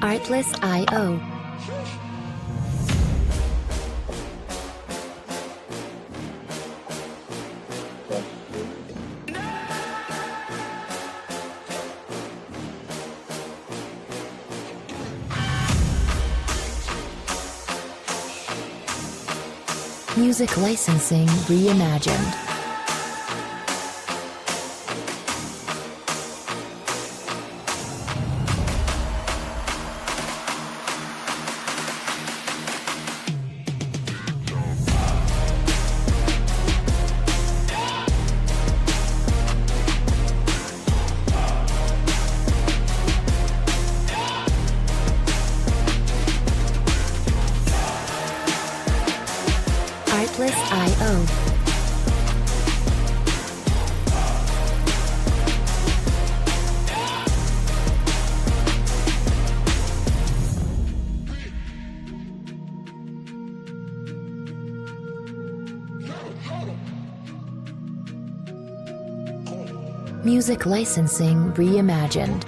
Artlist.io. Music licensing reimagined. Artlist.io. Music licensing reimagined.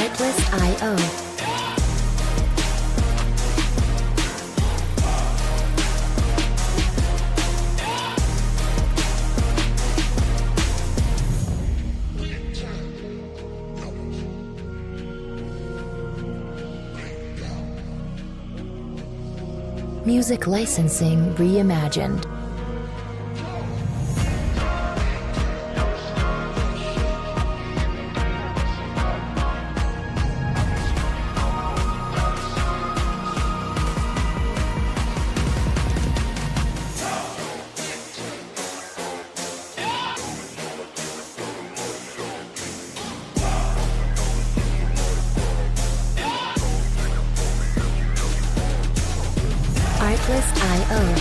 Artlist.io. Music licensing reimagined. Artlist.io.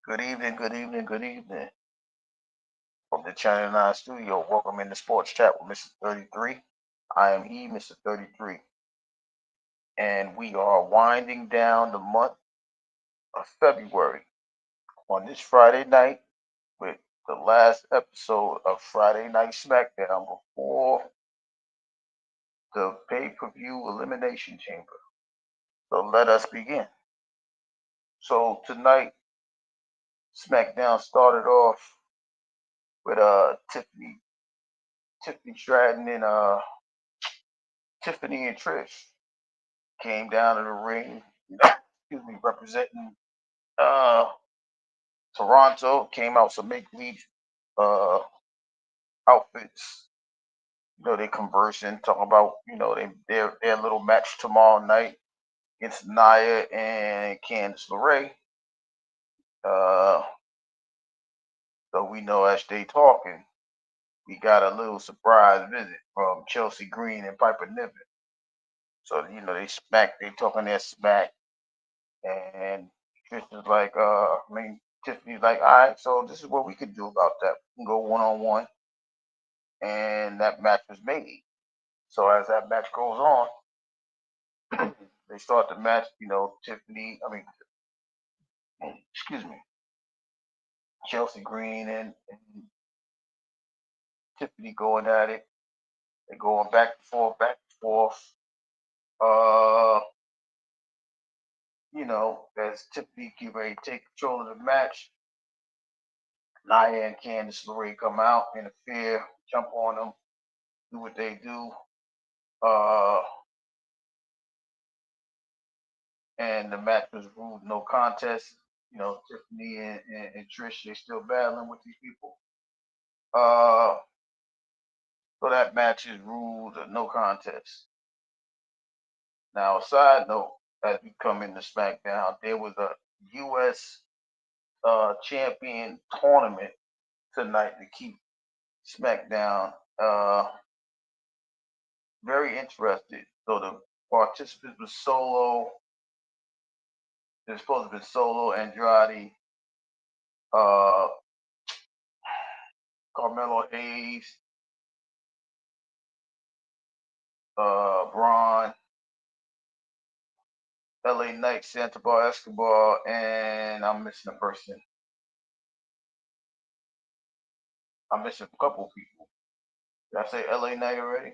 Good evening, good evening, good evening. From the Channel 9 studio, welcome in the Sports Chat with Mr. 33. I am he, Mr. 33. And we are winding down the month of February on this Friday night with the last episode of Friday Night SmackDown before the pay-per-view Elimination Chamber. So let us begin. So tonight, SmackDown started off with Tiffany Stratton and Tiffany and Trish came down to the ring, excuse me, representing uh, Toronto. Came out some make believe uh, outfits. They conversing, talking about their little match tomorrow night against Nia and Candice LeRae. Uh, so we know as they talking, we got a little surprise visit from Chelsea Green and Piper Niven. So they talking their smack, and Trish is like, Tiffany's like, all right, so this is what we could do about that. We can go one on one, and that match was made. So as that match goes on, they start the match. Excuse me, Chelsea Green and Tiffany going at it. They're going back and forth, back and forth. Uh, as Tiffany get ready to take control of the match, Nia and Candice LeRae come out, interfere, jump on them, do what they do. Uh, and the match was ruled no contest. Tiffany and Trish, they still battling with these people. So that match is ruled a no contest. Now, a side note, as we come into SmackDown, there was a U.S. Champion tournament tonight to keep SmackDown very interested. So the participants were Solo. They're supposed to be Solo, Andrade, uh, Carmelo Hayes, Braun, LA Knight, Sandoval Escobar, and I'm missing a person. I'm missing a couple of people. Did I say LA Knight already?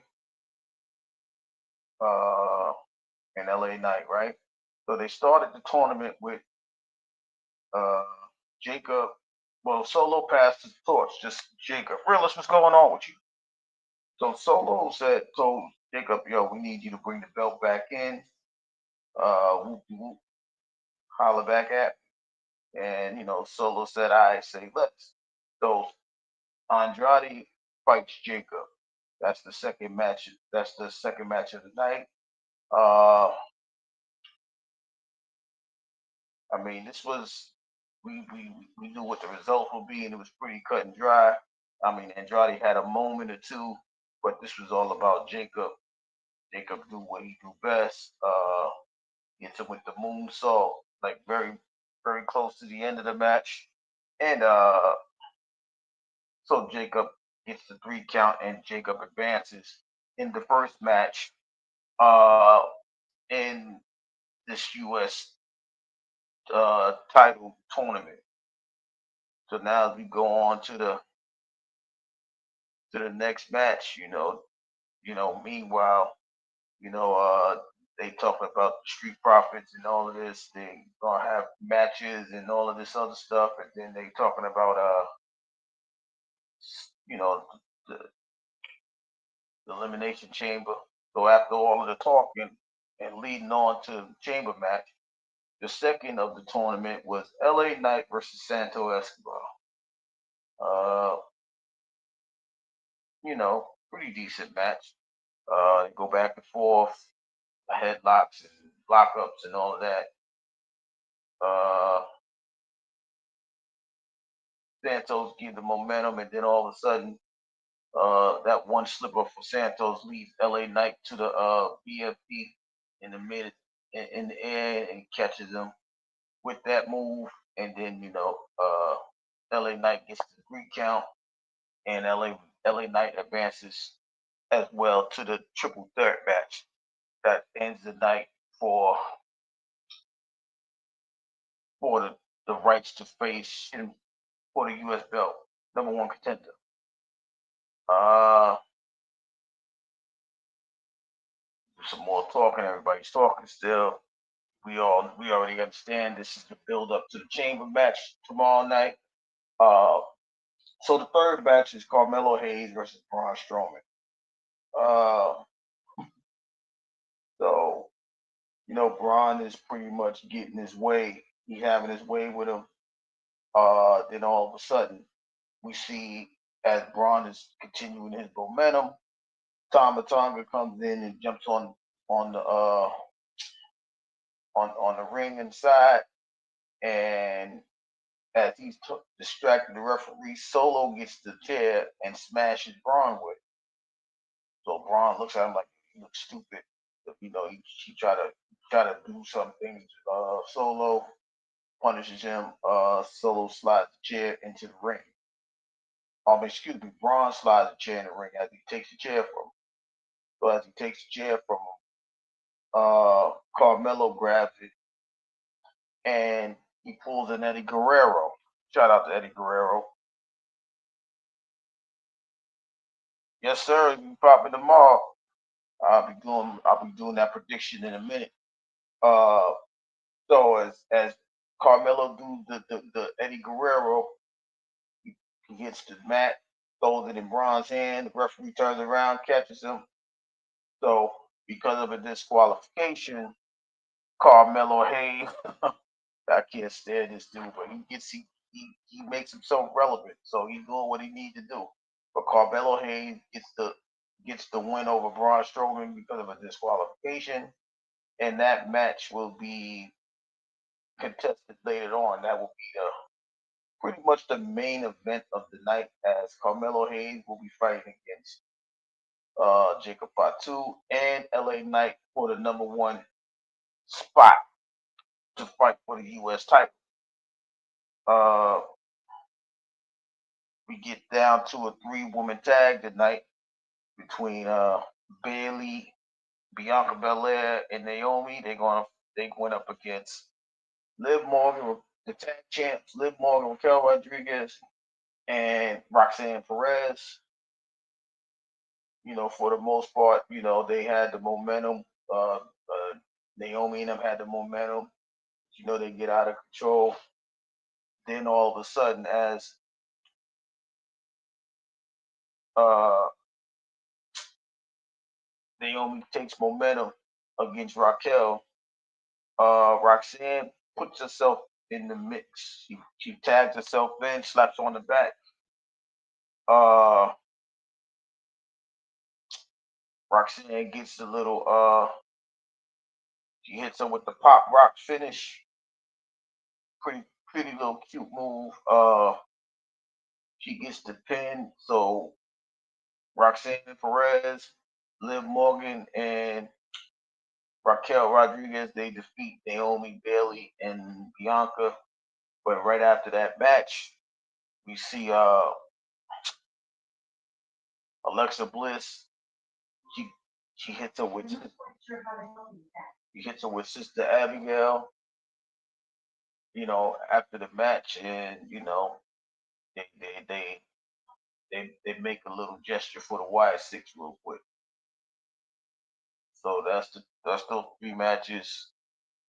And LA Knight, right? So they started the tournament with uh, Jacob. Well, Solo passed the torch, just Jacob. Realist, what's going on with you? So Solo told Jacob, yo, we need you to bring the belt back in. Whoop, whoop, holler back at. And, Solo said, I say, let's. So Andrade fights Jacob. That's the second match. That's the second match of the night. I mean, this was we knew what the results would be, and it was pretty cut and dry. I mean, Andrade had a moment or two, but this was all about Jacob. Jacob do what he do best. Gets him with the moonsault, like very, very close to the end of the match, and so Jacob gets the 3 count, and Jacob advances in the first match uh, in this U.S. Title tournament. So now as we go on to the next match, meanwhile, they talking about the Street Profits and all of this. They gonna have matches and all of this other stuff, and then they talking about you know, the, the Elimination Chamber. So after all of the talking and leading on to the Chamber match, the second of the tournament was LA Knight versus Santo Escobar. Uh, pretty decent match. Go back and forth, headlocks and lockups and all of that. Santos give the momentum, and then all of a sudden, that one slipper for Santos leads LA Knight to the BFP in the in the air, and catches him with that move, and then LA Knight gets the 3 count, and LA Knight advances as well to the triple threat match that ends the night for the rights to face him for the U.S. belt, number one contender. Uh, some more talking. Everybody's talking still. We already understand this is the build up to the chamber match tomorrow night. So the third match is Carmelo Hayes versus Braun Strowman. Uh, so Braun is pretty much getting his way. He's having his way with him. Then all of a sudden, we see as Braun is continuing his momentum, Tama Tonga comes in and jumps on the on the ring inside, and as he's distracting the referee, Solo gets the chair and smashes Braun with it. So Braun looks at him like he looks stupid. He try to do something. Solo punishes him. Solo slides the chair into the ring. Excuse me, Braun slides the chair in the ring as he takes the chair from him. So as he takes the chair from him, Carmelo grabs it and he pulls an Eddie Guerrero. Shout out to Eddie Guerrero. Yes, sir. You popping tomorrow. I'll be doing that prediction in a minute. So as Carmelo do the Eddie Guerrero, he hits the mat, throws it in Braun's hand. The referee turns around, catches him. So because of a disqualification, Carmelo Hayes, I can't stand this dude, but he makes himself relevant. So he's doing what he needs to do. But Carmelo Hayes gets the win over Braun Strowman because of a disqualification. and that match will be contested later on. That will be pretty much the main event of the night, as Carmelo Hayes will be fighting against Jacob Fatu and LA Knight for the number one spot to fight for the U.S. title. Uh, we get down to a three-woman tag tonight between Bayley, Bianca Belair, and Naomi. They went up against Liv Morgan, the tag champs, Liv Morgan, Raquel Rodriguez, and Roxanne Perez. For the most part, they had the momentum. Naomi and them had the momentum. They get out of control. Then all of a sudden, as Naomi takes momentum against Raquel, Roxanne puts herself in the mix. She tags herself in, slaps on the back. Roxanne gets a little. She hits her with the pop rock finish. Pretty little cute move. She gets the pin. So Roxanne Perez, Liv Morgan, and Raquel Rodriguez, they defeat Naomi, Bayley, and Bianca. But right after that match, we see Alexa Bliss. She hits her with Sister Abigail. After the match, and they make a little gesture for the Wyatt Six real quick. So that's those three matches.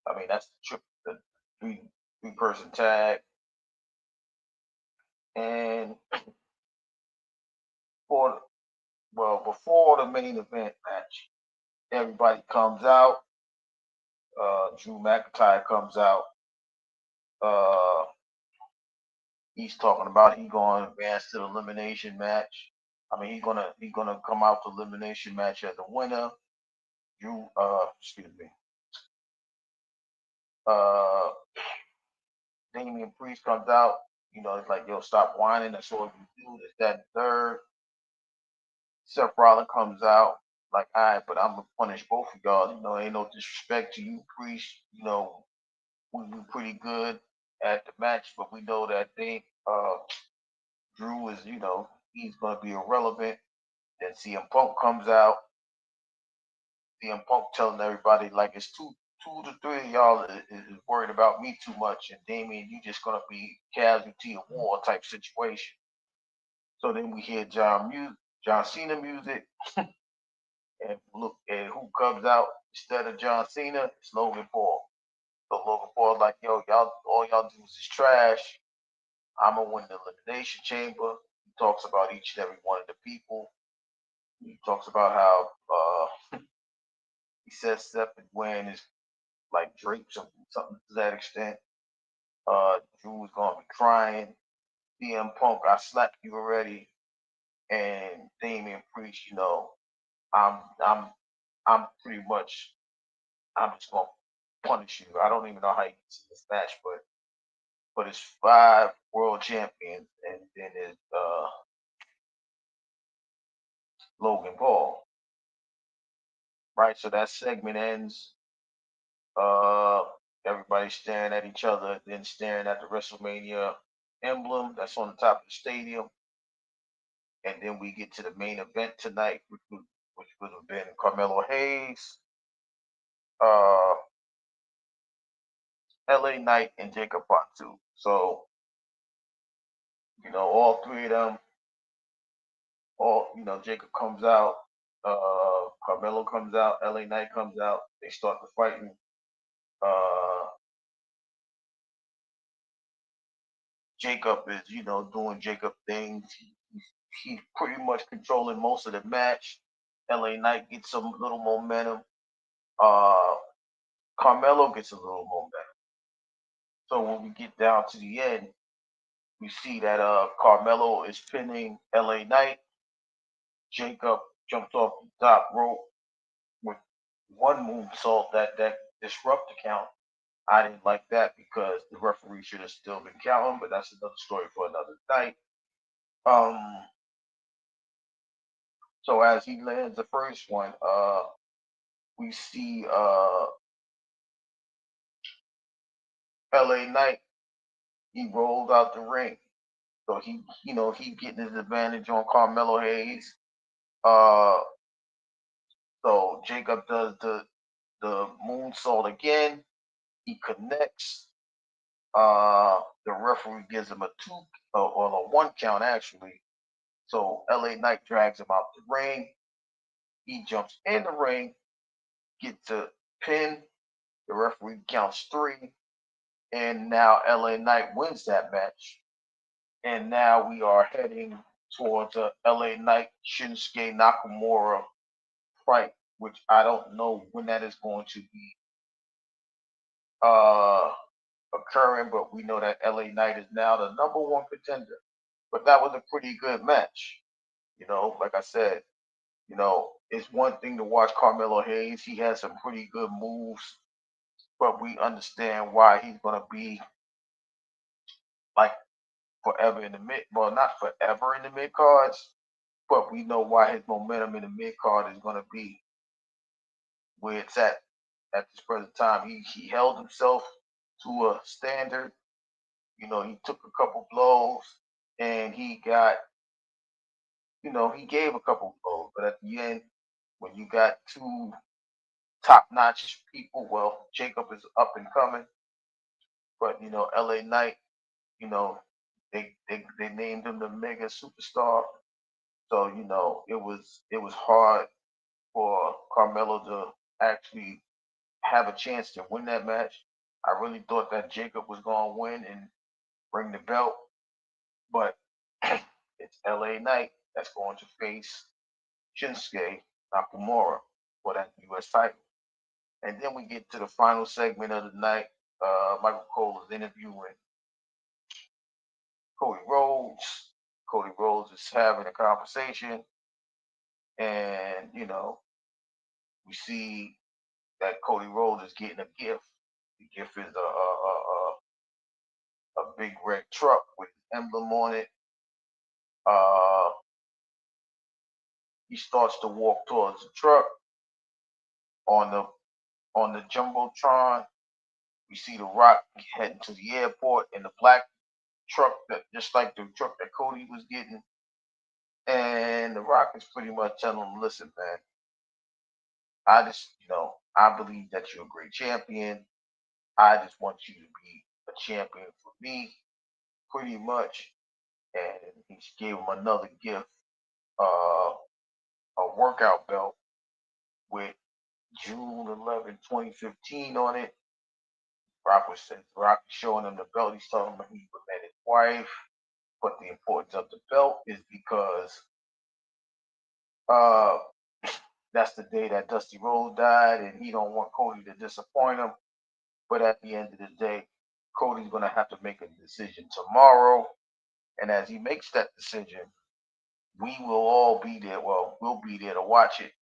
I mean, that's the three-person tag. And before the main event match, everybody comes out. Drew McIntyre comes out. He's talking about he's going to advance to the elimination match. I mean, he's gonna come out the elimination match as a winner. Damian Priest comes out. It's like, yo, stop whining. That's all you do. That's that and third. Seth Rollins comes out like, all right, but I'm gonna punish both of y'all. Ain't no disrespect to you, Priest. We do pretty good at the match, but we know that Drew is, he's gonna be irrelevant. Then CM Punk comes out. CM Punk telling everybody like it's two to three of y'all is worried about me too much, and Damian, you just gonna be casualty of war type situation. So then we hear John Cena music, and look at who comes out instead of John Cena. It's Logan Paul. So Logan Paul's like, yo, all y'all do is trash. I'm gonna win the elimination chamber. He talks about each and every one of the people. He talks about how he says Seth is wearing his like drapes or something to that extent. Drew is gonna be crying. CM Punk, I slapped you already. And Damian Priest, I'm pretty much, I'm just gonna punish you. I don't even know how you see this match, but it's 5 world champions, and then it's Logan Paul. Right, so that segment ends. Everybody's staring at each other, then staring at the WrestleMania emblem that's on the top of the stadium. And then we get to the main event tonight, which would have been Carmelo Hayes, LA Knight, and Jacob Fatu. So, all three of them, Jacob comes out, Carmelo comes out, LA Knight comes out, they start the fighting. Jacob is, doing Jacob things. He's pretty much controlling most of the match. LA Knight gets some little momentum. Carmelo gets a little momentum. So when we get down to the end, we see that Carmelo is pinning LA Knight. Jacob jumps off the top rope with one moonsault that disrupt the count. I didn't like that because the referee should have still been counting, but that's another story for another night. Um, so as he lands the first one, we see LA Knight, he rolls out the ring. So he getting his advantage on Carmelo Hayes. Uh, so Jacob does the moonsault again. He connects. The referee gives him a two or a one count actually. So LA Knight drags him out the ring. He jumps in the ring, gets a pin. The referee counts three, and now LA Knight wins that match. And now we are heading towards a LA Knight Shinsuke Nakamura fight, which I don't know when that is going to be uh, occurring, but we know that LA Knight is now the number one contender. But that was a pretty good match. Like I said, it's one thing to watch Carmelo Hayes. He has some pretty good moves, but we understand why he's going to be like forever in the mid. Well, not forever in the mid cards, but we know why his momentum in the mid card is going to be where it's at this present time. He held himself to a standard. He took a couple blows and he got, he gave a couple blows, but at the end, when you got two top-notch people, well, Jacob is up and coming, but LA Knight, you know, they named him the mega superstar. So it was hard for Carmelo to actually have a chance to win that match. I really thought that Jacob was going to win and bring the belt, but it's LA Knight that's going to face Shinsuke Nakamura for that U.S. title. And then we get to the final segment of the night. Michael Cole is interviewing Cody Rhodes. Cody Rhodes is having a conversation, and we see that Cody Rhodes is getting a gift. The gift is a big red truck with his emblem on it. Uh, he starts to walk towards the truck on the jumbotron. We see the Rock heading to the airport in the black truck that just like the truck that Cody was getting. And the Rock is pretty much telling him, listen, man, I just, I believe that you're a great champion. I just want you to be a champion for me, pretty much. And he gave him another gift, a workout belt with June 11, 2015 on it. Rock was showing him the belt. He's telling him he met his wife. But the importance of the belt is because uh, that's the day that Dusty Rhodes died, and he don't want Cody to disappoint him. But at the end of the day, Cody's gonna have to make a decision tomorrow, and as he makes that decision, we will all be there. Well, we'll be there to watch it,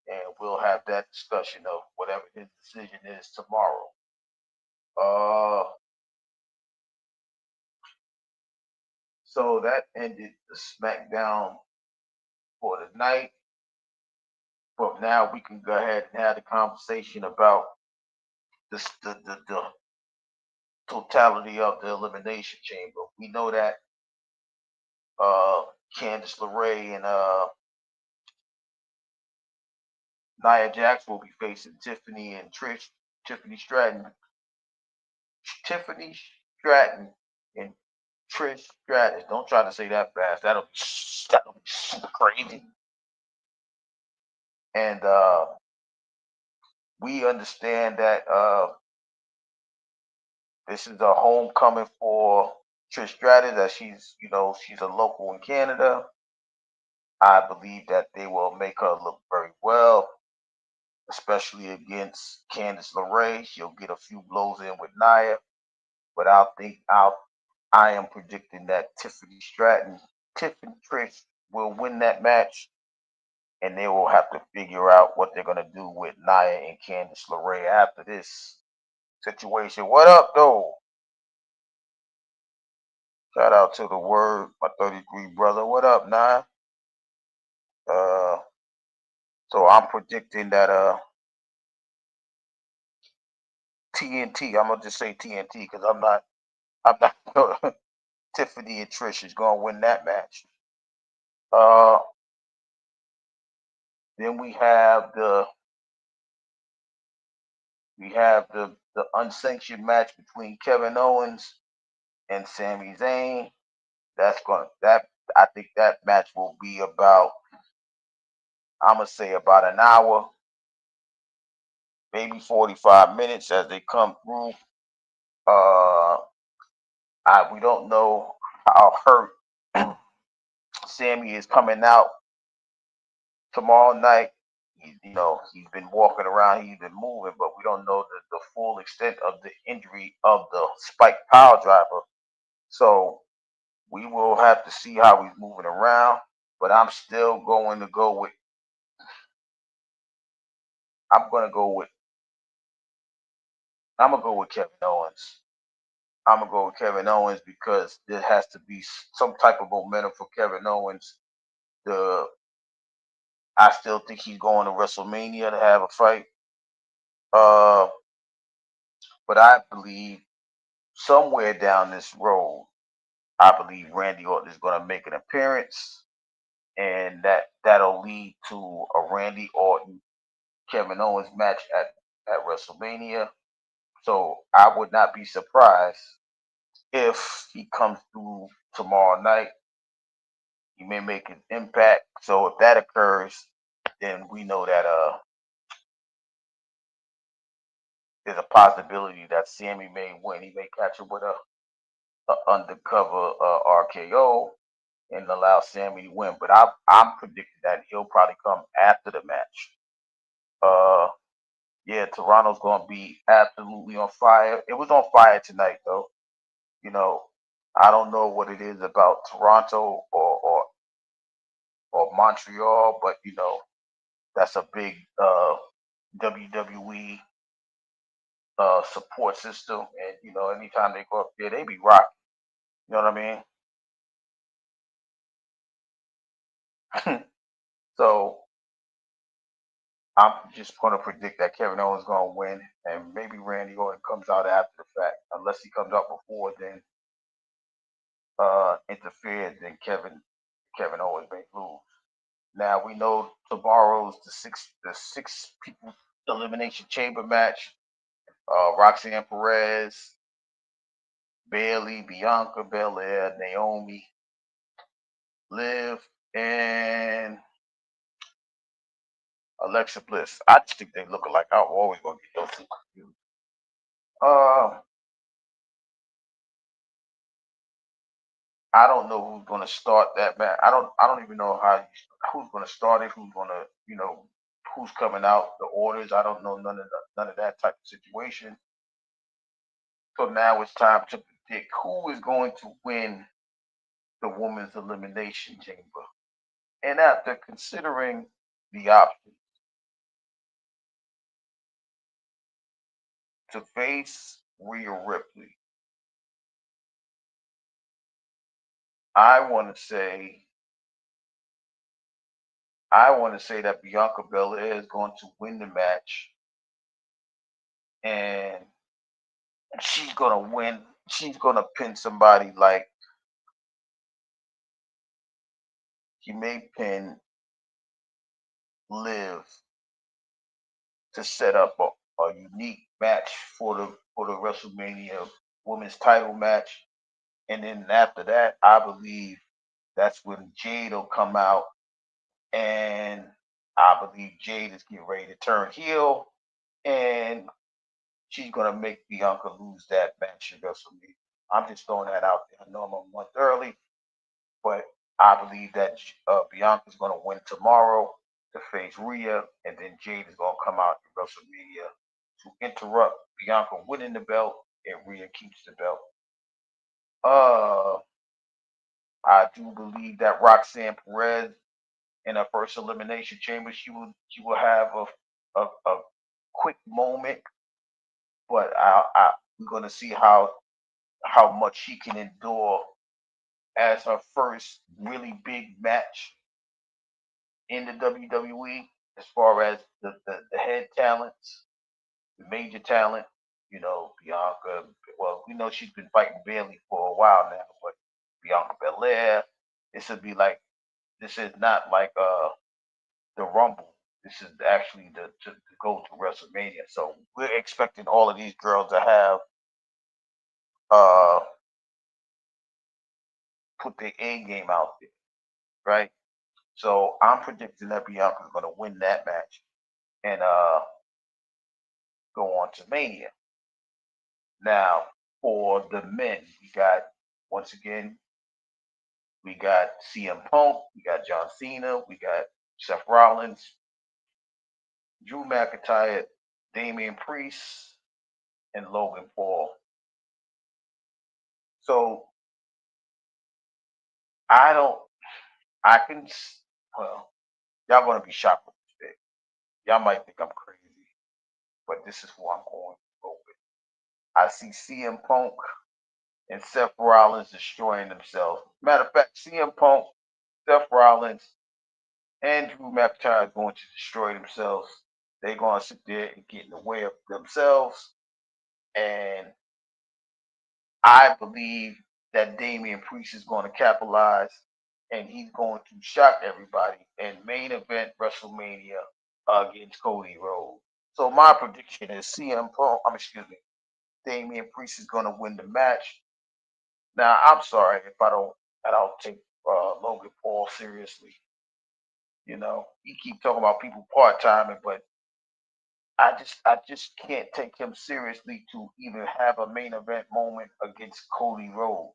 and we'll have that discussion of whatever his decision is tomorrow. So that ended the SmackDown for the night. But now we can go ahead and have the conversation about the totality of the Elimination Chamber. We know that Candice LeRae and Nia Jax will be facing Tiffany and Trish. Tiffany Stratton and Trish Stratus. Don't try to say that fast. That'll be super crazy. And we understand that this is a homecoming for Trish Stratus, as she's a local in Canada. I believe that they will make her look very well, especially against Candice LeRae. She'll get a few blows in with Nia, but I am predicting that Tiffany Trish will win that match. and they will have to figure out what they're gonna do with Nia and Candice LeRae after this situation. What up, though? Shout out to the word, my 33 brother. What up, Nia? Uh, so I'm predicting that TNT. I'm gonna just say TNT because I'm not Tiffany and Trish is gonna win that match. Uh, then we have the unsanctioned match between Kevin Owens and Sami Zayn. That I think that match will be about, I'm gonna say, about an hour, maybe 45 minutes as they come through. Uh, we don't know how hurt Sammy is coming out tomorrow night. He's been walking around, he's been moving, but we don't know the full extent of the injury of the spike power driver. So we will have to see how he's moving around. But I'm still going to go with. I'm going to go with. I'm gonna go with Kevin Owens. I'm gonna go with Kevin Owens because there has to be some type of momentum for Kevin Owens. The I still think he's going to WrestleMania to have a fight. Uh, but I believe somewhere down this road, I believe Randy Orton is going to make an appearance, and that'll lead to a Randy Orton Kevin Owens match at WrestleMania. So I would not be surprised if he comes through tomorrow night. He may make an impact. So if that occurs, then we know that there's a possibility that Sammy may win. He may catch him with a undercover RKO and allow Sammy to win. But I'm predicting that he'll probably come after the match. Uh, yeah, Toronto's gonna be absolutely on fire. It was on fire tonight, though. You know, I don't know what it is about Toronto or Montreal, but that's a big WWE support system, and anytime they go up there, they be rocking. You know what I mean? So I'm just going to predict that Kevin Owens is going to win, and maybe Randy Orton comes out after the fact. Unless he comes out before, then interferes, then Kevin Owens may lose. Now we know tomorrow's the six people elimination chamber match. Roxanne Perez, Bailey, Bianca Belair, Naomi, Liv, and Alexa Bliss. I just think they look alike. I'm always gonna get those two confused. Uh, I don't know who's gonna start that match. I don't even know who's gonna start it. Who's gonna who's coming out. The orders. I don't know none of that type of situation. So now it's time to predict who is going to win the women's elimination chamber. And after considering the option to face Rhea Ripley, I want to say that Bianca Belair is going to win the match, and she's gonna win. She's gonna pin somebody like she may pin Liv to set up a unique match for the WrestleMania Women's Title match, and then after that, I believe that's when Jade will come out, and I believe Jade is getting ready to turn heel, and she's gonna make Bianca lose that match at WrestleMania. I'm just throwing that out there. I know I'm a month early, but I believe that Bianca's gonna win tomorrow to face Rhea, and then Jade is gonna come out at WrestleMania to interrupt Bianca winning the belt, and Rhea keeps the belt. Uh, I do believe that Roxanne Perez in her first elimination chamber. She will have a quick moment, but I'm going to see how much she can endure as her first really big match in the WWE, as far as the head talents, the major talent. Bianca. Well, we know she's been fighting Bailey for a while now, but Bianca Belair. This would be like this is not like the Rumble. This is actually to go to WrestleMania. So we're expecting all of these girls to have uh put their A game out there, right? So I'm predicting that Bianca's gonna win that match and go on to Mania. Now for the men, we got once again we got CM Punk, we got John Cena, we got Seth Rollins, Drew McIntyre, Damian Priest, and Logan Paul. So I don't. I can. Well, y'all gonna be shocked with this pick. Y'all might think I'm crazy, but this is who I'm going to go with. I see CM Punk and Seth Rollins destroying themselves. Matter of fact, CM Punk, Seth Rollins, and Drew McIntyre are going to destroy themselves. They're going to sit there and get in the way of themselves. And I believe that Damian Priest is going to capitalize and he's going to shock everybody and main event WrestleMania against Cody Rhodes. So my prediction is CM Punk, Damian Priest is going to win the match. Now I'm sorry if I don't take Logan Paul seriously. He keep talking about people part timing, but I just can't take him seriously to even have a main event moment against Cody Rhodes.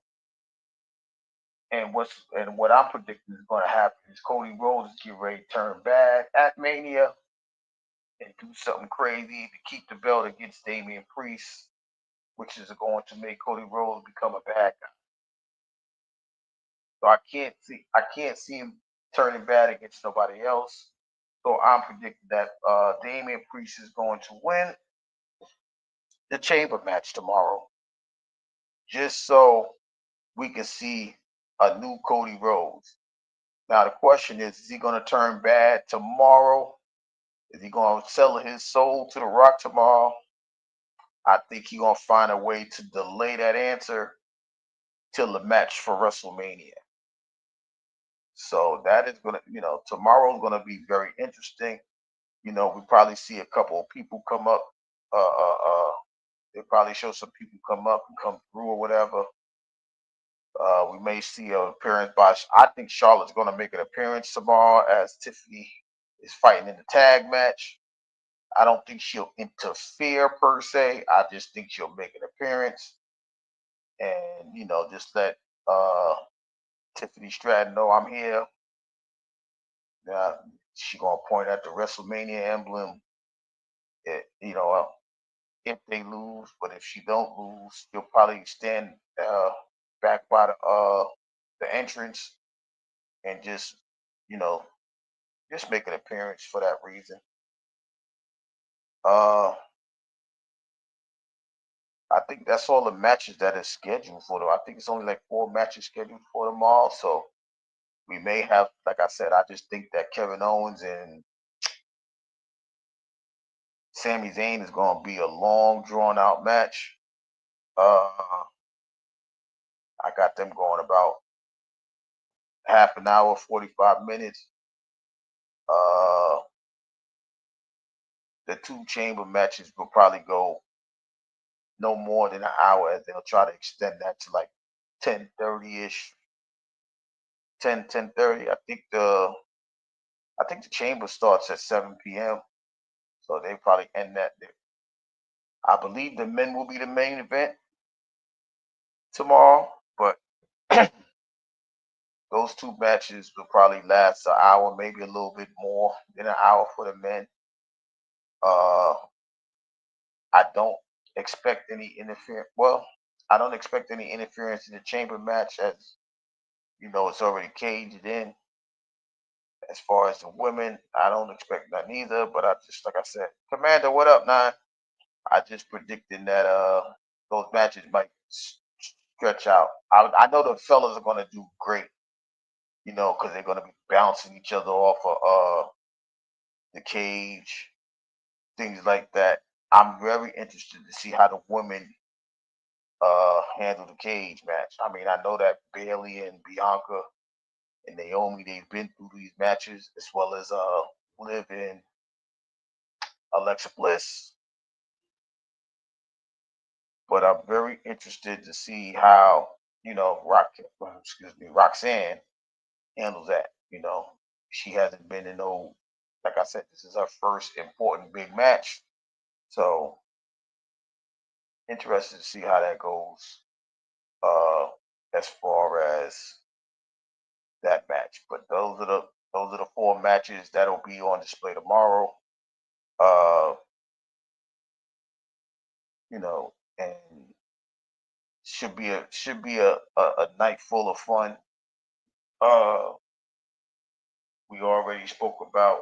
And what I'm predicting is going to happen is Cody Rhodes is getting ready to turn bad at Mania and do something crazy to keep the belt against Damian Priest, which is going to make Cody Rhodes become a bad guy. So I can't see him turning bad against nobody else. So I'm predicting that Damian Priest is going to win the Chamber match tomorrow, just so we can see a new Cody Rhodes. Now the question is he going to turn bad tomorrow? Is he going to sell his soul to The Rock tomorrow? I think he's going to find a way to delay that answer till the match for WrestleMania. So that is going to, tomorrow is going to be very interesting. We probably see a couple of people come up. They probably show some people come up and come through or whatever. We may see an appearance by. I think Charlotte's going to make an appearance tomorrow as Tiffany is fighting in the tag match. I don't think she'll interfere per se. I just think she'll make an appearance and just let Tiffany Stratton know I'm here. Now she gonna point at the WrestleMania emblem. If they lose, but if she don't lose, she'll probably stand back by the entrance and you know just make an appearance for that reason. Uh, I think that's all the matches that is scheduled for them. I think it's only like 4 matches scheduled for them all. So we may have, like I said, I just think that Kevin Owens and Sami Zayn is going to be a long, drawn out match. I got them going about half an hour, 45 minutes. Uh, the 2 chamber matches will probably go no more than an hour, as they'll try to extend that to like 10:30 ish, 10:30. I think the chamber starts at 7 p.m. So they probably end that there. I believe the men will be the main event tomorrow, but those 2 matches will probably last an hour, maybe a little bit more than an hour for the men. Uh, I don't expect any interference. Well, I don't expect any interference in the chamber match, as it's already caged in. As far as the women, I don't expect none either. But I just, like I said, Commander, what up, Nine? I just predicting that those matches might stretch out. I know the fellas are gonna do great, because they're gonna be bouncing each other off of the cage, things like that. I'm very interested to see how the women handle the cage match. I mean, I know that Bailey and Bianca and Naomi, they've been through these matches, as well as Liv and Alexa Bliss. But I'm very interested to see how Roxanne handles that. She hasn't been in no, like I said, this is her first important big match, so interested to see how that goes. As far as that match, but those are the four matches that'll be on display tomorrow. Uh, and should be a night full of fun. Uh, we already spoke about,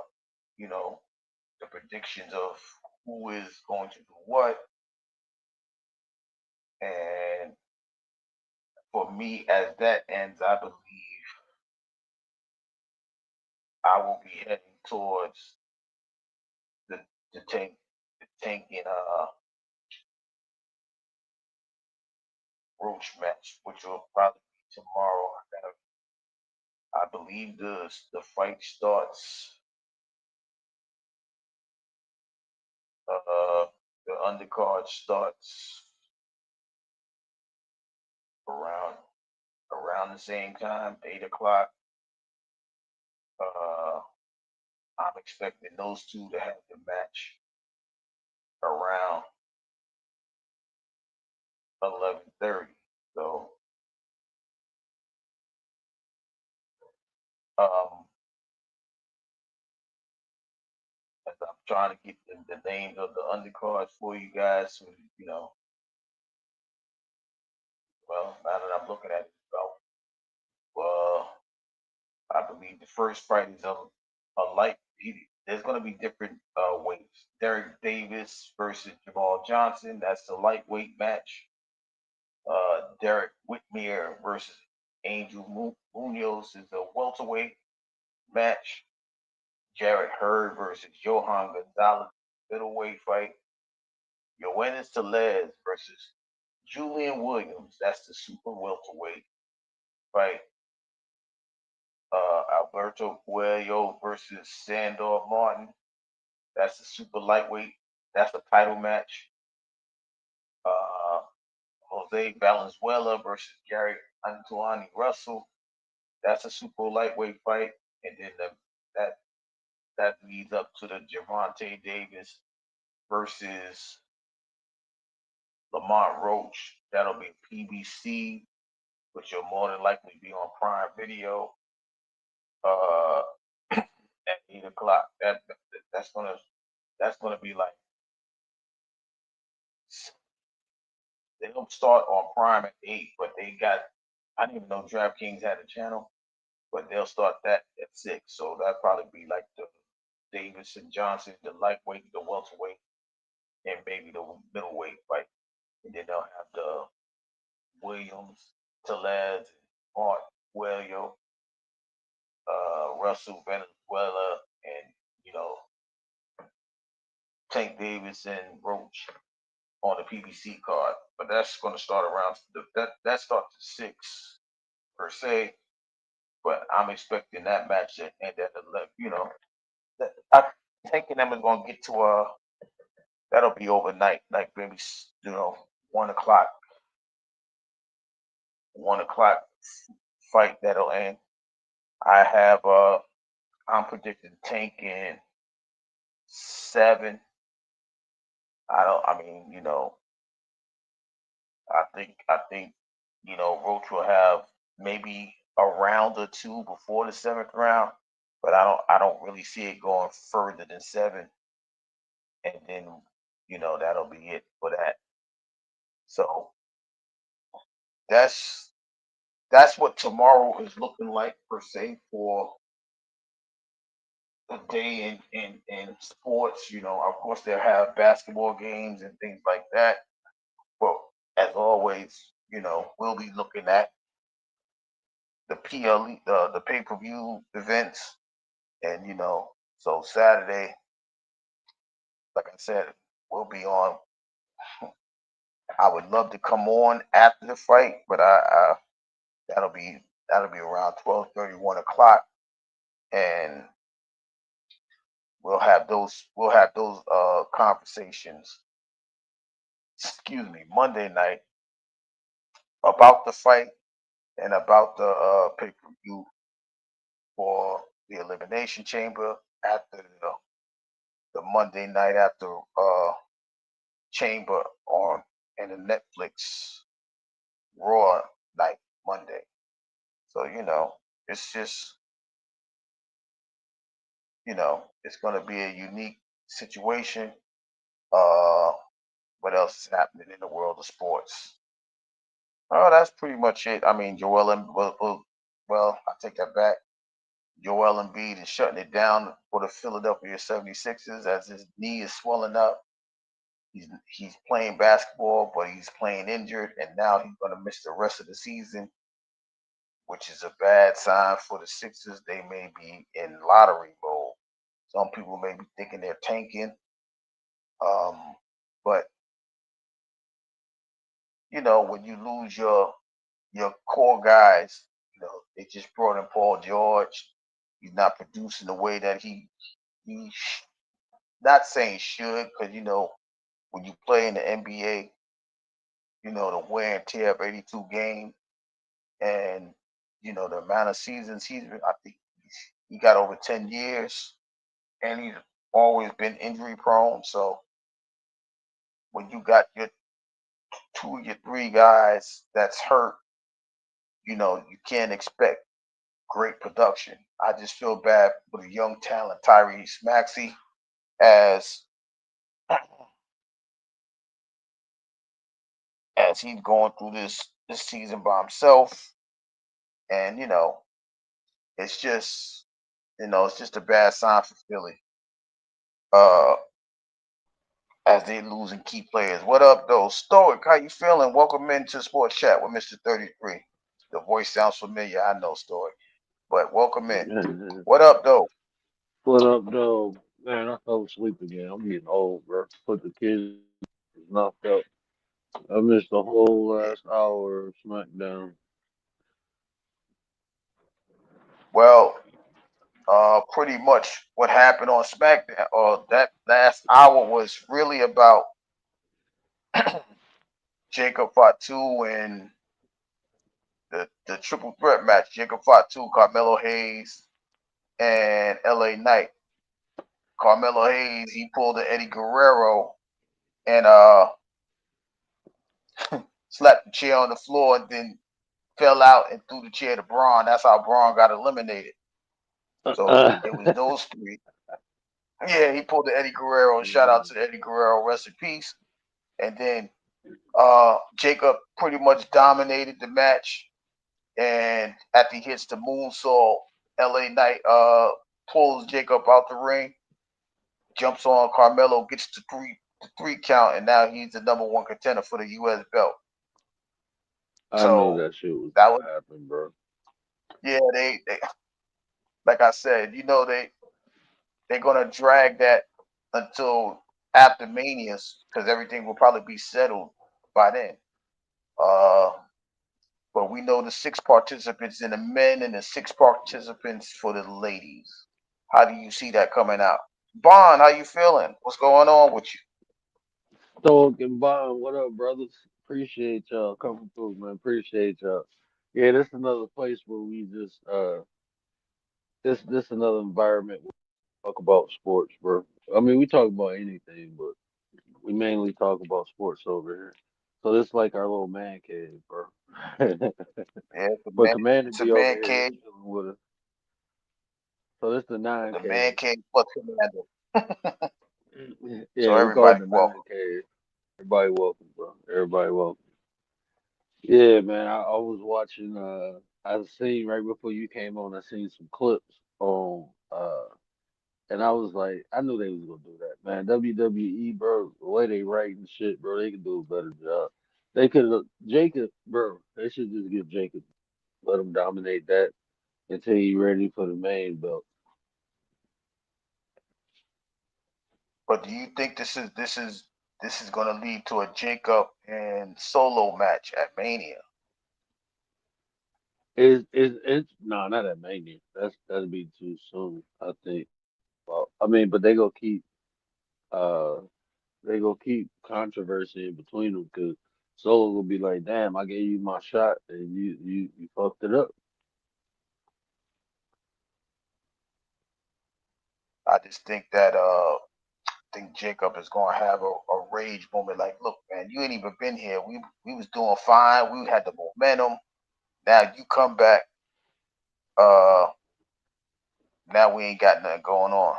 the predictions of who is going to do what. And for me, as that ends, I believe I will be heading towards the the tank and Roach match, which will probably be tomorrow. I believe the fight starts. The undercard starts around the same time, 8 o'clock. Uh, I'm expecting those two to have the match around 11:30. So, um, as I'm trying to get the names of the undercards for you guys, so well, now that I'm looking at it, I believe the first fight is a light. There's going to be different weights. Derek Davis versus Jamal Johnson. That's the lightweight match. Derek Whitmere versus Angel Munoz is a welterweight match. Jarrett Hurd versus Johan Gonzalez, middleweight fight. Yoenis Telez versus Julian Williams. That's the super welterweight fight. Alberto Coelho versus Sandor Martin. That's the super lightweight. That's the title match. Jose Valenzuela versus Gary Antoine Russell. That's a super lightweight fight. And then that leads up to the Gervonta Davis versus Lamont Roach. That'll be PBC, which will more than likely be on Prime Video at 8 o'clock. That's gonna be like, they don't start on Prime at 8, but I didn't even know DraftKings had a channel, but they'll start that at 6. So that'd probably be like the Davis and Johnson, the lightweight, the welterweight, and maybe the middleweight fight. And then they'll have the Williams, Telez, Hart, Coelho, Russell, Venezuela, and Tank Davis and Roach on the PBC card. But that's going to start around that starts at 6 per se. But I'm expecting that match to end at 11. I'm thinking them is going to get to that'll be overnight, like maybe 1 o'clock, 1 o'clock fight that'll end. I have I'm predicting Tank in 7. I mean, I think Roach will have maybe a round or two before the 7th round, but I don't really see it going further than 7, and then that'll be it for that. So that's that's what tomorrow is looking like per se for a day in sports. Of course, they'll have basketball games and things like that. But as always, we'll be looking at the PLE, the pay per view events, and so Saturday, like I said, we'll be on. I would love to come on after the fight, but that'll be that'll be around 12:30, 1 o'clock, and we'll have those conversations. Excuse me, Monday night about the fight and about the pay per view for the Elimination Chamber after the Monday night after Chamber on and the Netflix Raw night Monday. So it's just it's going to be a unique situation. Uh, what else is happening in the world of sports? Oh, that's pretty much it. I mean, well, I take that back. Joel Embiid is shutting it down for the Philadelphia 76ers as his knee is swelling up. He's playing basketball, but he's playing injured, and now he's going to miss the rest of the season, which is a bad sign for the Sixers. They may be in lottery mode. Some people may be thinking they're tanking, but when you lose your core guys, they just brought in Paul George. He's not producing the way that he not saying should, because when you play in the NBA, the wear and tear of 82 games, and the amount of seasons I think he got over 10 years, and he's always been injury prone. So when you got your two, your three guys that's hurt, you can't expect great production. I just feel bad for the young talent Tyrese Maxey as as he's going through this season by himself, and it's just it's just a bad sign for Philly. Uh, as they losing key players. What up, though? Stoic, how you feeling? Welcome into Sports Chat with Mr. 33. The voice sounds familiar. I know, Stoic, but welcome in. What up, though? What up, though? Man, I fell asleep again. I'm getting old, bro. Put the kids knocked up. I missed the whole Yeah. last hour of SmackDown. Well, pretty much what happened on SmackDown, or that last hour was really about Jacob Fatu and the triple threat match. Jacob Fatu, Carmelo Hayes, and LA Knight. Carmelo Hayes, he pulled a Eddie Guerrero and slapped the chair on the floor and then fell out and threw the chair to Braun. That's how Braun got eliminated. So it was those three. Yeah, he pulled the Eddie Guerrero. Shout out to the Eddie Guerrero, rest in peace. And then Jacob pretty much dominated the match. And after he hits the moonsault, LA Knight pulls Jacob out the ring, jumps on Carmelo, gets the three count, and now he's the number one contender for the US belt. I knew So that shit was that was gonna happen, bro. yeah, they like I said, they're gonna drag that until after Mania's because everything will probably be settled by then. Uh, but we know the six participants in the men and the six participants for the ladies. How do you see that coming out? Bond, how you feeling? What's going on with you? Stoic and Bond, what up, brothers? Appreciate y'all coming through, man. Appreciate y'all. Yeah, this another place where we just this another environment where we talk about sports, bro. I mean, we talk about anything, but we mainly talk about sports over here. So this is like our little man cave, bro. Yeah, But Commander it's a be over man here cave. chilling with us. So this the nine The man cave. cave plus commander. So Yeah, we call it everybody the nine welcome. cave. Everybody welcome, bro. Everybody welcome. Yeah, man. I was watching. I seen right before you came on. I seen some clips on And I was like, I knew they was gonna do that, man. WWE, bro, the way they writing shit, bro, they could do a better job. They could have Jacob, bro. They should just give Jacob, let him dominate that until he ready for the main belt. But do you think this is going to lead to a Jacob and Solo match at Mania? It's no, not at Mania. That'd be too soon, I think. Well, I mean, but uh they gonna keep controversy in between them because Solo will be like, damn, I gave you my shot and you fucked it up. I just think that think Jacob is going to have a rage moment. Like, look, man, you ain't even been here. We was doing fine. We had the momentum. Now you come back. Uh, Now we ain't got nothing going on.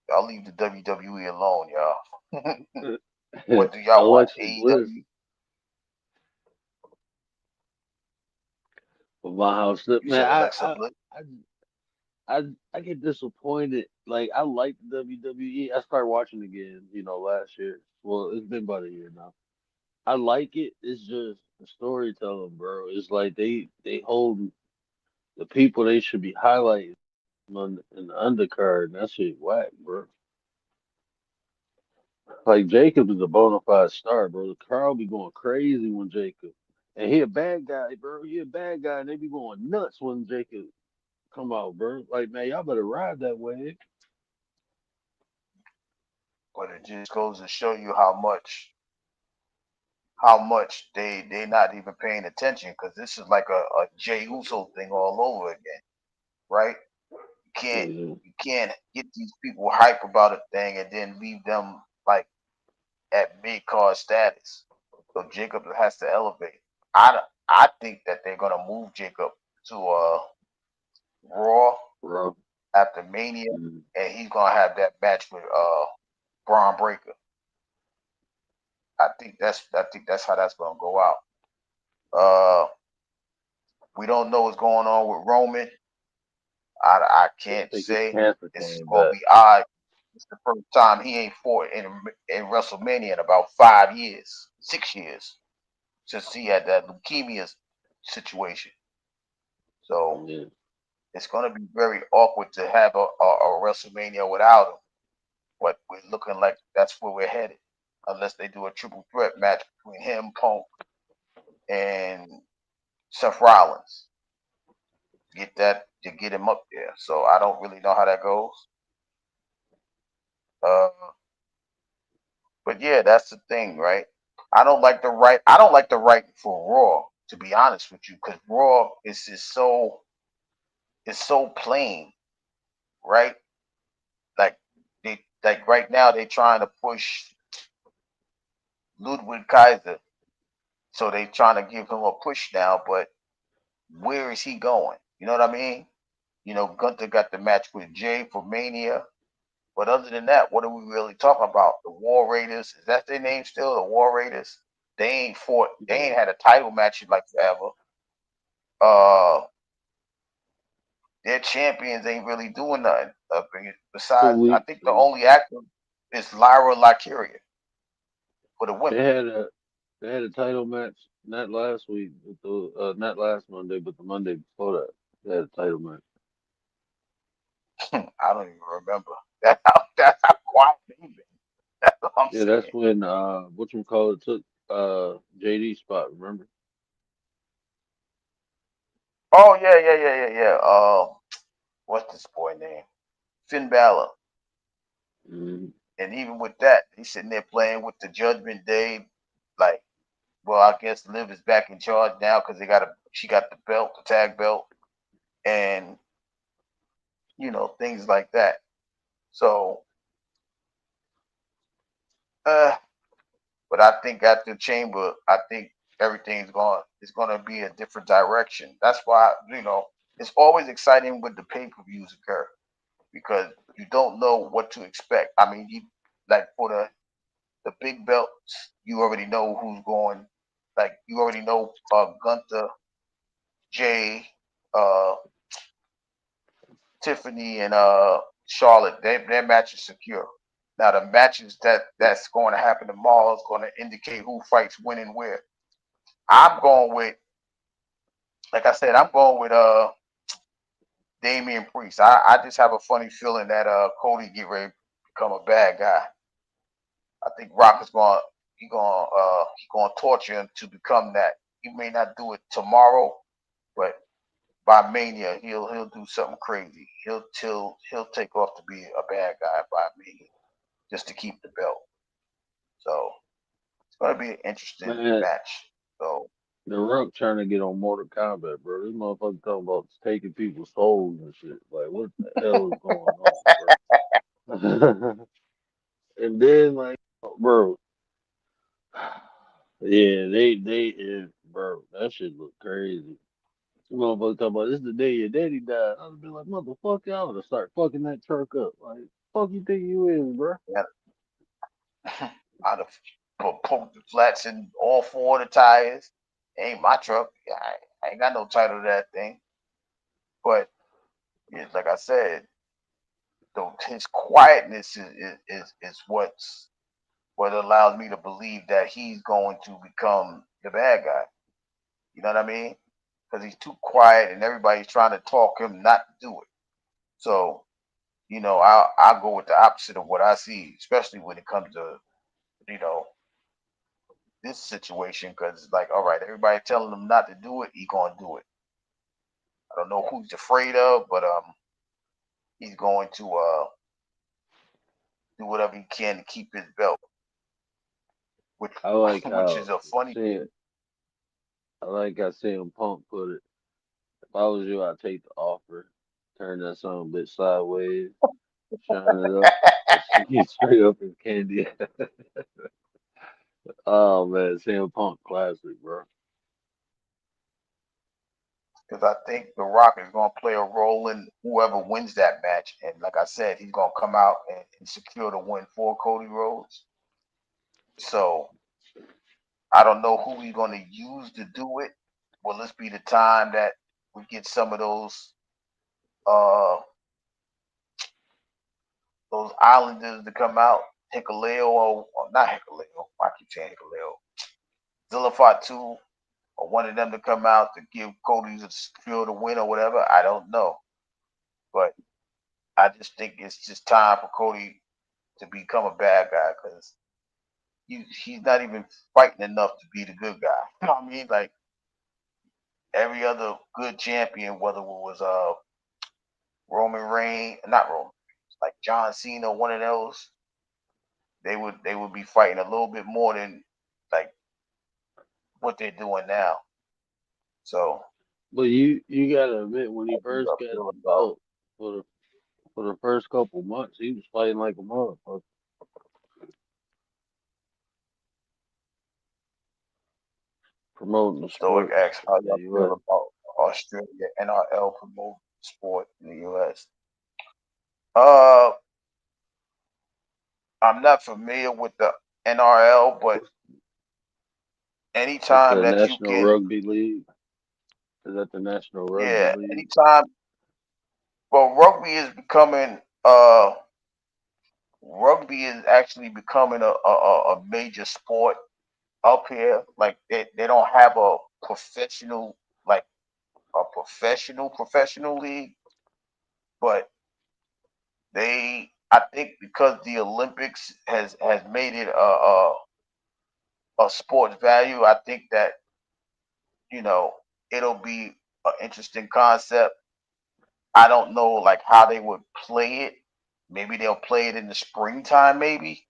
Y'all leave the WWE alone, y'all. What do y'all watch? Alexa Bliss AEW? for my house. You Man, said Alexa Bliss. I I I get disappointed. Like I like the WWE. I started watching again, last year. Well, it's been about a year now. I like it. It's just the storytelling, bro. It's like they hold the people they should be highlighting on in the undercard, and that shit whack, bro. Like Jacob is a bona fide star, bro. The crowd be going crazy when Jacob, and he a bad guy, bro. He a bad guy, and they be going nuts when Jacob come out, bro. Like man, y'all better ride that wave. But it just goes to show you how much they not even paying attention because this is like a Jey Uso thing all over again, right? You can't Yeah. you can't get these people hype about a thing and then leave them like at mid card status. So Jacob has to elevate. I think that they're gonna move Jacob to Raw Bro. after Mania, Mm. and he's gonna have that match with Braun Breaker. I think that's how that's gonna go out. Uh, we don't know what's going on with Roman. I I can't think his say. cancer It's came gonna back. be odd. It's the first time he ain't fought in WrestleMania in about 5 years, 6 years since he had that leukemia situation. So Yeah. it's going to be very awkward to have a WrestleMania without him. But we're looking like that's where we're headed, unless they do a triple threat match between him, Punk, and Seth Rollins. To get him up there. So I don't really know how that goes. Uh, but yeah, that's the thing, right? I don't like the writing for Raw, to be honest with you, because Raw is just so plain, right? Like like right now they trying to push Ludwig Kaiser, so they trying to give him a push now, but where is he going? You know what I mean? Gunther got the match with Jay for Mania, but other than that, what are we really talking about? The War Raiders, is that their name still? The War Raiders? They ain't fought. They Yeah. ain't had a title match in like forever. Uh, their champions ain't really doing nothing. Two Besides, I weeks. think the only actor is Lyra Valkyria for the They women. had a they had a title match not last week, but not last Monday, but the Monday before that. They had a title match. I don't even remember. That's how quiet they've been. That's what I'm Yeah, that's saying. when whatchamacallit took JD spot, remember? Oh yeah, yeah, yeah, yeah, yeah. What's this boy name? Finn Balor. Mm-hmm. And even with that, he's sitting there playing with the Judgment Day. Like, well, I guess Liv is back in charge now because she got the belt, the tag belt, and things like that. So, uh, but I think after Chamber, I think it's going to be a different direction. That's why it's always exciting when the pay-per-views occur because you don't know what to expect. I mean, like for the big belts, you already know who's going. Like you already know Gunther, Jay, uh, Tiffany and Charlotte, their match is secure. Now the matches that's going to happen tomorrow is going to indicate who fights when and where. I'm going with, like I said, I'm going with Damian Priest. I just have a funny feeling that Cody get ready to become a bad guy. I think Rock is going to torture him to become that. He may not do it tomorrow, but by Mania he'll do something crazy. He'll take off to be a bad guy by Mania just to keep the belt. So it's going to be an interesting Man, match. So The Rock trying to get on Mortal Kombat, bro. This motherfucker talking about taking people's souls and shit. Like, what the hell is going on, bro? And then, like, bro, yeah, bro, that shit look crazy. This motherfucker talking about this is the day your daddy died. I would be like, motherfucker, I would have start fucking that truck up. Like, fuck you think you is, bro? yeah, I'd have poked the flats in all four of the tires. Ain't my truck. I ain't got no title to that thing. But it's like I said, his quietness is what allows me to believe that he's going to become the bad guy. You know what I mean? Because he's too quiet and everybody's trying to talk him not to do it. So, I'll go with the opposite of what I see, especially when it comes to, you know, this situation. Because it's like, all right, everybody telling him not to do it, he gonna do it. I don't know who he's afraid of, but he's going to do whatever he can to keep his belt, which I like which how is a funny saying, thing. I like how CM Punk put it. If I was you, I'd take the offer, turn that son bitch sideways, shine it up, and stick it straight up in candy. Oh man, CM Punk classic, bro. Because I think The Rock is going to play a role in whoever wins that match. And like I said, he's going to come out and secure the win for Cody Rhodes. So I don't know who he's going to use to do it. Will this be the time that we get some of uh those Islanders to come out? Hikuleo or not Hikuleo. I keep saying Hikuleo. Zilla Fatu or one of them to come out to give Cody to secure the win or whatever. I don't know. But I just think it's just time for Cody to become a bad guy because he's not even fighting enough to be the good guy. You know what I mean? Like every other good champion, whether it was Roman Reigns, not Roman, like John Cena, one of those, they would be fighting a little bit more than like what they're doing now. So But you gotta admit, when he that's what first I got feel the about. belt for the first couple months, he was fighting like a motherfucker, promoting the Stoic sport asks how in the y'all feel U.S. about Australia NRL promoting sport in the U.S. Uh, I'm not familiar with the NRL, but It's anytime the that you National can, Rugby League. Is that the National Rugby yeah, League? anytime. Well, rugby is actually becoming a major sport up here. Like they don't have a professional like a professional league, but I think because the Olympics has made it a sports value, I think that you know it'll be an interesting concept. I don't know like how they would play it. Maybe they'll play it in the springtime, maybe,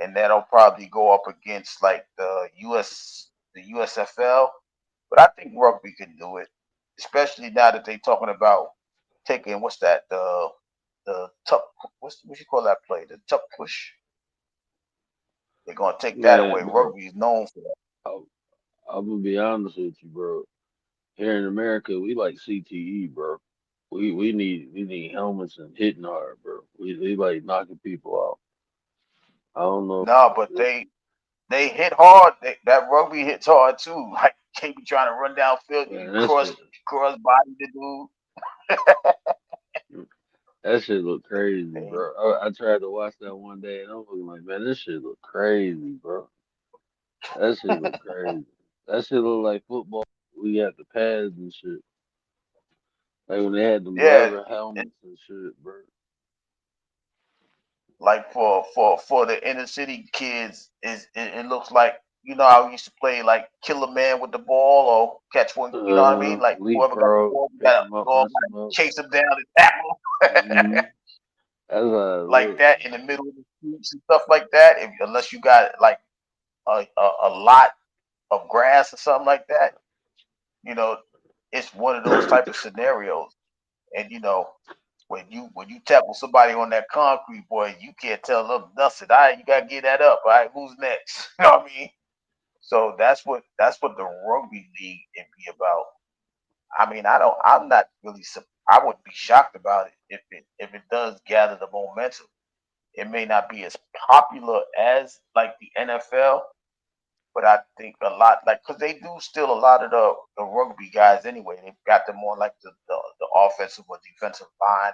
and that'll probably go up against like the USFL. But I think rugby can do it, especially now that they're talking about taking what's that the tuck what you call that play, the tuck push. They're gonna take that away. Man, bro, Rugby is known for that. I, I'm gonna be honest with you, bro. Here in America, we like CTE, bro. We need helmets and hitting hard, bro. We like knocking people out. I don't know. No, but they hit hard. That rugby hits hard too. Like they be trying to run downfield, you Man, cross body the dude. That shit look crazy, They, bro. I tried to watch that one day, and I'm looking like, man, this shit look crazy, bro. That shit look crazy. That shit look like football. We got the pads and shit. Like when they had them yeah, leather helmets and shit, bro. like for the inner city kids, it looks like you know how we used to play like kill a man with the ball or catch one. You know what I mean? Like whoever got the Leapfrog, ball, we pick gotta 'em up, go up, mess like, 'em up. chase them down and tackle 'em. Mm-hmm. That's how it Like look. that in the middle of the streets and stuff like that. If, unless you got like a lot of grass or something like that, you know, it's one of those type of scenarios. And you know, when you tackle somebody on that concrete, boy, you can't tell them nothing. All right, you gotta get that up. All right, who's next? You know what I mean? So that's what the rugby league can be about. I mean, I'm not really. I wouldn't be shocked about it if it does gather the momentum. It may not be as popular as like the NFL, but I think a lot like because they do still a lot of the rugby guys anyway. They've got them on like the offensive or defensive line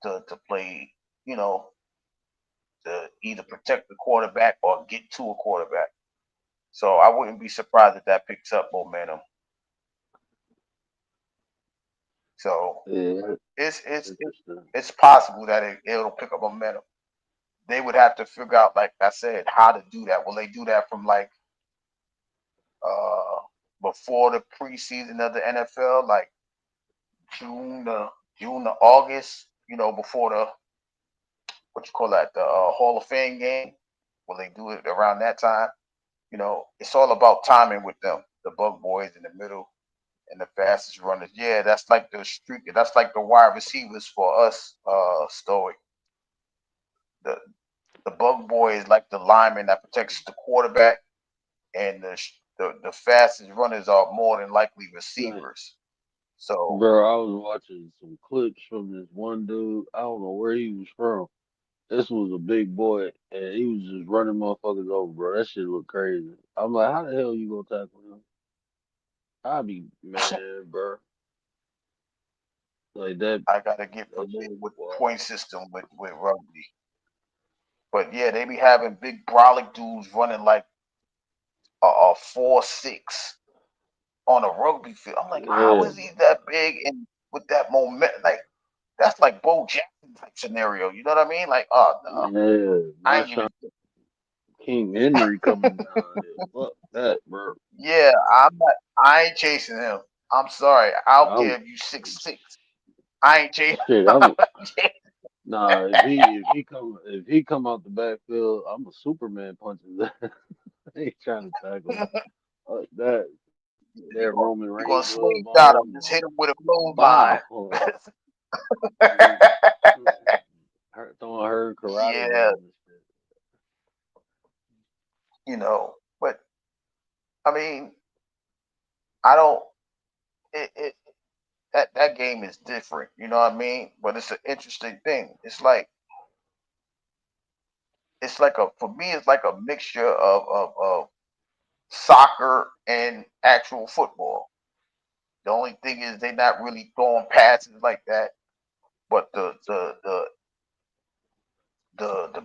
to play, you know, to either protect the quarterback or get to a quarterback. So I wouldn't be surprised if that picks up momentum. So Yeah, it's it's it, interesting. it's possible that it'll pick up momentum. They would have to figure out, like I said, how to do that. Will they do that from like uh before the preseason of the NFL, like June to June to August? You know, before the what you call that, the Hall of Fame game. Will they do it around that time? You know, it's all about timing with them. The Bug Boys in the middle and the fastest runners. Yeah, that's like the streak. That's like the wide receivers for us, Stoic. The the Bug Boy is like the lineman that protects the quarterback, and the fastest runners are more than likely Like, receivers. So bro, I was watching some clips from this one dude. I don't know where he was from. This was a big boy, and he was just running motherfuckers over, bro. That shit look crazy. I'm like, how the hell you gonna tackle him? I be man, bro. Like that. I gotta get That familiar shit with the wild. point system with rugby. But yeah, they be having big brolic dudes running like a 4.6 on a rugby field. I'm like, how Yeah, is he that big and with that moment? Like that's like Bo Jackson type scenario. You know what I mean? Like, oh no, yeah. I My ain't shot, giving. King Henry coming down here. Fuck that, bro. Yeah, I'm not. I ain't chasing him. I'm sorry. I don't I'm care if you 6'6". I ain't chasing. shit. I'm I'm not chasing. nah. If he come out the backfield, I'm a Superman punching that. I ain't trying to tackle him. Fuck that. You That gonna Roman you gonna Reigns glove slingshot him? on Just and hit him with a clothesline. bow. Her throwing her karate Yeah, bomb and shit. you know. But I mean, I don't. It that game is different. You know what I mean? But it's an interesting thing. It's like a for me. It's like a mixture of soccer and actual football. The only thing is they're not really throwing passes like that. But the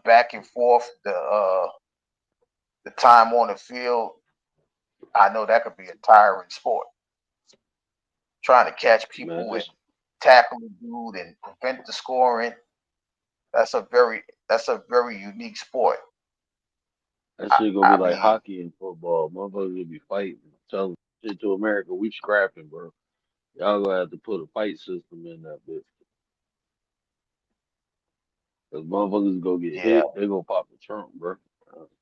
back and forth, the time on the field, I know that could be a tiring sport. Trying to catch Man, people and tackle the dude and prevent the scoring. That's a very unique sport. that I, shit gonna be I like mean, hockey and football. Motherfuckers gonna be fighting. Telling shit to America, we scrapping, bro. Y'all gonna have to put a fight system in that bitch. Cause motherfuckers go get yeah, hit, they gonna pop the trunk, bro.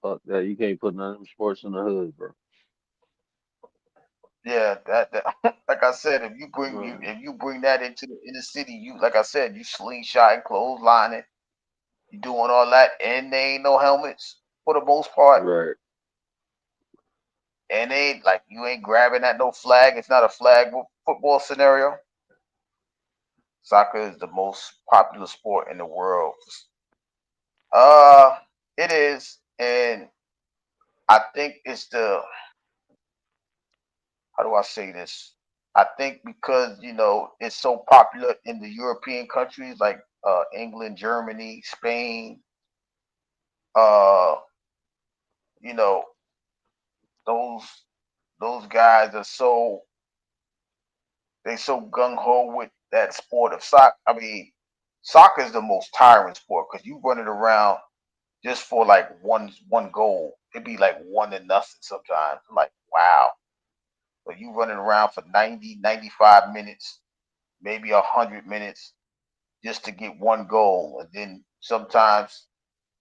Fuck that. You can't put none of them sports in the hood, bro. yeah. That like I said, if you bring you Uh, if you bring that into the inner city, you like I said, you slingshot and clothesline it. You doing all that, and they ain't no helmets for the most part, right. and they ain't like you ain't grabbing at no flag. It's not a flag football scenario. Soccer is the most popular sport in the world. Uh, it is, and I think it's the how do I say this? I think because it's so popular in the European countries like England, Germany, Spain. Uh, you know those those guys are so gung ho with that sport of soccer. I mean, soccer is the most tiring sport because you running around just for like one goal. It'd be like 1-0 sometimes. I'm like, wow. So you running around for 90, 95 minutes, maybe 100 minutes just to get one goal. And then sometimes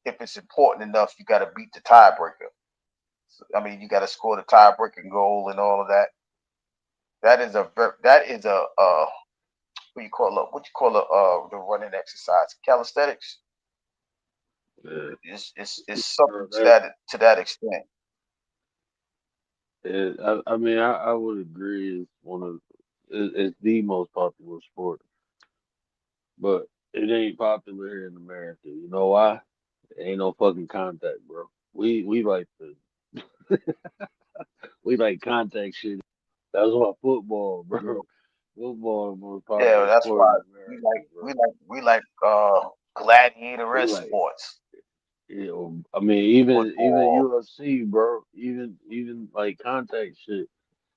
if it's important enough, you got to beat the tiebreaker. So, I mean, you got to score the tiebreaking goal and all of that. That is a the running exercise calisthenics. Yeah, It's bro, something to that extent. I mean, I would agree. It's the most popular sport, but it ain't popular here in America. You know why? Ain't no fucking contact, bro. We like we like contact shit. That's why football, Yeah, bro. Football is the most yeah, popular that's sport why in we America, like we bro. like we like gladiator We like, sports, I mean, even football. UFC, bro. Even like contact shit,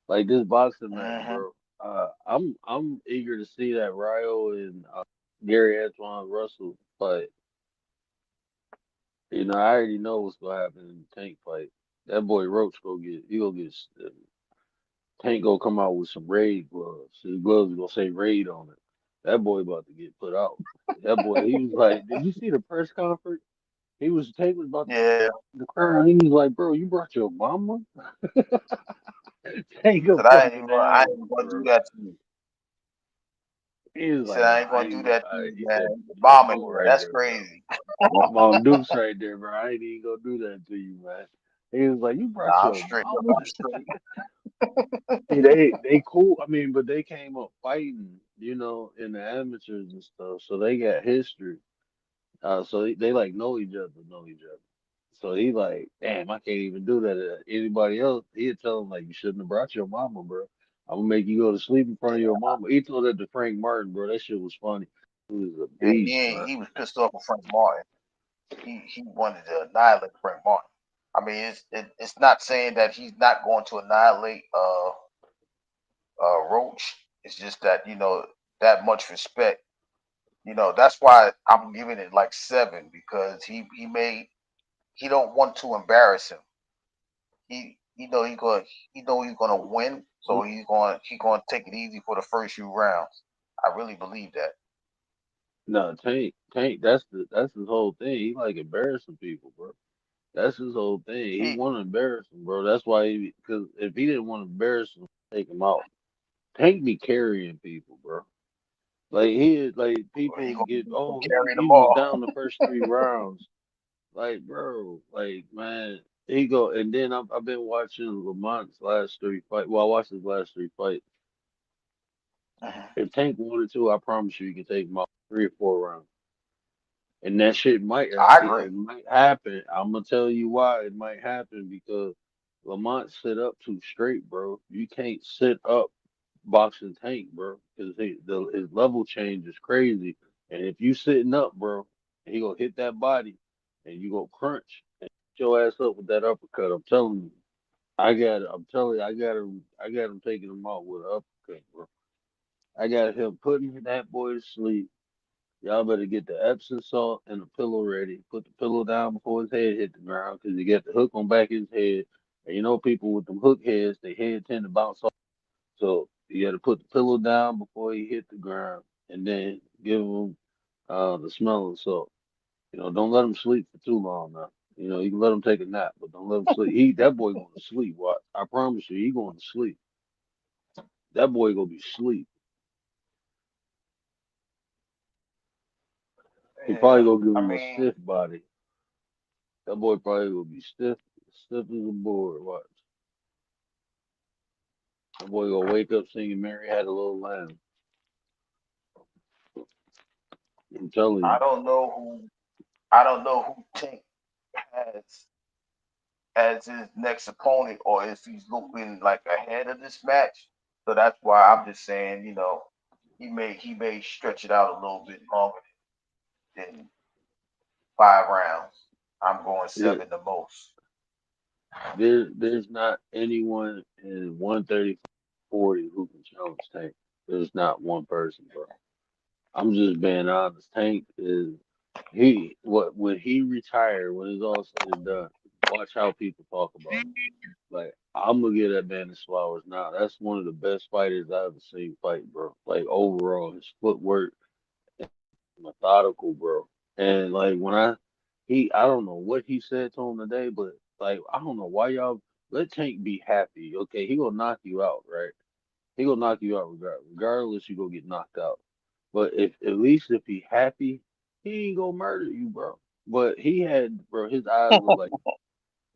like this boxing match, Hmm. bro. I'm eager to see that Ryo and Gary Antoine Russell fight. I already know what's gonna happen in the Tank fight. That boy Roach Tank gonna come out with some raid gloves. His gloves gonna say raid on it. That boy about to get put out. That boy, he was like, did you see the press conference? Tank was about to Yeah, the crown. He was like, bro, you brought your mama? Tank a said I ain't fucking even gonna, I animal, ain't gonna do bro. that to you. He was He said like, I nah, ain't I gonna do ain't that to gonna. you, He said, man. your Mama, mama right that's there, bro. crazy. Mom Duke's right there, bro. I ain't even gonna do that to you, man. He was like, you brought Nah, I'm your straight. mama? I'm straight. See, they cool. I mean, but they came up fighting, in the amateurs and stuff. So they got history. So they like know each other. So he like, damn, I can't even do that to anybody else. He'd tell him like, you shouldn't have brought your mama, bro. I'm gonna make you go to sleep in front of your Yeah, mama. He told that to Frank Martin, bro. That shit was funny. He was a yeah, beast, man. he was pissed off with Frank Martin. He wanted to annihilate Frank Martin. I mean, it's not saying that he's not going to annihilate Roach. It's just that that much respect. That's why I'm giving it like 7 because he don't want to embarrass him. He know he's gonna win, so he's gonna take it easy for the first few rounds. I really believe that. No, Tank. That's his whole thing. He like embarrassing people, bro. That's his whole thing. He He want to embarrass him, bro. That's why because if he didn't want to embarrass him, take him out. Tank be carrying people, bro. Like he people gonna get, be oh, carrying the he was ball. down the first 3 rounds. Like, bro, like, man, he go, and then I've been watching Lamont's last 3 fight. Well, I watched his last 3 fights. Mhm. If Tank wanted to, I promise you, he can take him out 3 or 4 rounds. And that shit I agree. it might happen. I'm gonna tell you why it might happen because Lamont sit up too straight, bro. You can't sit up boxing Tank, bro, because his level change is crazy. And if you sitting up, bro, he gonna hit that body, and you go crunch and hit your ass up with that uppercut. I'm telling you, I'm telling you, I got him taking him out with an uppercut, bro. I got him putting that boy to sleep. Y'all better get the Epsom salt and the pillow ready. Put the pillow down before his head hit the ground, because he got the hook on back of his head. And people with them hook heads, their head tend to bounce off. So you got to put the pillow down before he hit the ground, and then give him the smelling salt. Don't let him sleep for too long now. You can let him take a nap, but don't let him sleep. That boy going to sleep. What? I promise you, he going to sleep. That boy gonna be sleep. He probably Yeah, gonna give I him a mean, stiff body. That boy probably gonna be stiff as a board. Watch. That boy gonna wake up singing "Mary Had a Little Lamb." I'm telling I you. don't know who I don't know who Tank has as his next opponent, or if he's looking like ahead of this match. So that's why I'm just saying, he may stretch it out a little bit longer than 5 rounds. I'm going Yeah, 7 the most. there's not anyone in 130-40 who can challenge Tank. There's not one person, bro. I'm just being honest. Tank is he what when he retired, when it's all said and done, watch how people talk about him. Like I'm gonna give that man his flowers now. That's one of the best fighters I've ever seen fight, bro. Like overall, his footwork, methodical, bro. And like when I don't know what he said to him today, but like I don't know why y'all let Tank be happy. Okay, he gonna knock you out, right? He gonna knock you out regardless. You gonna get knocked out. But if at least if he happy, he ain't gonna murder you, bro. But he had, bro, his eyes was like,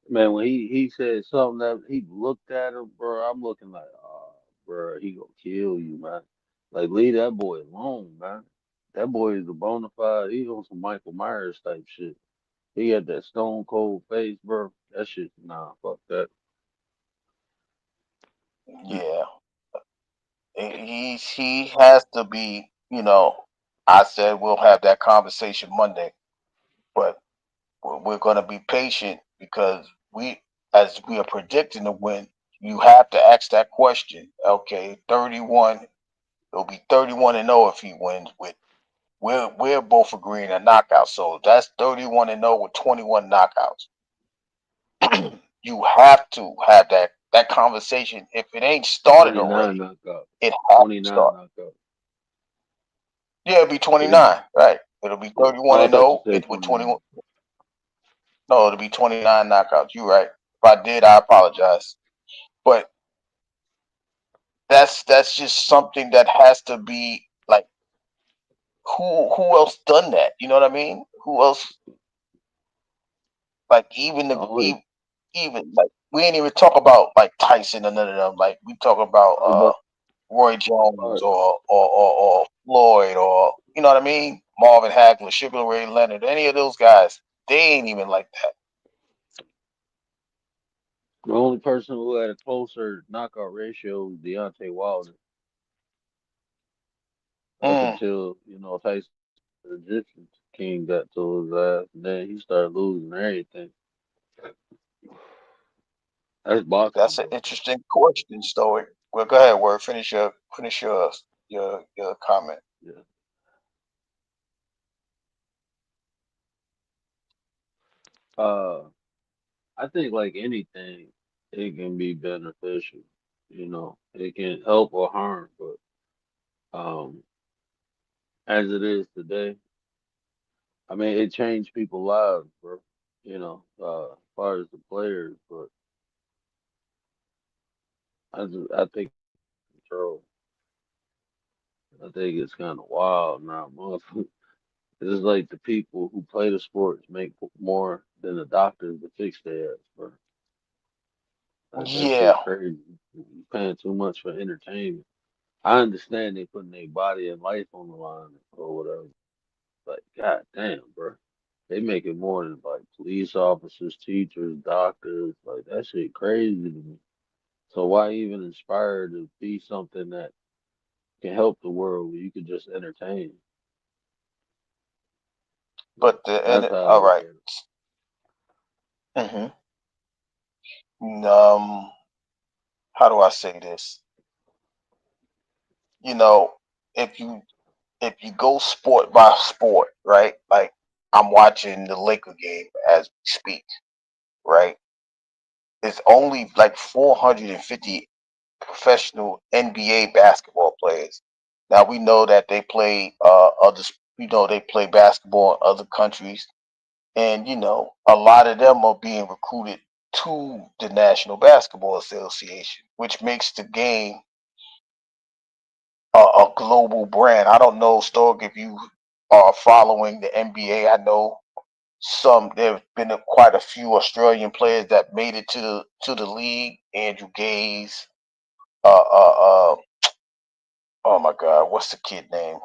man, when he said something that he looked at him, bro, I'm looking like, oh, bro, he gonna kill you, man. Like leave that boy alone, man. That boy is a bona fide. He on some Michael Myers type shit. He had that stone cold face, bro. That shit, nah, fuck that. Yeah, he has to be. I said we'll have that conversation Monday, but we're going to be patient because as we are predicting to win, you have to ask that question. Okay, 31. It'll be 31-0 if he wins. We're both agreeing a knockout, so that's 31-0 with 21 knockouts. You have to have that conversation. If it ain't started 29 already, knockout. it has to 29 start. knockout. Yeah, it'll be Yeah. 29, right? It'll be Yeah. 31 Oh, I and thought you 0 said with 29. 21. No, it'll be 29 knockouts. You right. If I did, I apologize. But that's just something that has to be like who else done that? You know what I mean? Who else like The only, even like we ain't even talk about like Tyson or none of them. Like we talk about I was about, Roy all Jones right. or Floyd or you know what I mean? Marvin Hagler, Sugar Ray Leonard, any of those guys, they ain't even like that. The only person who had a closer knockout ratio was Deontay Wilder up Mm, until, Tyson the Egyptian King got to his ass. And then he started losing everything. That's boxing, that's an bro. interesting question, Stoic. Well, go ahead, word. Finish your comment. Yeah. Uh, I think like anything, it can be beneficial. It can help or harm, but as it is today, I mean, it changed people's lives, bro. As far as the players, but I think control. I think it's kind of wild now, motherfucker. It's like the people who play the sports make more than the doctors to fix their ass, bro. Like that Yeah, shit crazy. You paying too much for entertainment. I understand they putting their body and life on the line or whatever. Like, god damn, bro. They make it more than like police officers, teachers, doctors. Like that shit crazy to me. So why even inspire to be something that can help the world where you can just entertain? but That's how I all look right. at it. Mm-hmm. Um, how do I say this? You know, if you if you go sport by sport, right? Like I'm watching the Laker game as we speak, right? It's only like 450 professional NBA basketball players. Now we know that they play others. They play basketball in other countries, and a lot of them are being recruited to the National Basketball Association, which makes the game a global brand. I don't know, Stork, if you are following the NBA. I know there have been quite a few Australian players that made it to the league. Andrew Gaze, oh my God, what's the kid name?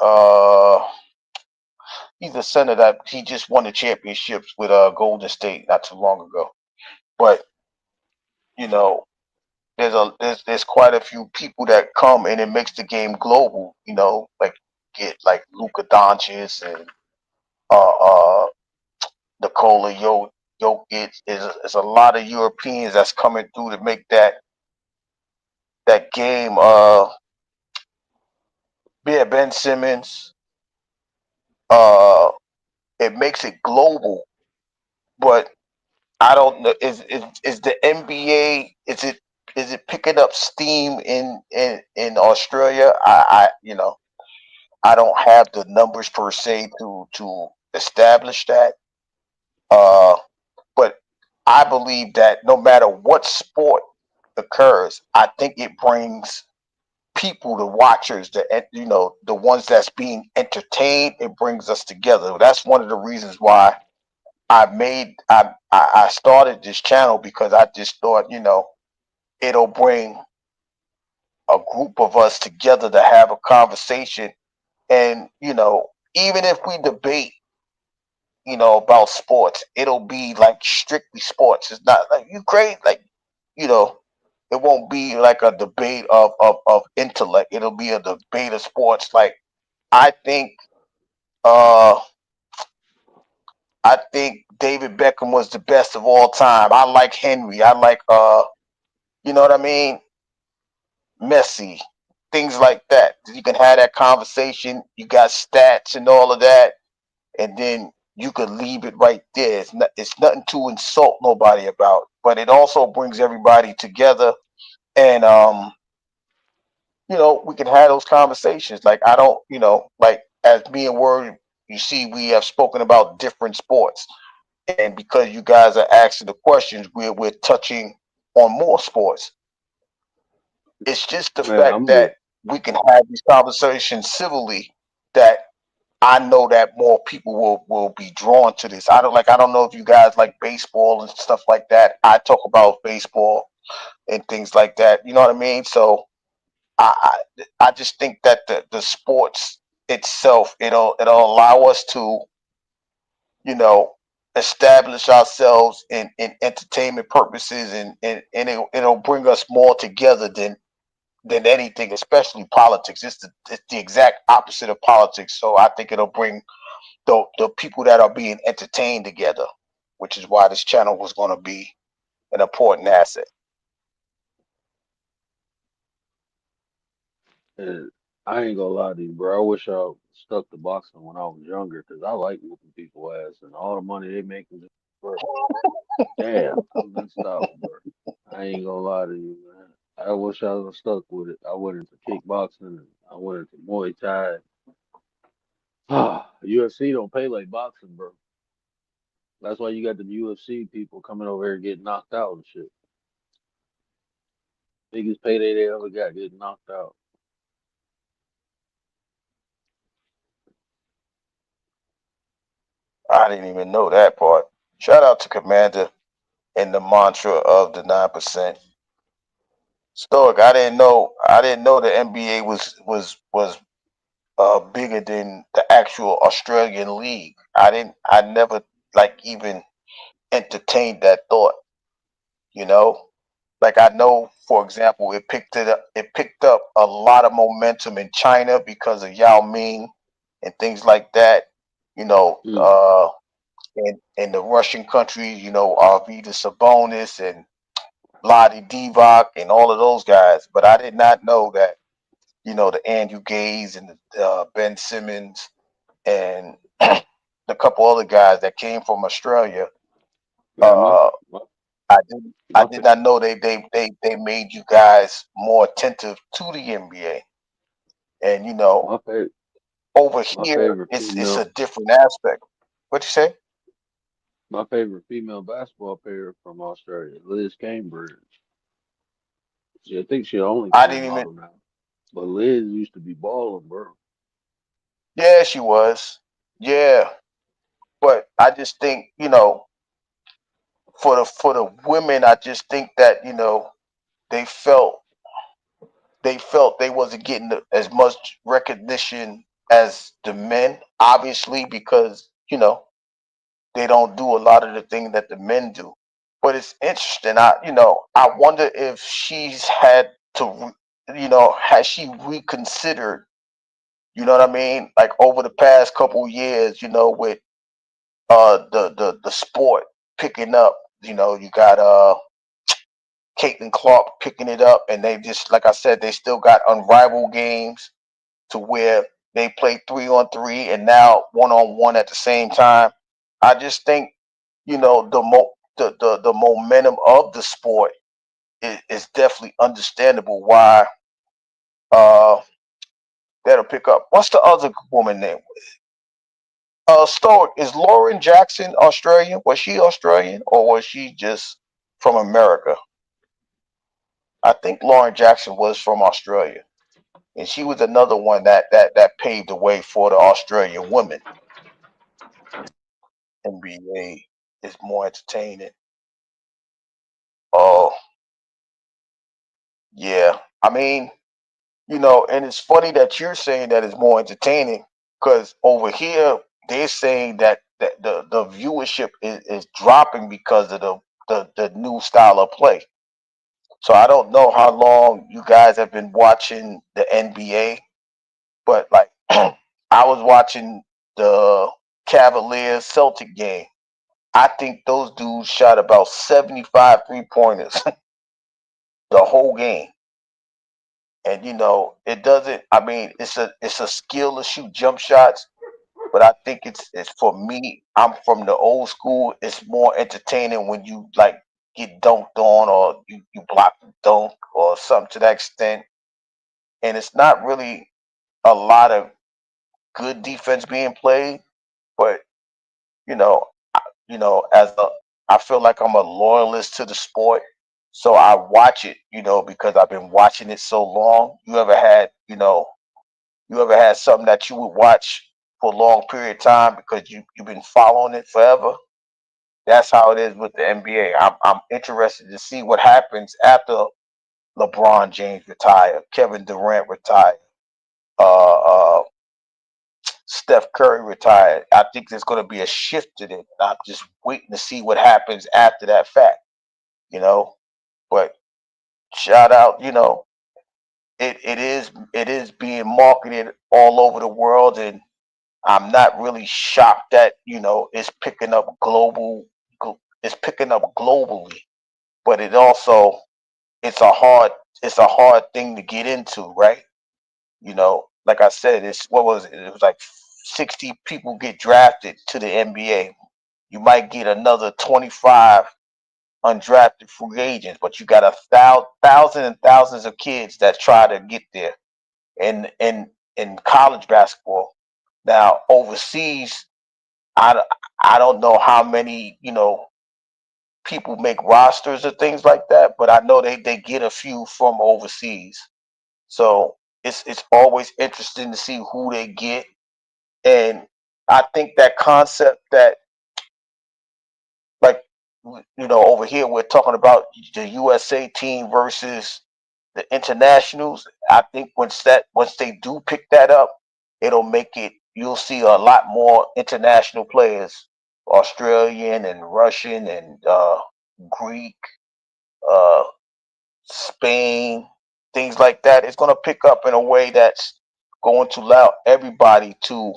Uh, he's a center that he just won the championships with Golden State not too long ago. But you know, there's quite a few people that come and it makes the game global. Like get like Luka Doncic and uh Nikola Jokic. Is a lot of Europeans that's coming through to make that game. Yeah, Ben Simmons. Uh, it makes it global, but I don't know. Is the NBA? Is it picking up steam in Australia? I don't have the numbers per se to establish that. Uh, but I believe that no matter what sport occurs, I think it brings people, the watchers, the ones that's being entertained. It brings us together. That's one of the reasons why I started this channel, because I just thought it'll bring a group of us together to have a conversation, and even if we debate about sports, it'll be like strictly sports. It's not like you great, like you know, it won't be like a debate of intellect. It'll be a debate of sports. Like I think uh I think David Beckham was the best of all time. I like Henry. I like you know what I mean? Messi. Things like that. You can have that conversation. You got stats and all of that, and then you could leave it right there. It's nothing to insult nobody about, but it also brings everybody together, and we can have those conversations. Like I don't, like as me and Word, you see, we have spoken about different sports, and because you guys are asking the questions, we're touching on more sports. It's just the Man, fact I'm just that we can have these conversations civilly, that I know that more people will be drawn to this. I don't know if you guys like baseball and stuff like that. I talk about baseball and things like that. You know what I mean? So I just think that the sports itself, it'll allow us to you know establish ourselves in entertainment purposes, and it'll bring us more together than anything, especially politics. It's the exact opposite of politics. So I think it'll bring the people that are being entertained together, which is why this channel was going to be an important asset. And I ain't gonna lie to you, bro. I wish I stuck to boxing when I was younger, 'cause I like whooping people ass, and all the money they making, bro. Damn, I missed out, bro. I ain't gonna lie to you, man. I wish I was stuck with it. I went into kickboxing, and I went into Muay Thai. UFC don't pay like boxing, bro. That's why you got the UFC people coming over here getting knocked out and shit. Biggest payday they ever got, getting knocked out. I didn't even know that part. Shout out to Commander and the mantra of the 9%. Stoic, I didn't know the NBA was bigger than the actual Australian league. I never like even entertained that thought, you know? Like I know, for example, it picked up a lot of momentum in China because of Yao Ming and things like that. You know, Mm. in the Russian countries, Arvida Sabonis and Lottie Divac and all of those guys. But I did not know that, the Andrew Gaze and the Ben Simmons and a couple other guys that came from Australia. Man, Uh, my I my did not know they made you guys more attentive to the NBA. And my favorite over my here favorite it's a female different aspect. What you say? my favorite female basketball player from Australia, Liz Cambridge. I think she an I didn't OnlyFans even. model now. But Liz used to be balling, bro. Yeah, she was. Yeah, but I just think for the women, I just think that they felt they wasn't getting as much recognition as the men, obviously because they don't do a lot of the things that the men do. but it's interesting. I wonder if she's had to, has she reconsidered, you know what I mean? Like over the past couple years, with the sport picking up, you got Caitlin Clark picking it up, and they just, like I said, they still got unrivaled games to where they play 3-on-3 and now 1-on-1 at the same time. I just think, the momentum of the sport is definitely understandable why uh that'll pick up. What's the other woman name? Stoic, is Lauren Jackson Australian? Was she Australian or was she just from America? I think Lauren Jackson was from Australia, and she was another one that paved the way for the Australian women. NBA is more entertaining. Oh, yeah. I mean, and it's funny that you're saying that it's more entertaining because over here they're saying that the viewership is dropping because of the new style of play. So I don't know how long you guys have been watching the NBA, but like I was watching the Cavaliers Celtic game. I think those dudes shot about 75 3-pointers the whole game. And it doesn't, I mean, it's a skill to shoot jump shots, but I think it's for me, I'm from the old school. It's more entertaining when you like get dunked on or you block the dunk or something to that extent. And it's not really a lot of good defense being played, but you know, as a, I feel like I'm a loyalist to the sport, so I watch it, because I've been watching it so long. You ever had something that you would watch for a long period of time because you've been following it forever? That's how it is with the NBA. I'm interested to see what happens after LeBron James retire, Kevin Durant retire, uh, uh, Steph Curry retired. I think there's going to be a shift in it. I'm just waiting to see what happens after that fact, you know. But shout out, it is being marketed all over the world, and I'm not really shocked that it's picking up it's picking up globally. But it's a hard it's a hard thing to get into, right? Like I said, it's what was it? It was like 60 people get drafted to the NBA. You might get another 25 undrafted free agents, but you got thousand and thousands of kids that try to get there. In college basketball, now overseas, I I don't know how many people make rosters or things like that, but I know they get a few from overseas. So it's always interesting to see who they get. And I think that concept that, like, over here we're talking about the USA team versus the internationals. I think once they do pick that up, you'll see a lot more international players, Australian and Russian and Greek, uh, Spain, things like that. It's going to pick up in a way that's going to allow everybody to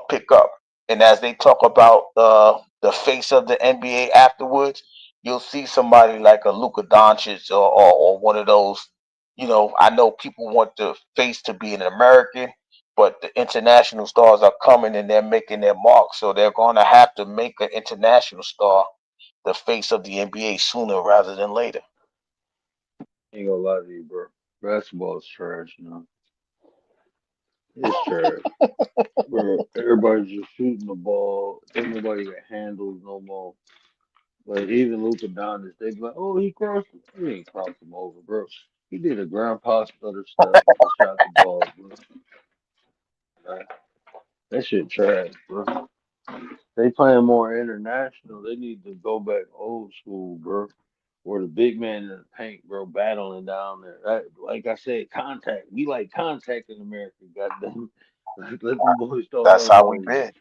pick up. And as they talk about the face of the NBA afterwards, you'll see somebody like a Luka Doncic or one of those. I know people want the face to be an American, but the international stars are coming and they're making their mark. So they're going to have to make an international star the face of the NBA sooner rather than later. Ain't gonna lie to you, bro. Basketball is trash, It's trash. Bro, everybody's just shooting the ball. Ain't nobody got handles no more. Like even Luka Doncic, they be like, "Oh, he crossed. He ain't crossed him over, bro. He did a grandpa stutter step and shot the ball, bro. Like, that shit trash, bro. They playing more international. They need to go back old school, bro. Where the big man in the paint, bro, battling down there. Like I said, contact. We like contact in America. Goddamn, let them boys throw That's them how we boys. been.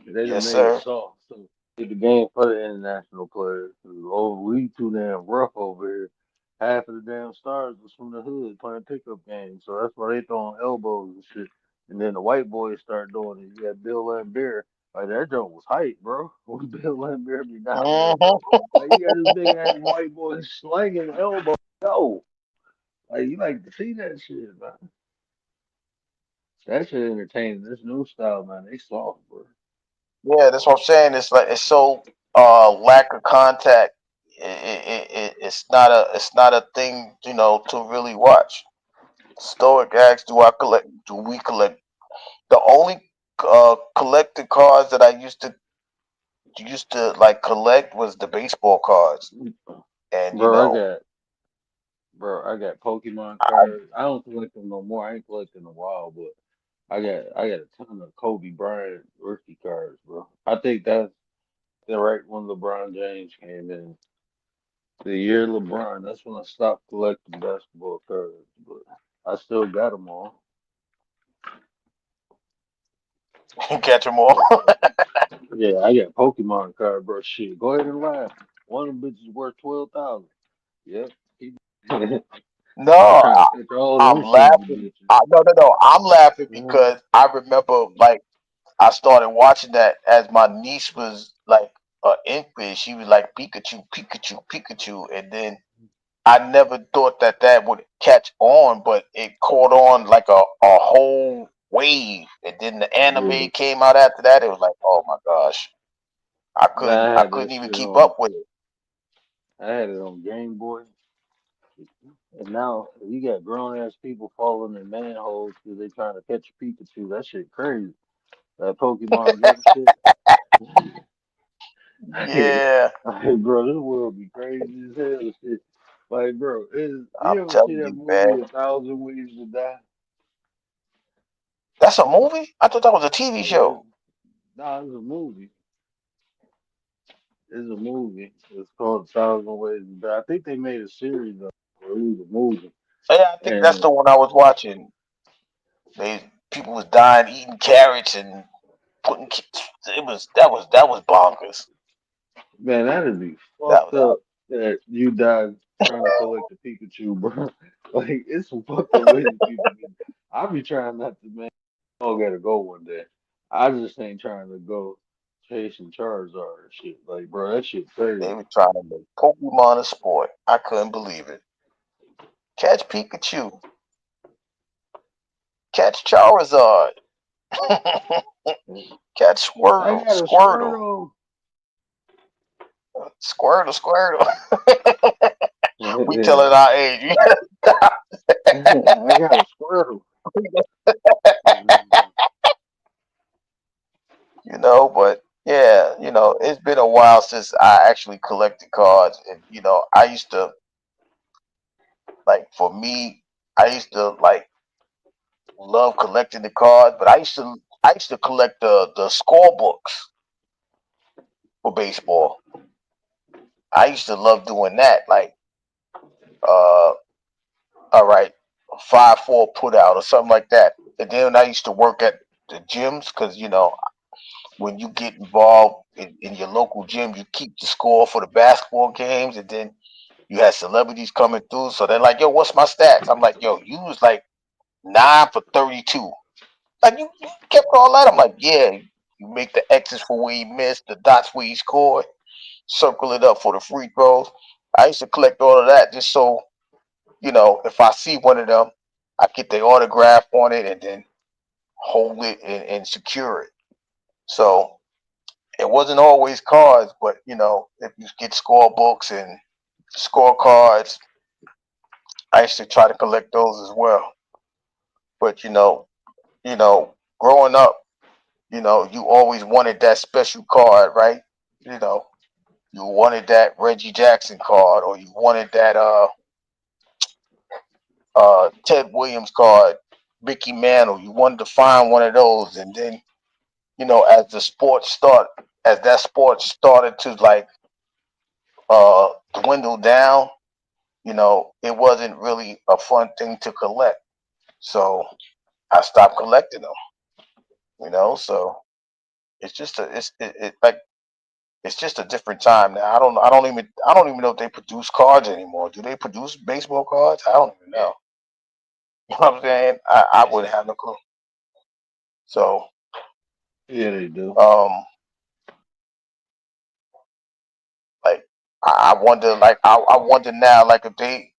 They done Yes, made it sir. soft. So the game for the international players. 'Cause, oh, we too damn rough over here. Half of the damn stars was from the hood playing pickup games, so that's why they throwing elbows and shit. And then the white boys start doing it. You got Bill Lambert. Like that joke was hype, bro. When Bill Lambert be down there, Hmm. like you got this big ass white boy slinging elbows. Yo, like you like to see that shit, man. That shit entertaining. This new style, man, they soft, bro. Yeah, that's what I'm saying. It's like it's so lack of contact. It's not a thing to really watch. Stoic asks, "Do I collect? Do we collect?" The only collected cards that I used to like collect was the baseball cards, and Bro, I got Pokemon cards. I don't collect them no more. I ain't collecting in a while, but I got a ton of Kobe Bryant rookie cards, bro. I think that's the right when LeBron James came in. The year LeBron, that's when I stopped collecting basketball cards, but I still got them all. catch them all. Yeah, I got Pokemon card, bro. Shit, go ahead and laugh. One of them bitches worth 12,000. Yep. I'm No, trying to catch all I'm them sons of laughing. bitches. No, no, no. I'm laughing Mhm. because I remember like I started watching that as my niece was like an infant. She was like Pikachu, Pikachu, Pikachu, and then I never thought that that would catch on, but it caught on like a whole wave. And then the Yeah. anime came out after that. It was like, oh my gosh, Man, I I had that couldn't even shit keep on. up with it. I had it on Game Boy, and now you got grown ass people falling in manholes because they trying to catch a Pikachu. That shit crazy. That Pokemon Go shit. Yeah, Like, bro, this world be crazy as hell. Shit. Like, bro, I'm you ever see telling that you, man. movie A Thousand Ways to Die? That's a movie. I thought that was a TV Yeah, show. nah, it's a movie. It's a movie. It's called A Thousand Ways to Die. I think they made a series of it, or it was a movie. Yeah, I think that's And the one I was watching. They people was dying eating carrots and putting. That was bonkers. man, that'd be That fucked was up that you died trying to collect a Pikachu, bro. Like, it's some fucked up ways people get. I be trying not to, man. I gotta go one day. I just ain't trying to go chasing Charizard and shit. Like, bro, that shit they crazy. were trying to make Pokemon a sport. I couldn't believe it. Catch Pikachu, catch Charizard, catch I Squirtle, got a Squirtle, Squirtle. Squirtle, Squirtle. We Yeah, telling our age, I got a Squirtle. But yeah, it's been a while since I actually collected cards, and I used to like for me, I used to like love collecting the cards, but I used to collect the score books for baseball. I used to love doing that. Like, uh, all right, 5-4 put out or something like that. And then I used to work at the gyms because when you get involved in your local gym, you keep the score for the basketball games, and then you had celebrities coming through. So they're like, "Yo, what's my stats?" I'm like, "Yo, you was like 9 for 32. Like you kept all that." I'm like, "Yeah." You make the X's for where you missed, the dots where you scored, circle it up for the free throws. I used to collect all of that just so if I see one of them, I get the autograph on it and then hold it and secure it. So it wasn't always cards, but if you get score books and score cards, I used to try to collect those as well. But growing up, you always wanted that special card, right? You know, you wanted that Reggie Jackson card, or you wanted that Ted Williams card, Mickey Mantle. You wanted to find one of those, and then as that sport started to like dwindle down, it wasn't really a fun thing to collect. So I stopped collecting them. So it's just a, it's it, it like It's just a different time now. I don't even know if they produce cards anymore. Do they produce baseball cards? I don't even know. You know what I'm saying? I wouldn't have no clue. So Yeah, they do. um like I wonder I wonder now like if they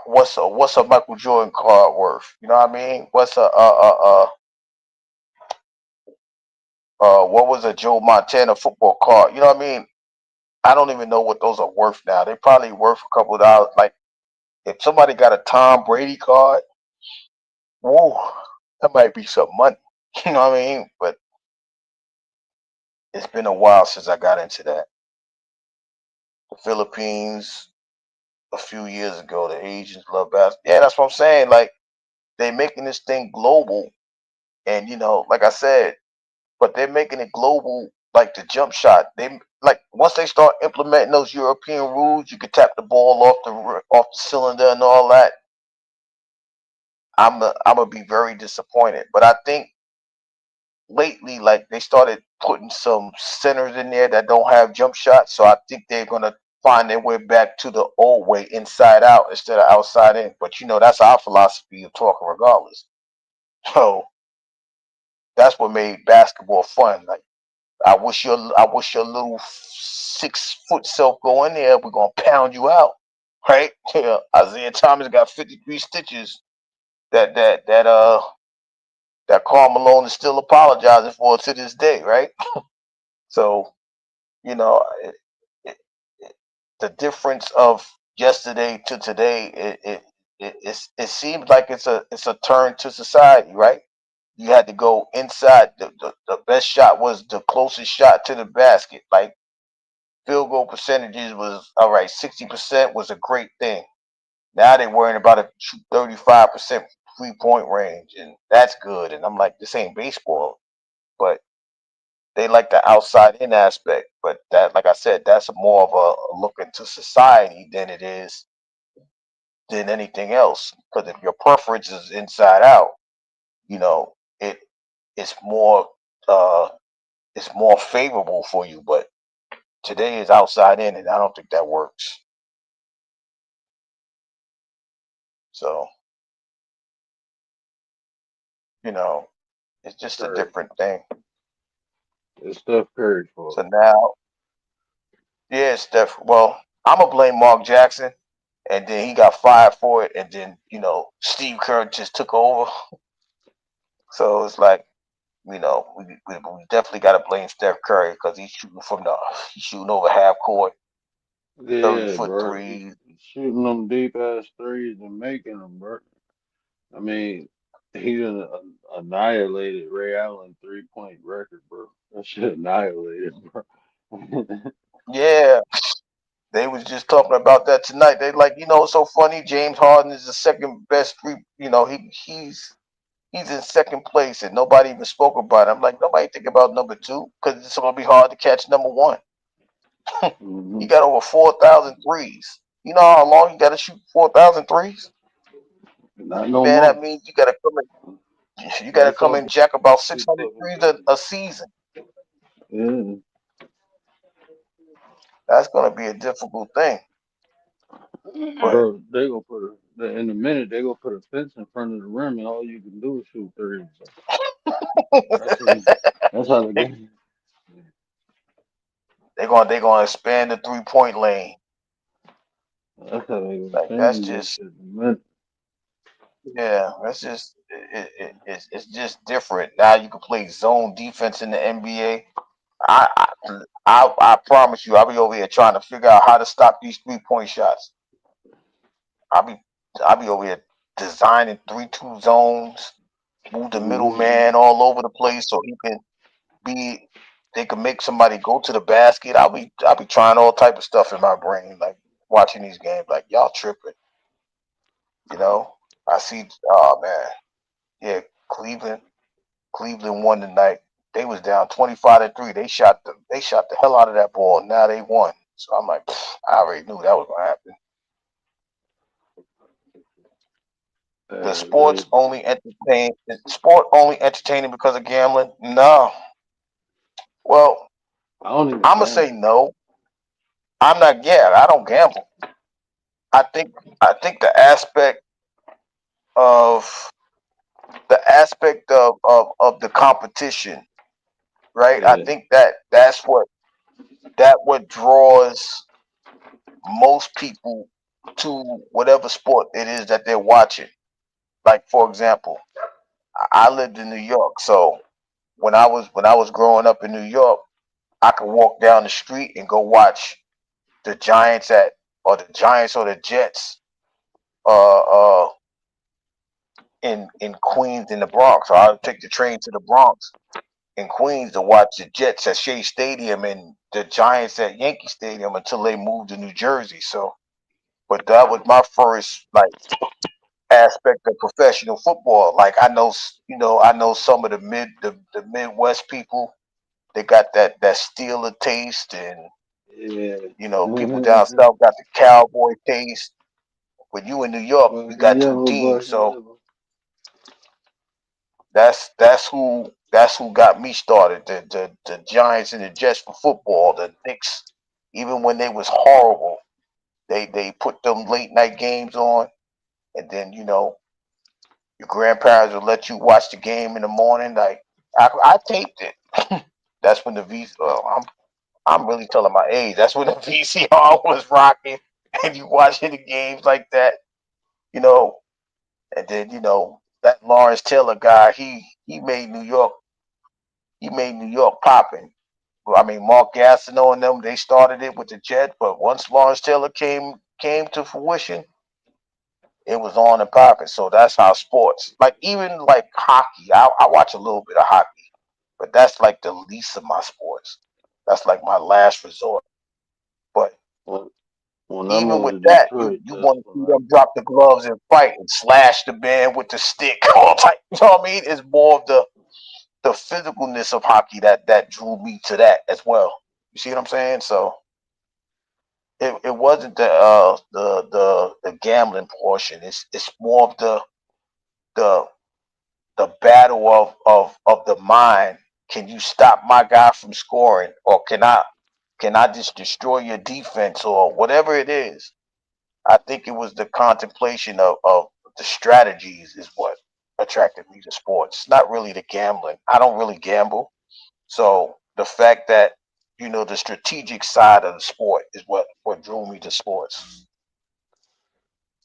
what's a Michael Jordan card worth? You know what I mean? What's a what was a Joe Montana football card? You know what I mean? I don't even know what those are worth now. They probably worth a couple of dollars. Like if somebody got a Tom Brady card, whoa, that might be some money. You know what I mean? But it's been a while since I got into that. The Philippines a few years ago, the Asians love basketball. Yeah, that's what I'm saying. Like they making this thing global, and like I said, but they're making it global. Like the jump shot, they like once they start implementing those European rules, you can tap the ball off the cylinder and all that. I'm gonna be very disappointed. But I think lately, like they started putting some centers in there that don't have jump shots, so I think they're gonna find their way back to the old way, inside out instead of outside in. But that's our philosophy of talking, regardless. So that's what made basketball fun. Like I wish your little 6 foot self go in there. We're gonna pound you out, right? Yeah. Isaiah Thomas got 53 stitches that Karl Malone is still apologizing for to this day, right? So you know, it, the difference of yesterday to today, it seems like it's a turn to society, right? You had to go inside. The best shot was the closest shot to the basket. Like field goal percentages was all right. 60% was a great thing. Now they're worrying about a 35% 3-point range, and that's good. And I'm like, this ain't baseball, but they like the outside in aspect. But that, like I said, that's more of a look into society than anything else. Because if your preference is inside out, you know, it it's more uh it's more favorable for you. But today is outside in, and I don't think that works. So you know, it's just a Curry. different thing. It's Steph Curry's fault. So now, yeah, Steph. Well, I'm gonna blame Mark Jackson, and then he got fired for it, and then Steve Kerr just took over. So it's like we definitely got to blame Steph Curry because he's shooting over half court, thirty Yeah, foot bro. threes. Shooting them deep ass threes and making them, bro. I mean, he done annihilated Ray Allen 3-point record, bro. That shit annihilated, bro. Yeah, they was just talking about that tonight. They like, it's so funny. James Harden is the second best three. He's in second place, and nobody even spoke about it. I'm like, nobody think about number two because it's gonna be hard to catch number one. He hmm got over 4,000 threes. You know how long you got to shoot 4,000 threes? Not no Man, that more. means you got to come you got to That's come all and jack about big 600 fucking threes thing. a season. Yeah. That's going to be a difficult thing. But Bro, they gonna in a minute they gonna put a fence in front of the rim and all you can do is shoot threes. So that's what, that's how the game. they're going to expand the 3-point lane. That's how they gonna Like that's change this just shit in a minute. yeah, that's just it's just different. Now you can play zone defense in the NBA. I I promise you, I'll be over here trying to figure out how to stop these 3-point shots. I'll be I'll be over here designing 3-2 zones, move the hmm middleman all over the place so he can be they can make somebody go to the basket. I'll be trying all type of stuff in my brain, like watching these games, like y'all tripping, you know. I see oh man. Yeah, Cleveland. Cleveland won tonight. They was down 25-3. They shot the hell out of that ball. Now they won. So I'm like, I already knew that was gonna happen. The They, sport only entertaining because of gambling? No. Well, don't even I'm gonna say gamble. no. I'm not. Yeah, I don't gamble. I think the of aspect of the competition, right? I Yeah, think that what draws most people to whatever sport it is that they're watching. Like for example, I lived in New York, so when I was growing up in New York, I could walk down the street and go watch the Giants or the Jets uh uh in Queens in the Bronx. So I would take the train to the Bronx in Queens to watch the Jets at Shea Stadium and the Giants at Yankee Stadium until they moved to New Jersey. So, but that was my first like aspect of professional football. Like I know some of the Midwest people. They got that Steeler taste, and yeah. people down south got the Cowboy taste. When you in New York, you Black and got two yellow, teams. black and So yellow. that's who got me started. The Giants and the Jets for football. The Knicks, even when they was horrible, they put them late night games on, and then your grandparents would let you watch the game in the morning. Like I taped it. That's when the V. I'm really telling my age. That's when the VCR was rocking, and you watching the games like that. You know, and then that Lawrence Taylor guy. He made New York. He made New York popping. Well, I mean, Mark Gastineau and them, they started it with the Jets, but once Lawrence Taylor came to fruition, it was on and popping. So that's how sports, like even like hockey, I watch a little bit of hockey, but that's like the least of my sports. That's like my last resort. But When, when I even moved with to that, you Detroit, you that's want to see when them drop the gloves and fight and slash the man with the stick, all type. You know what I mean? It's more of the physicalness of hockey that drew me to that as well. You see what I'm saying? So it wasn't the gambling portion. It's more of the the battle of the mind. Can you stop my guy from scoring, or can I just destroy your defense, or whatever it is? I think it was the contemplation of the strategies is what attracted me to sports. Not really the gambling. I don't really gamble. So the fact that the strategic side of the sport is what drew me to sports.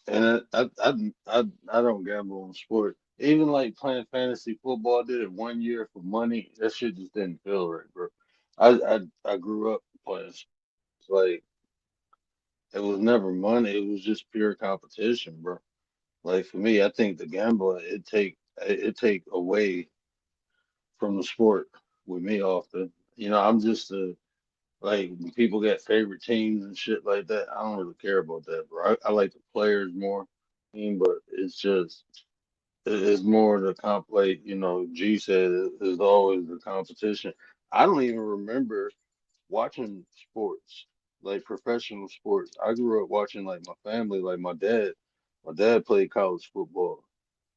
and I don't gamble on sport. Even like playing fantasy football, I did it 1 year for money. That shit just didn't feel right, bro. I grew up playing sports. Like it was never money. It was just pure competition, bro. Like for me, I think the gambling it take away from the sport with me often. I'm just a like when people get favorite teams and shit like that. I don't really care about that, bro. I like the players more, but it's just it's more the comp. Like G said, it's always the competition. I don't even remember watching sports like professional sports. I grew up watching like my family, like my dad. My dad played college football.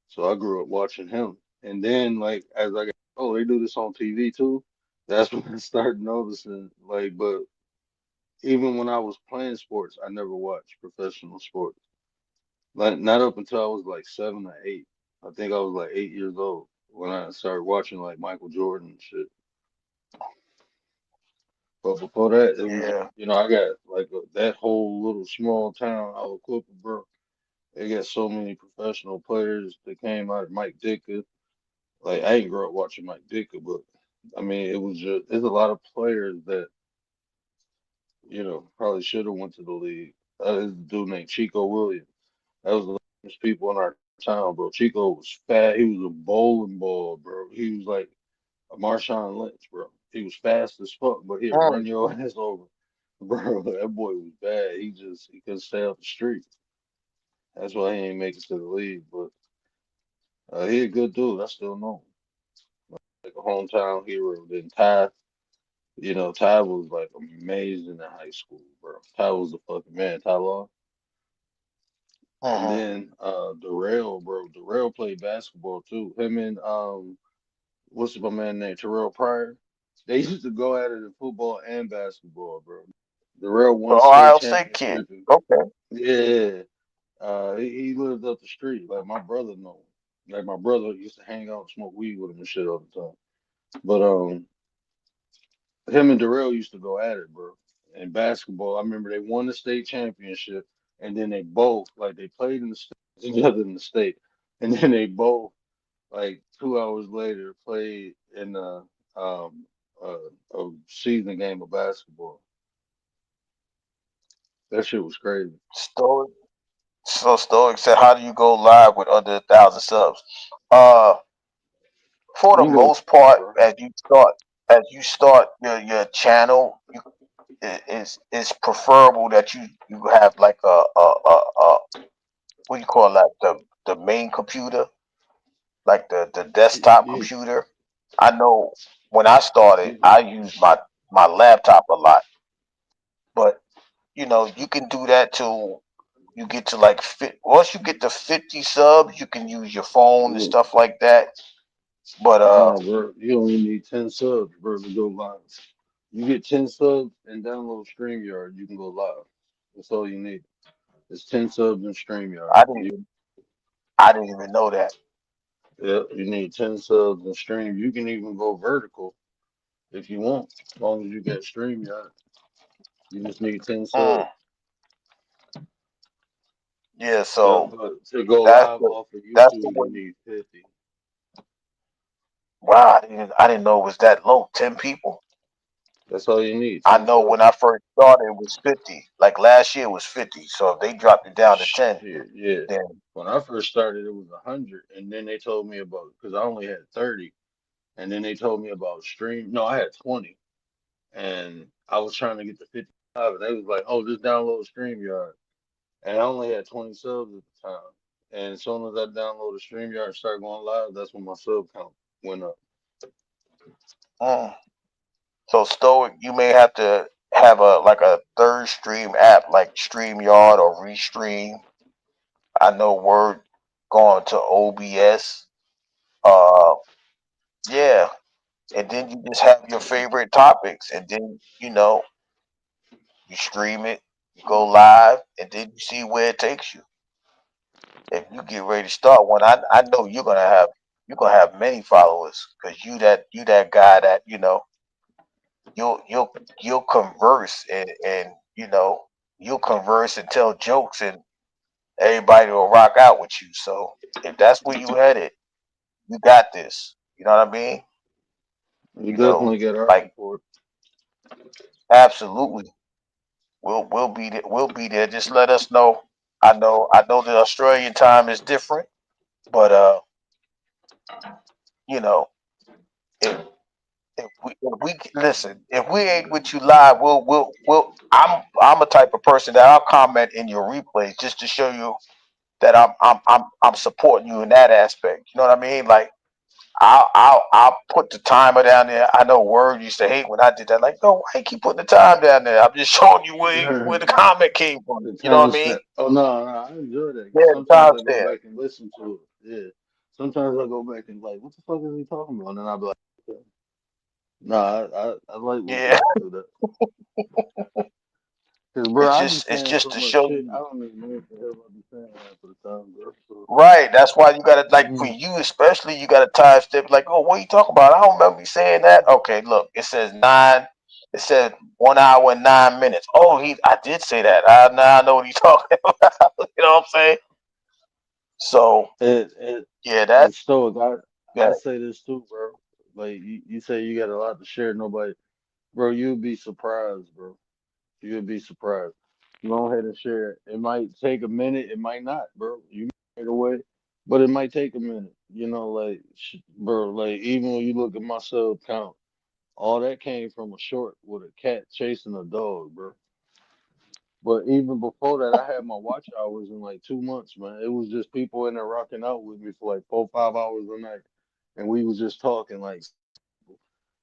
So I grew up watching him. And then like as I got oh, they do this on TV too. That's when I started noticing but even when I was playing sports, I never watched professional sports. Like not up until I was like 7 or 8. I think I was like 8 years old when I started watching like Michael Jordan and shit. But before that, it was Yeah. I got like that whole little small town, Aliquippa, bro. They got so many professional players that came out. Mike Ditka. Like I ain't grow up watching Mike Ditka, but I mean it was just there's a lot of players that probably should have went to the league. There's a dude named Chico Williams. That was the first people in our town, bro. Chico was fat. He was a bowling ball, bro. He was like a Marshawn Lynch, bro. He was fast as fuck, but he'd Mm. run your ass over. Bro, that boy was bad. He couldn't stay off the street. That's why he ain't make it to the league. But he a good dude. I still know him. Like a hometown hero. Then Ty, Ty was like amazing in high school, bro. Ty was the fucking man. Ty Law. And Mhm. then Darrell, bro. Darrell played basketball too. Him and what's my man named Terrell Pryor? They used to go at it in football and basketball, bro. Darrell The won state Ohio State kid. championship. Okay. Yeah, he lived up the street. Like my brother know him. Like my brother used to hang out and smoke weed with him and shit all the time. But him and Darrell used to go at it, bro. In basketball, I remember they won the state championship, and then they both like they played in the state together in the state, and then they both like 2 hours later played in um a, a season game of basketball. That shit was crazy. Stoic. So Stoic said, "How do you go live with under 1,000 subs?" Uh, for the You can go, most part, bro. as you start your channel, it's preferable that you have like a what do you call that, the main computer, like the desktop Yeah, computer. I know when I started, yeah, I used my laptop a lot, but you can do that till you get to like once you get to 50 subs, you can use your phone and yeah. stuff like that. But Nah, bro. You only need 10 subs, bro, to go live. You get 10 subs and download StreamYard, you can go live. That's all you need. It's 10 subs in StreamYard. I didn't even I didn't even know that. Yeah, you need 10 subs in Stream. You can even go vertical if you want, as long as you get StreamYard. You just need 10 subs. Mm, yeah, Yeah, so but to go that's live the off of that's the YouTube, you way. need 50. Wow, I didn't know it was that low. 10 people. That's all you need, I 10 know subs. when I first started, it was 50. Like last year, it was 50. So if they dropped it down to 10, Shit, yeah. then When I first started, it was 100, and then they told me about because I only had 30, and then they told me about Stream. No, I had 20, and I was trying to get to 55, and they was like, "Oh, just download StreamYard," and I only had 20 subs at the time. And as soon as I downloaded StreamYard and started going live, that's when my sub count went up. mm. So Stoic, you may have to have a third stream app like StreamYard or Restream. I know Word going to OBS. Uh, yeah, and then you just have your favorite topics, and then you stream it, you go live, and then you see where it takes you. If you get ready to start one, I know you're gonna have many followers because you that guy that you'll converse and you'll converse and tell jokes and everybody will rock out with you. So if that's where you headed, you got this. You know what I mean? You You know, definitely get our like support. absolutely. We'll be there. We'll be there. Just let us know. I know the Australian time is different, but you know, if if we listen, if we ain't with you live, we'll. I'm a type of person that I'll comment in your replays just to show you that I'm supporting you in that aspect. You know what I mean? Like I'll put the timer down there. I know Word used to hate when I did that. Like, no, why you keep putting the time down there? I'm just showing you where the The comment came from. You know what I timestamp. mean? Oh no, no, I enjoy that Yeah, because the sometimes I go timestamp. back and listen to it. Yeah, sometimes I go back and like, what the fuck is he talking about? And then I'll be like, okay. No, I like when Yeah, people do that. Cause bro, it's I be just it's saying just so to much show shit. I you. don't even know what the hell I be saying half of the time, bro. So, Right. That's why you gotta like for mm, you especially. You gotta time step. Like, oh, what are you talking about? I don't remember you saying that. Okay, look, it says nine. It said 1 hour and 9 minutes. Oh, I did say that. Now I know what he's talking about. You know what I'm saying? So it yeah, and that Stoic, yeah. I say this too, bro. Like you say you got a lot to share. Nobody, bro. You'd be surprised, bro. You'd be surprised. Go ahead and share it. It might take a minute. It might not, bro. You might get away, but it might take a minute. Like, bro, like even when you look at my sub count, all that came from a short with a cat chasing a dog, bro. But even before that, I had my watch hours in like 2 months, man. It was just people in there rocking out with me for like 4, 5 hours a night, and we was just talking like.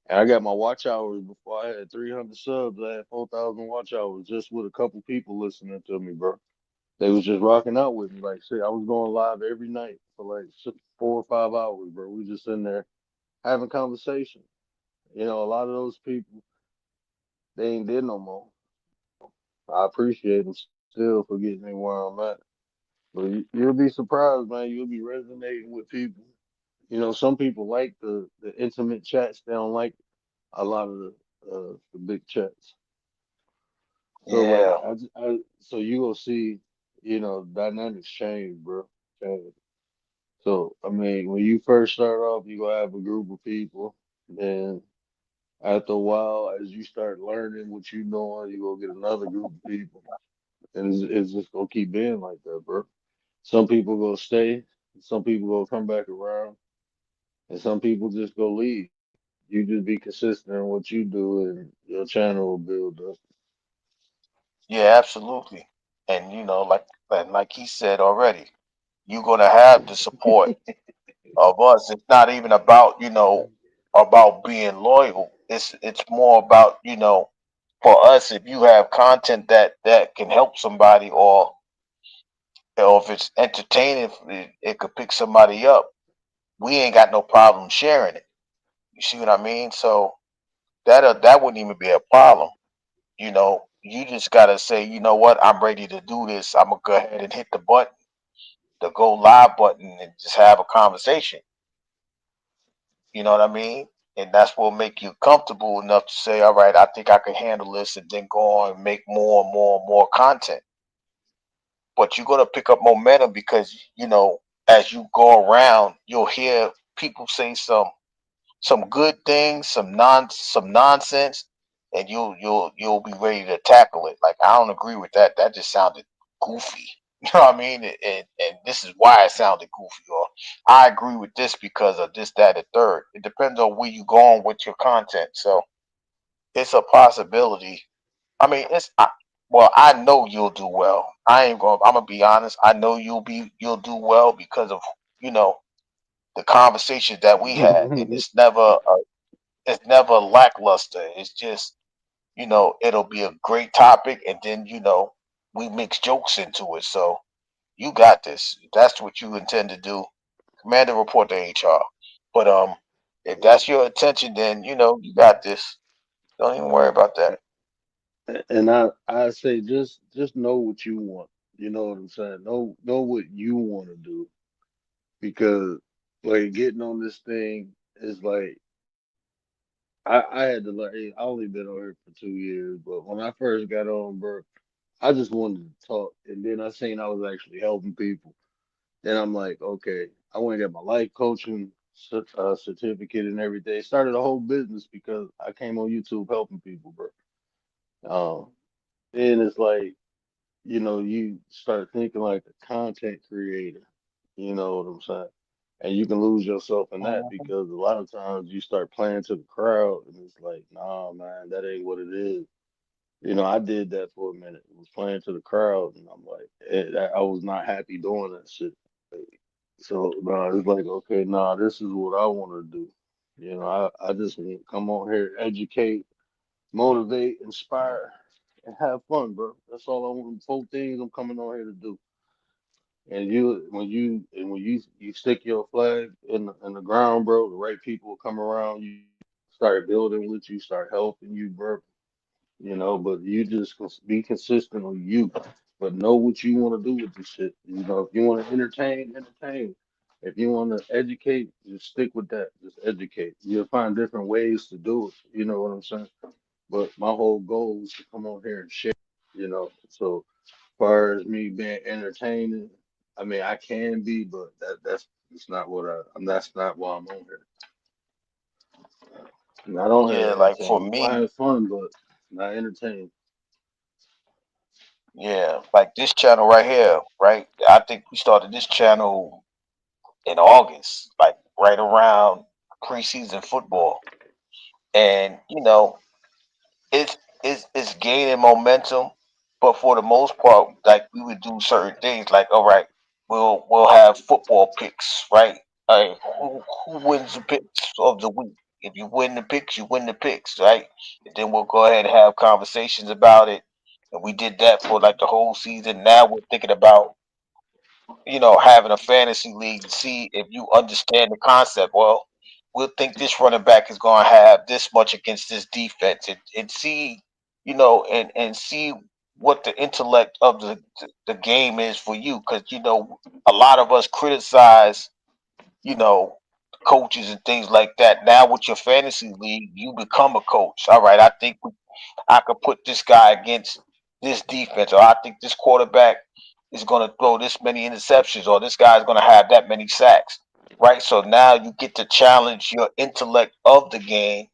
And I got my watch hours before I had 300 subs. I had 4,000 watch hours just with a couple people listening to me, bro. They was just rocking out with me. Like shit, I was going live every night for like 4 or 5 hours, bro. We just in there having conversation. A lot of those people, they ain't did no more. I appreciate them still for getting me where I'm at. But you'll be surprised, man. You'll be resonating with people. Some people like the intimate chats. They don't like a lot of the big chats. So like Yeah, so you will see, dynamics change, bro. Change. So I mean, when you first start off, you gonna have a group of people. Then after a while, as you start learning what you doing, you gonna get another group of people, and it's just gonna keep being like that, bro. Some people gonna stay, some people gonna come back around, and some people just go leave. You just be consistent in what you do, and your channel will build up. yeah, absolutely. And like he said already, you're gonna have the support of us. It's not even about about being loyal. It's more about for us, if you have content that can help somebody, or if it's entertaining, it could pick somebody up. We ain't got no problem sharing it. You see what I mean? So that wouldn't even be a problem. You just gotta say, you know what, I'm ready to do this. I'm gonna go ahead and hit the button, the go live button, and just have a conversation. You know what I mean? And that's what will make you comfortable enough to say, all right, I think I can handle this, and then go on and make more and more and more content. But you're gonna pick up momentum because as you go around, you'll hear people say some good things, some nonsense, and you'll be ready to tackle it. Like, I don't agree with that. That just sounded goofy. You know what I mean? And this is why it sounded goofy. Or I agree with this because of this, that, and third. It depends on where you going with your content. So it's a possibility. I mean, well, I know you'll do well. I ain't going. I'm gonna be honest. I know you'll do well because of you know the conversations that we had, and it's never lackluster. It's just it'll be a great topic, and then we mix jokes into it. So you got this. If that's what you intend to do, command and report to HR. But if that's your intention, then you got this. Don't even worry about that. And I say just know what you want. You know what I'm saying? Know what you want to do because like getting on this thing is like I had to learn. I only been on here for 2 years, but when I first got on, bro, I just wanted to talk, and then I seen I was actually helping people. Then I'm like, okay, I went and got my life coaching certificate and everything. Started a whole business because I came on YouTube helping people, bro. Um, then it's like, you start thinking like a content creator. You know what I'm saying? And you can lose yourself in that Mhm. because a lot of times you start playing to the crowd, and it's like, nah, man, that ain't what it is. I did that for a minute. I was playing to the crowd, and I'm like, I was not happy doing that shit. So nah, it's like, okay, nah, this is what I want to do. I just want to come on here, educate, motivate, inspire, and have fun, bro. That's all I want. 4 things I'm coming on here to do. And when you stick your flag in the ground, bro, the right people will come around you, start building with you, start helping you, bro. But you just be consistent on you, but know what you want to do with this shit. If you want to entertain, entertain. If you want to educate, just stick with that. Just educate. You'll find different ways to do it. You know what I'm saying? But my whole goal is to come on here and share. So far as me being entertaining, I mean I can be, but that's not what that's not why I'm on here. Not on here Yeah, to like for entertain. We're gonna me, have fun, but not entertain. yeah, like this channel right here, right? I think we started this channel in August, like right around preseason football, and it's gaining momentum. But for the most part, like we would do certain things, like all right, we'll have football picks, right? Who wins the picks of the week? If you win the picks, you win the picks, right? And then we'll go ahead and have conversations about it. And we did that for like the whole season. Now we're thinking about having a fantasy league to see if you understand the concept. Well, we'll think this running back is going to have this much against this defense, and see, and see what the intellect of the game is for you, because a lot of us criticize you know coaches and things like that. Now with your fantasy league, you become a coach. All right, I think I could put this guy against this defense, or I think this quarterback is going to throw this many interceptions, or this guy is going to have that many sacks, right? So now you get to challenge your intellect of the game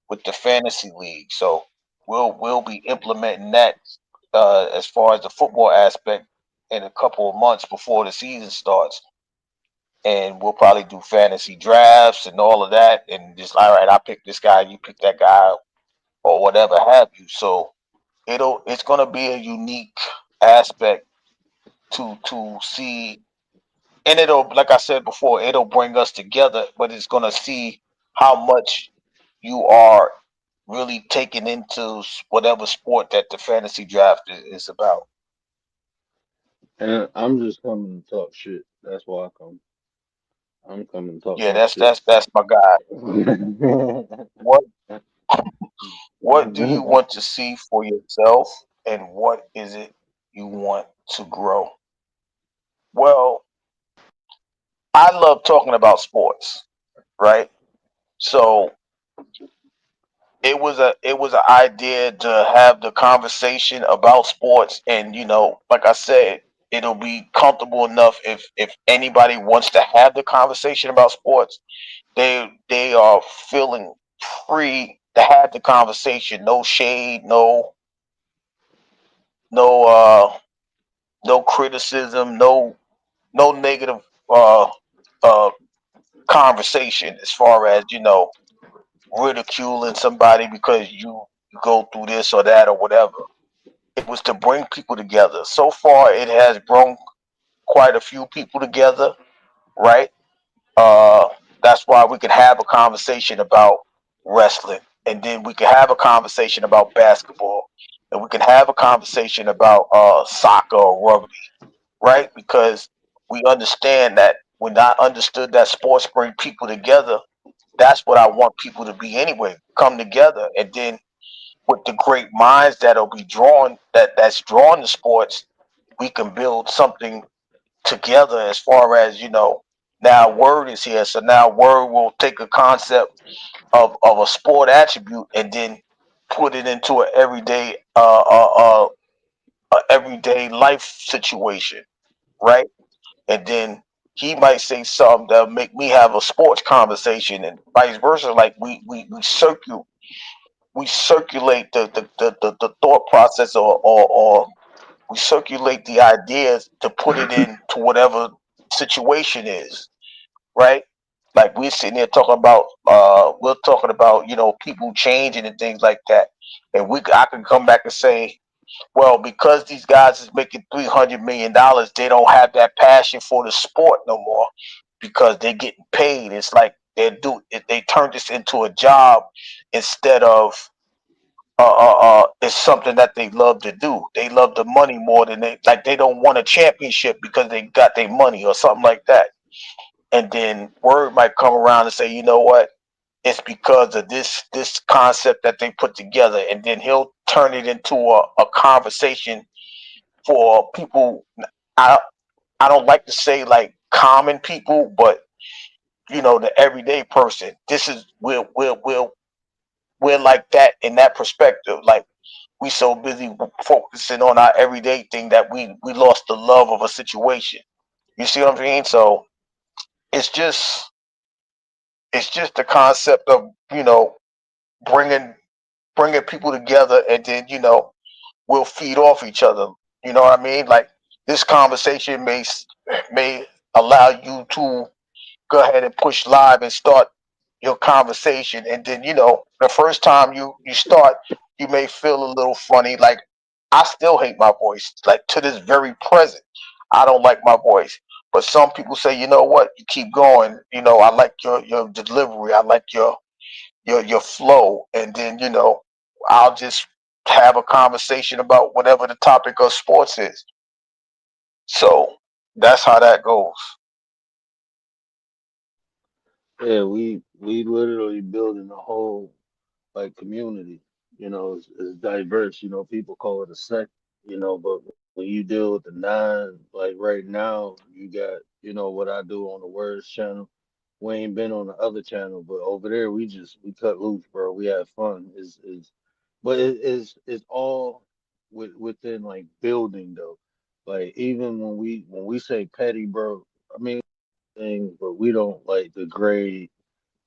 with the fantasy league. So we'll be implementing that as far as the football aspect in a couple of months before the season starts, and we'll probably do fantasy drafts and all of that, and just all right, I pick this guy, you pick that guy, or whatever have you. So it's gonna be a unique aspect to see, and it'll, like I said before, it'll bring us together, but it's gonna see how much you are really taking into whatever sport that the fantasy draft is about. And I'm just coming to talk shit. That's why I come. I'm coming to talk Yeah, my that's shit. that's my guy. What what do you want to see for yourself, and what is it you want to grow? Well, I love talking about sports, right? So it was an idea to have the conversation about sports, and like I said, it'll be comfortable enough if anybody wants to have the conversation about sports, they are feeling free to have the conversation. No shade, no no criticism, no negative uh uh conversation, as far as ridiculing somebody because you go through this or that or whatever. It was to bring people together. So far, it has brought quite a few people together, right? Uh, that's why we could have a conversation about wrestling, and then we could have a conversation about basketball, and we could have a conversation about soccer or rugby, right? Because we understand that when I understood that sports bring people together, that's what I want people to be anyway. Come together, and then with the great minds that'll be drawn, that's drawn to sports, we can build something together. As far as now Word is here, so now Word will take a concept of a sport attribute and then put it into an everyday life situation, right? And then he might say something that'll make me have a sports conversation, and vice versa. Like we circulate the thought process, or we circulate the ideas to put it into whatever situation is, right? Like we're sitting there talking about we're talking about people changing and things like that, and I can come back and say, well, because these guys is making $300 million, they don't have that passion for the sport no more because they're getting paid. It's like they turned this into a job instead of it's something that they love to do. They love the money more than they don't want a championship because they got their money or something like that. And then word might come around and say, you know what? It's because of this concept that they put together, and then he'll turn it into a conversation for people. I I don't like to say like common people, but the everyday person. This is we're like that in that perspective. Like we so busy focusing on our everyday thing that we lost the love of a situation. You see what I'm saying? So it's just it's just the concept of bringing bringing people together, and then we'll feed off each other. You know what I mean? Like this conversation may allow you to go ahead and push live and start your conversation, and then the first time you start, you may feel a little funny. Like I still hate my voice, like to this very present. I don't like my voice, but some people say, you know what, you keep going. I like your delivery, I like your flow, and then I'll just have a conversation about whatever the topic of sports is. So that's how that goes. Yeah, we literally building a whole like community. It's diverse. People call it a sect. But when you deal with the nine, like right now, you got what I do on the Words channel. We ain't been on the other channel, but over there we cut loose, bro. We have fun. But it's all within like building though. Like even when we say petty, bro. I mean things, but we don't like degrade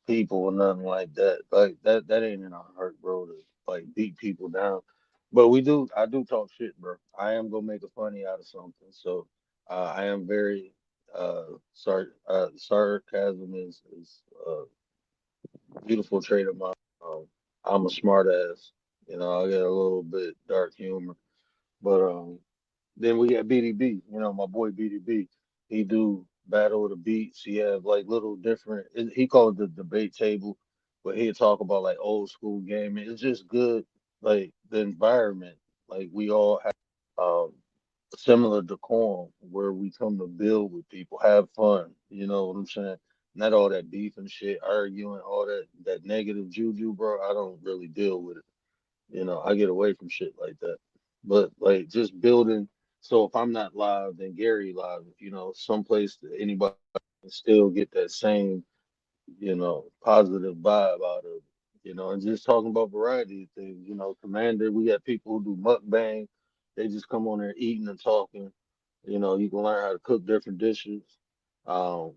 people or nothing like that. Like that ain't in our heart, bro, to like beat people down. But I do talk shit, bro. I am gonna make a funny out of something. So I am very sarcasm is a beautiful trait of mine. Um, I'm a smart ass. I get a little bit dark humor. But then we got BDB, my boy BDB. He do battle of the beats. He have like little different. He called it the debate table, but he'll talk about like old school gaming. It's just good, like the environment. Like we all have um, similar decorum where we come to build with people, have fun. You know what I'm saying? Not all that beef and shit, arguing, all that negative juju, bro. I don't really deal with it. I get away from shit like that. But like just building. So if I'm not live, then Gary live. Someplace that anybody can still get that same, positive vibe out of it. And just talking about variety of things. Commander, we got people who do mukbang. They just come on there eating and talking. You can learn how to cook different dishes. Um,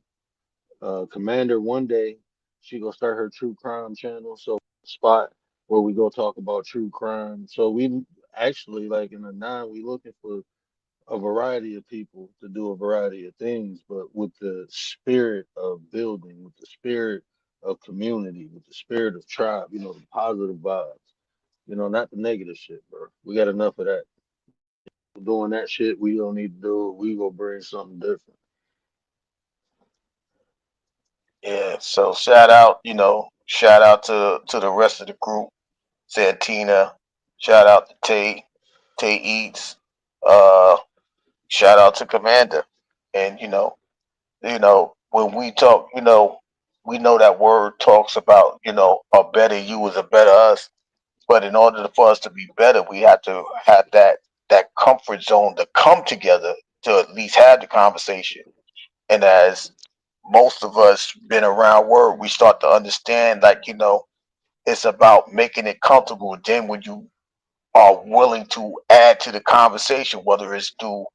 Commander one day she gonna start her true crime channel. So spot where we go talk about true crime. So we actually like in the nine we looking for a variety of people to do a variety of things, but with the spirit of building, with the spirit of community, with the spirit of tribe. The positive vibes. Not the negative shit, bro. We got enough of that. Doing that shit, we don't need to do it. We gonna bring something different. Yeah. So shout out to the rest of the group. Santina. Shout out to Tay Eats. Uh, Shout out to Commander. And when we talk, we know that word talks about a better you is a better us. But in order for us to be better, we have to have that comfort zone to come together to at least have the conversation. And as most of us been around word, we start to understand like it's about making it comfortable. Then when you are willing to add to the conversation, whether it's through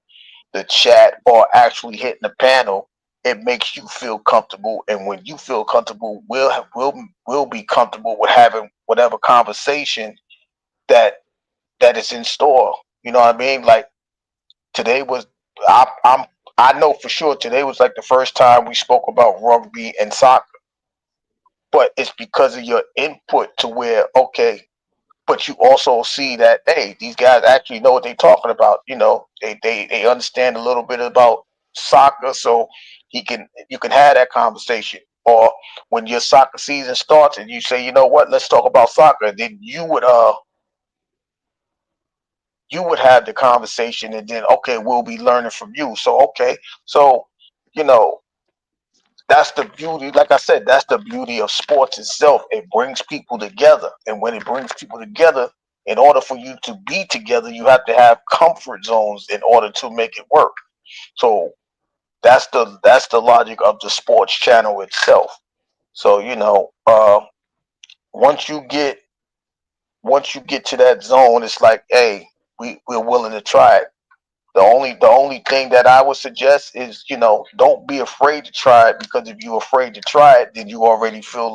the chat or actually hitting the panel, it makes you feel comfortable. And when you feel comfortable, we'll be comfortable with having whatever conversation that that is in store. You know what I mean? Like today was I know for sure today was like the first time we spoke about rugby and soccer, but it's because of your input to where okay, but you also see that hey, these guys actually know what they're talking about. They understand a little bit about soccer, so you can have that conversation. Or when your soccer season starts and you say, you know what, let's talk about soccer, then you would have the conversation, and then okay, we'll be learning from you. So okay, so you know that's the beauty. Like I said, that's the beauty of sports itself. It brings people together, and when it brings people together, in order for you to be together, you have to have comfort zones in order to make it work. So that's the logic of the sports channel itself. So once you get once you get to that zone, it's like, hey, we're willing to try it. The only thing that I would suggest is, don't be afraid to try it, because if you're afraid to try it, then you already feel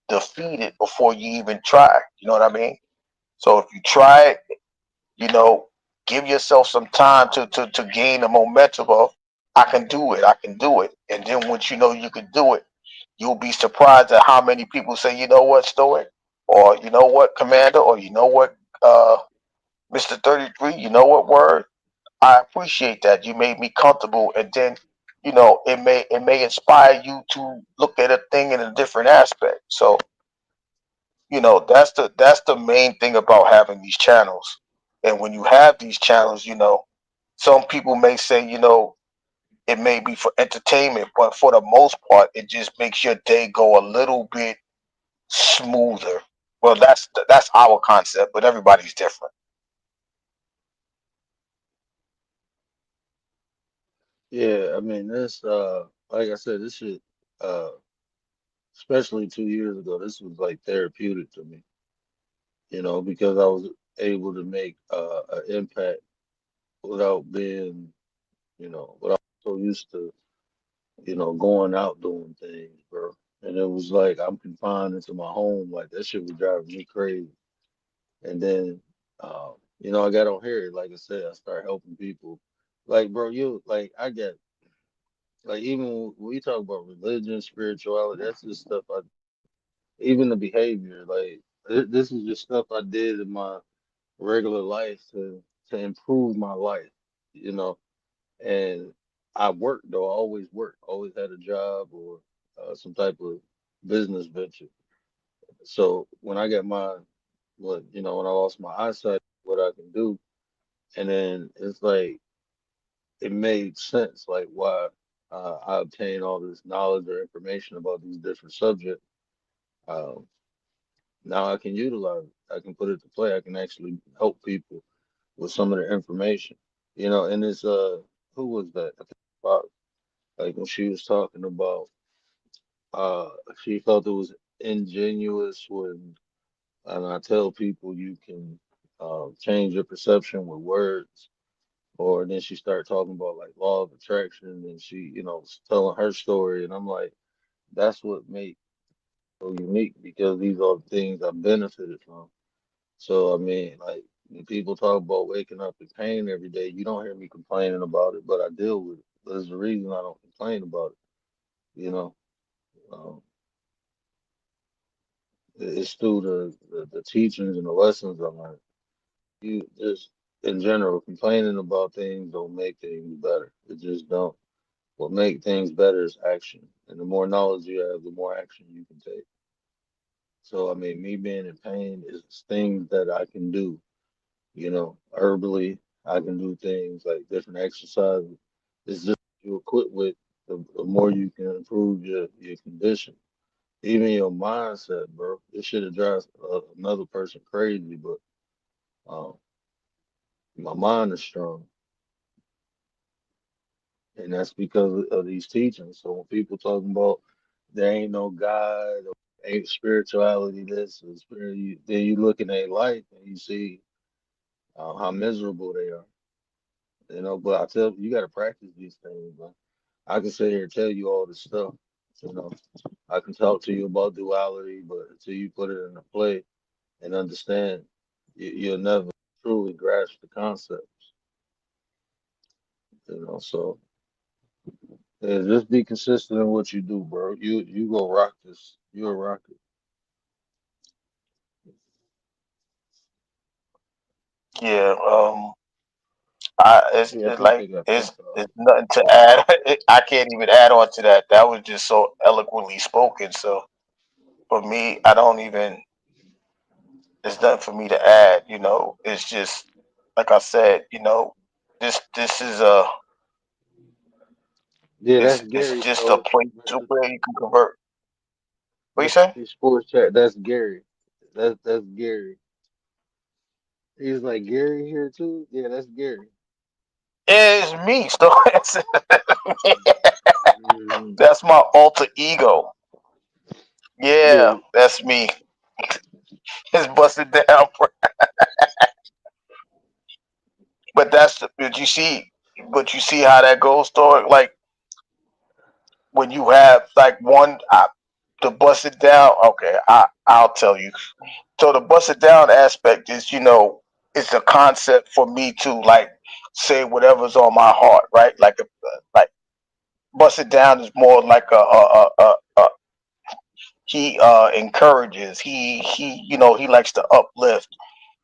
defeated before you even try. You know what I mean? So if you try it, you know, give yourself some time to gain the momentum of I can do it, I can do it. And then once you know you can do it, you'll be surprised at how many people say, you know what, Stoic, or you know what, Commander, or you know what, Mr. 33, you know what, Word. I appreciate that. You made me comfortable, and then it may inspire you to look at a thing in a different aspect. So that's the main thing about having these channels. And when you have these channels, some people may say, it may be for entertainment, but for the most part, it just makes your day go a little bit smoother. Well, that's our concept, but everybody's different. Yeah, I mean this like I said, this shit uh especially 2 years ago, this was like therapeutic to me, because I was able to make an impact without being, without so used to, going out doing things, bro. And it was like I'm confined into my home, like that shit was driving me crazy. And then, I got on here, like I said, I started helping people. Like, bro, I get, like, even when we talk about religion, spirituality, that's just stuff even the behavior, like, this is just stuff I did in my regular life to improve my life, you know. And I worked though, I always worked, always had a job or some type of business venture. So when I got when I lost my eyesight, what I can do, and then it's like it made sense, like why I obtained all this knowledge or information about these different subjects. Um, Now I can utilize it. I can put it to play. I can actually help people with some of the information. And it's who was that? I think Fox. Like when she was talking about uh she felt it was ingenuous when and I tell people you can change your perception with words. Or then she started talking about like law of attraction and she, was telling her story and I'm like, that's what makes it so unique because these are the things I benefited from. So I mean, like when people talk about waking up in pain every day, you don't hear me complaining about it, but I deal with it. There's a reason I don't complain about it. Um, it's through the teachings and the lessons I learned. You just in general complaining about things don't make things better. It just don't. What make things better is action, and the more knowledge you have, the more action you can take. So I mean, me being in pain is things that I can do. Herbally, I can do things like different exercises. It's just you equip with, the more you can improve your condition, even your mindset, bro. This shit that drives another person crazy, but um, my mind is strong, and that's because of these teachings. So when people talking about there ain't no God or ain't spirituality, this or spirit, then you look in their life and you see how miserable they are. But I tell you, you got to practice these things, man. I can sit here and tell you all this stuff. You know, I can talk to you about duality, but until you put it into play and understand, you'll never truly grasp the concepts. So yeah, just be consistent in what you do, bro. You go rock this. You'll rock it. Yeah. Yeah, I It's think like they got it's PayPal. it's nothing to add. I can't even add on to that. That was just so eloquently spoken. So for me, I don't even. There's nothing for me to add. It's just like I said. This is a Yeah, that's it's Gary, just a bro. place to where you can convert. What you say? The sports chat. That's Gary. That's Gary. He's like Gary here too. Yeah, that's Gary. It's me. Still, Mhm. that's my alter ego. Yeah, Yeah, that's me. It's busted down. But but you see how that goes, Stoic. Like when you have like one to bust it down. Okay, I'll tell you. So the bust it down aspect is, it's a concept for me to like say whatever's on my heart, right? Like bust it down is more like a he encourages. He likes to uplift.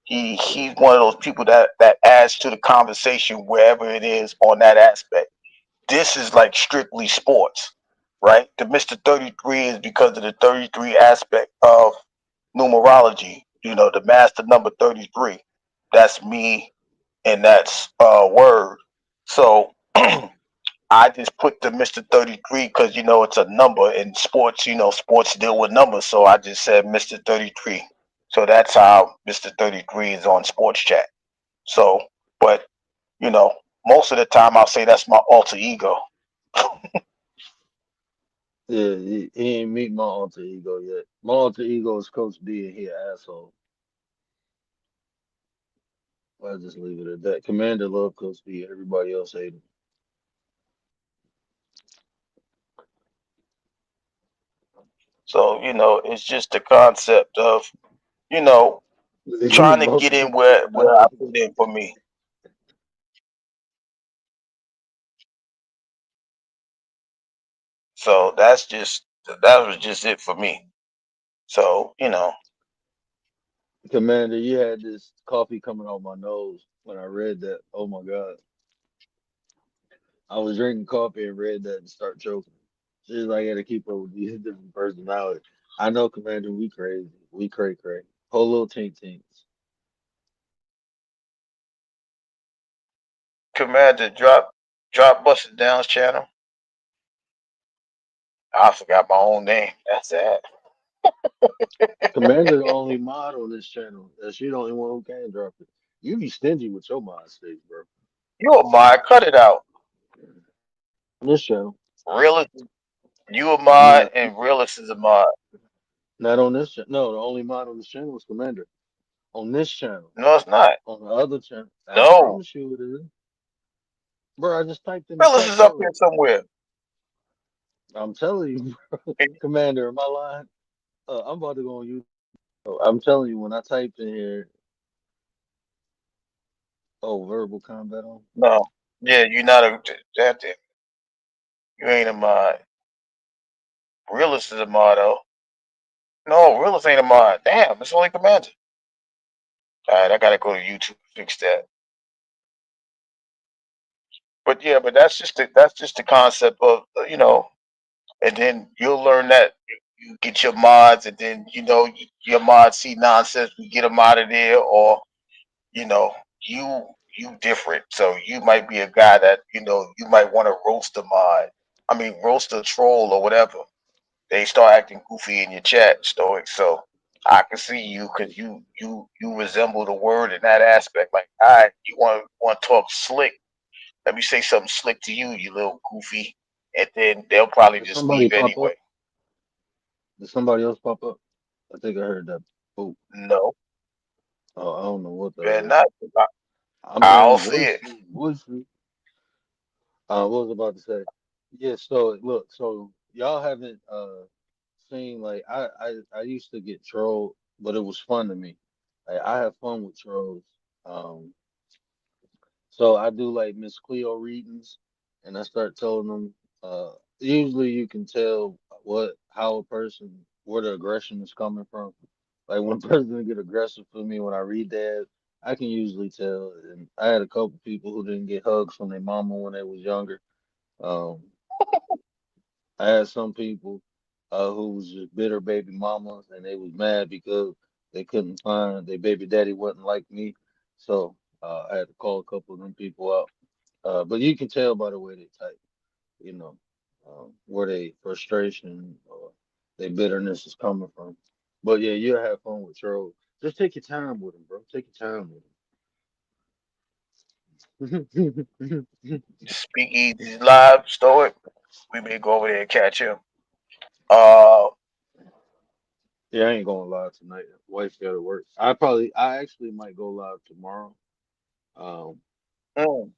He's one of those people that adds to the conversation wherever it is on that aspect. This is like strictly sports, right? The Mr. 33 is because of the 33 aspect of numerology. The master number 33. That's me, and that's word. So I just put the Mr. 33 because it's a number in sports. Sports deal with numbers, so I just said Mr. 33. So that's how Mr. 33 is on Sports Chat. So, but you know, most of the time I'll say that's my alter ego. Yeah, he ain't meet my alter ego yet. My alter ego is Coach D, and he an asshole. I'll just leave it at that. Commander love Coach D. Everybody else hate him. So it's just the concept of you know trying to Both get of in them hate where I him. fit in for me. So that was just it for me. So Commander, you had this coffee coming out my nose when I read that. Oh my God. I was drinking coffee and read that and start choking. Just like I gotta keep up with these different personalities. I know, Commander, we crazy. We cray. Whole little tink tinks. Commander drop busted down's channel. I forgot my own name. That's that. Commander the only mod on this channel. She the only one who can drop it. You be stingy with your mod stakes, bro. You a mod, cut it out. On this channel. Realist, you a I'm mod not and realist is a mod. not on this channel. No, the only mod on this channel is Commander. On this channel. No, it's not. On the other channel. I No, promise you it is. Bro, I just typed in the realist text is up here earlier. somewhere. I'm telling you, Commander, am I lying? I'm about to go on YouTube. I'm telling you, when I typed in here, oh, verbal combat on. No, yeah, you're not that. You ain't a mod. Realist is a mod though. No, realist ain't a mod. Damn, it's only commander. All right, I gotta go to YouTube to fix that. But yeah, but that's just the concept of and then you'll learn that you get your mods, and then your mods see nonsense, we get them out of there, or you know you different, so you might be a guy that you might want to roast a mod. I mean, roast a troll or whatever. They start acting goofy in your chat, Stoic. So I can see you because you resemble the word in that aspect. Like, all right, you want to talk slick. Let me say something slick to you, you little goofy, and then they'll probably Did just somebody leave pop anyway. up? Did somebody else pop up? I think I heard that. Oh, No, I don't know what that better was. not. I'm I don't hearing see it. voices. What was I about to say? Yeah, so look, so y'all haven't seen like I used to get trolled, but it was fun to me. Like I have fun with trolls. Um, so I do like Miss Cleo readings, and I start telling them. Usually you can tell how a person where the aggression is coming from. Like when a person get aggressive for me when I read that, I can usually tell. And I had a couple people who didn't get hugs from their mama when they was younger. Um, I had some people who was just bitter baby mamas, and they was mad because they couldn't find their baby daddy wasn't like me. So I had to call a couple of them people out. But you can tell by the way they type, you know, where they frustration or their bitterness is coming from. But yeah, you'll have fun with trolls. Just take your time with them, bro. Take your time with them. Speakeasy live, Stoic. We may go over there and catch him. Uh, Yeah, I ain't going live tonight. Wife got to work. I actually might go live tomorrow. Um, mm,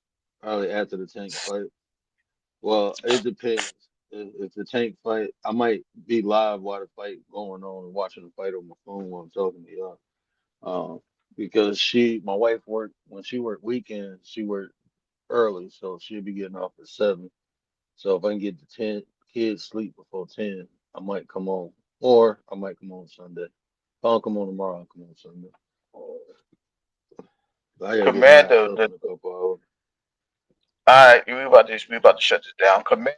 Probably after the tank fight. Well, it depends. If the tank fight, I might be live while the fight going on and watching the fight on my phone while I'm talking to y'all. Because my wife worked when she worked weekends, she worked early, so she'll be getting off at 7. So if I can get the kids sleep before 10, I might come on, or I might come on Sunday. If I don't come on tomorrow, I'll come on Sunday. But I gotta get my ass Commander, up in a couple hours. all right, we about to shut this down. Commander,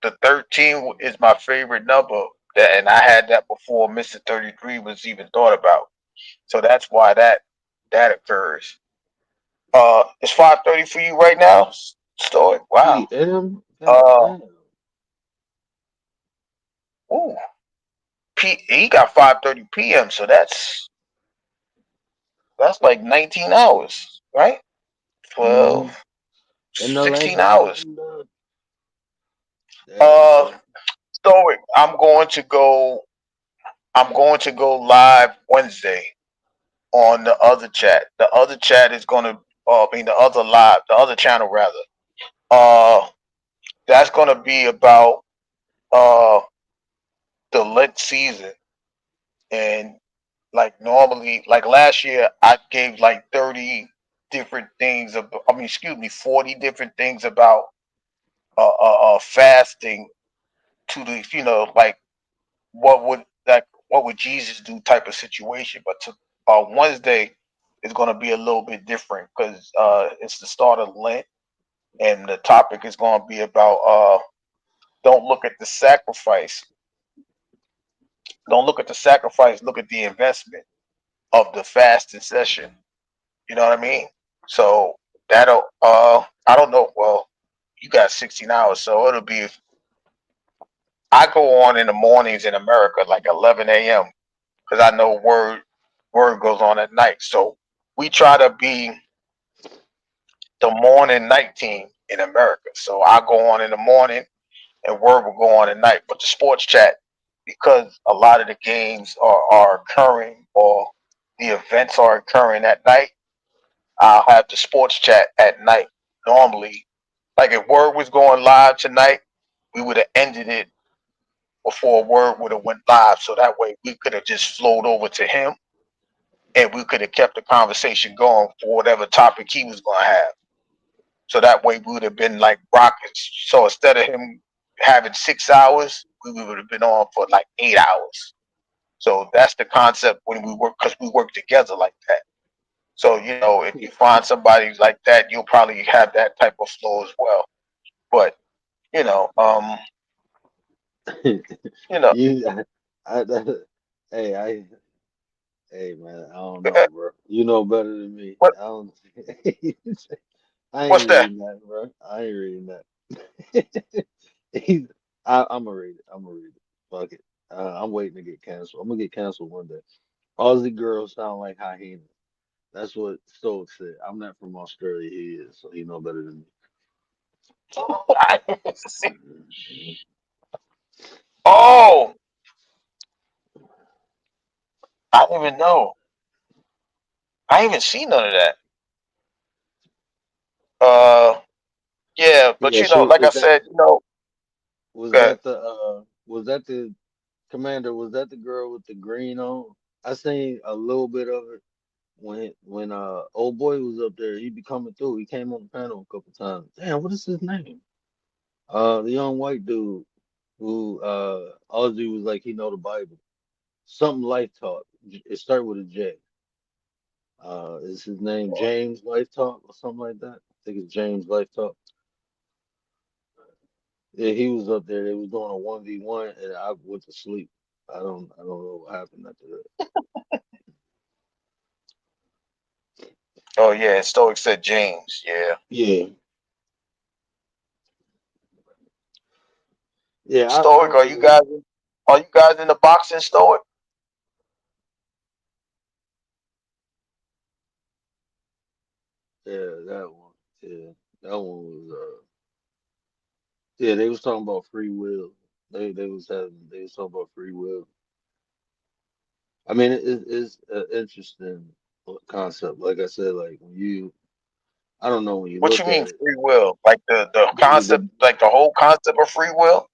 the 13 is my favorite number. And I had that before Mr. 33 was even thought about. So that's why that occurs. It's 5:30 for you right now, Stoic. Wow. PM? God Uh, damn. ooh. He got 5:30 p.m. So that's like 19 hours, right? Mm-hmm. 12, And the 16 legend hours. opened up. That, Uh, that, Stoic. I'm going to go live Wednesday on the other chat. The other chat is going to, the other live, the other channel rather. Uh, that's going to be about uh the Lent season, and like normally, like last year, I gave like 30 different things. I mean, excuse me, 40 different things about fasting to the, like what would Jesus do type of situation. But to Wednesday is going to be a little bit different because it's the start of Lent, and the topic is going to be about don't look at the sacrifice, don't look at the sacrifice, look at the investment of the fasting session. You know what I mean? So that'll I don't know. Well, you got 16 hours, so it'll be. I go on in the mornings in America like 11 a.m. because I know word goes on at night. So we try to be the morning night team in America. So I go on in the morning and word will go on at night. But the sports chat, because a lot of the games are occurring or the events are occurring at night, I'll have the sports chat at night. Normally, like if word was going live tonight, we would have ended it before word would have went live. So that way we could have just flowed over to him and we could have kept the conversation going for whatever topic he was going to have. So that way we would have been like rockets. So instead of him having 6 hours, we would have been on for like 8 hours. So that's the concept when we work, because we work together like that. So if you find somebody like that, you'll probably have that type of flow as well. But you know, um, you know, you, I, hey, hey, man, I don't know, bro. You know better than me. what I don't. I ain't what's that? reading that, bro. I ain't reading that. I'm gonna read it. I'm gonna read it. Fuck it. I'm waiting to get canceled. I'm gonna get canceled one day. Aussie girls sound like hyenas. That's what Stoic said. I'm not from Australia. He is, so he know better than I didn't see. me. Oh, I didn't even know. I ain't even seen none of that. Uh, yeah, but Yeah, she like I is that. said, Was good. that the was that the commander? Was that the girl with the green on? I seen a little bit of it when old boy was up there. He be coming through. He came on the panel a couple times. Damn, what is his name? The young white dude who Ozzy was like he know the Bible. Something Life Talk. It started with a J. Is his name James Life Talk or something like that? I think it's James Life Talk. Yeah, he was up there. They was doing a 1v1 and I went to sleep. I don't know what happened after that. Oh yeah, Stoic said James. Yeah, Yeah. Yeah, I Stoic. don't really Are you guys in the boxing, Stoic? yeah, that one. Yeah. That one was yeah, they was talking about free will. They was talking about free will. I mean it's an interesting concept. Like I said, like when you I don't know when you What you look mean at it, free will? Like the they was concept, like the whole concept of free will?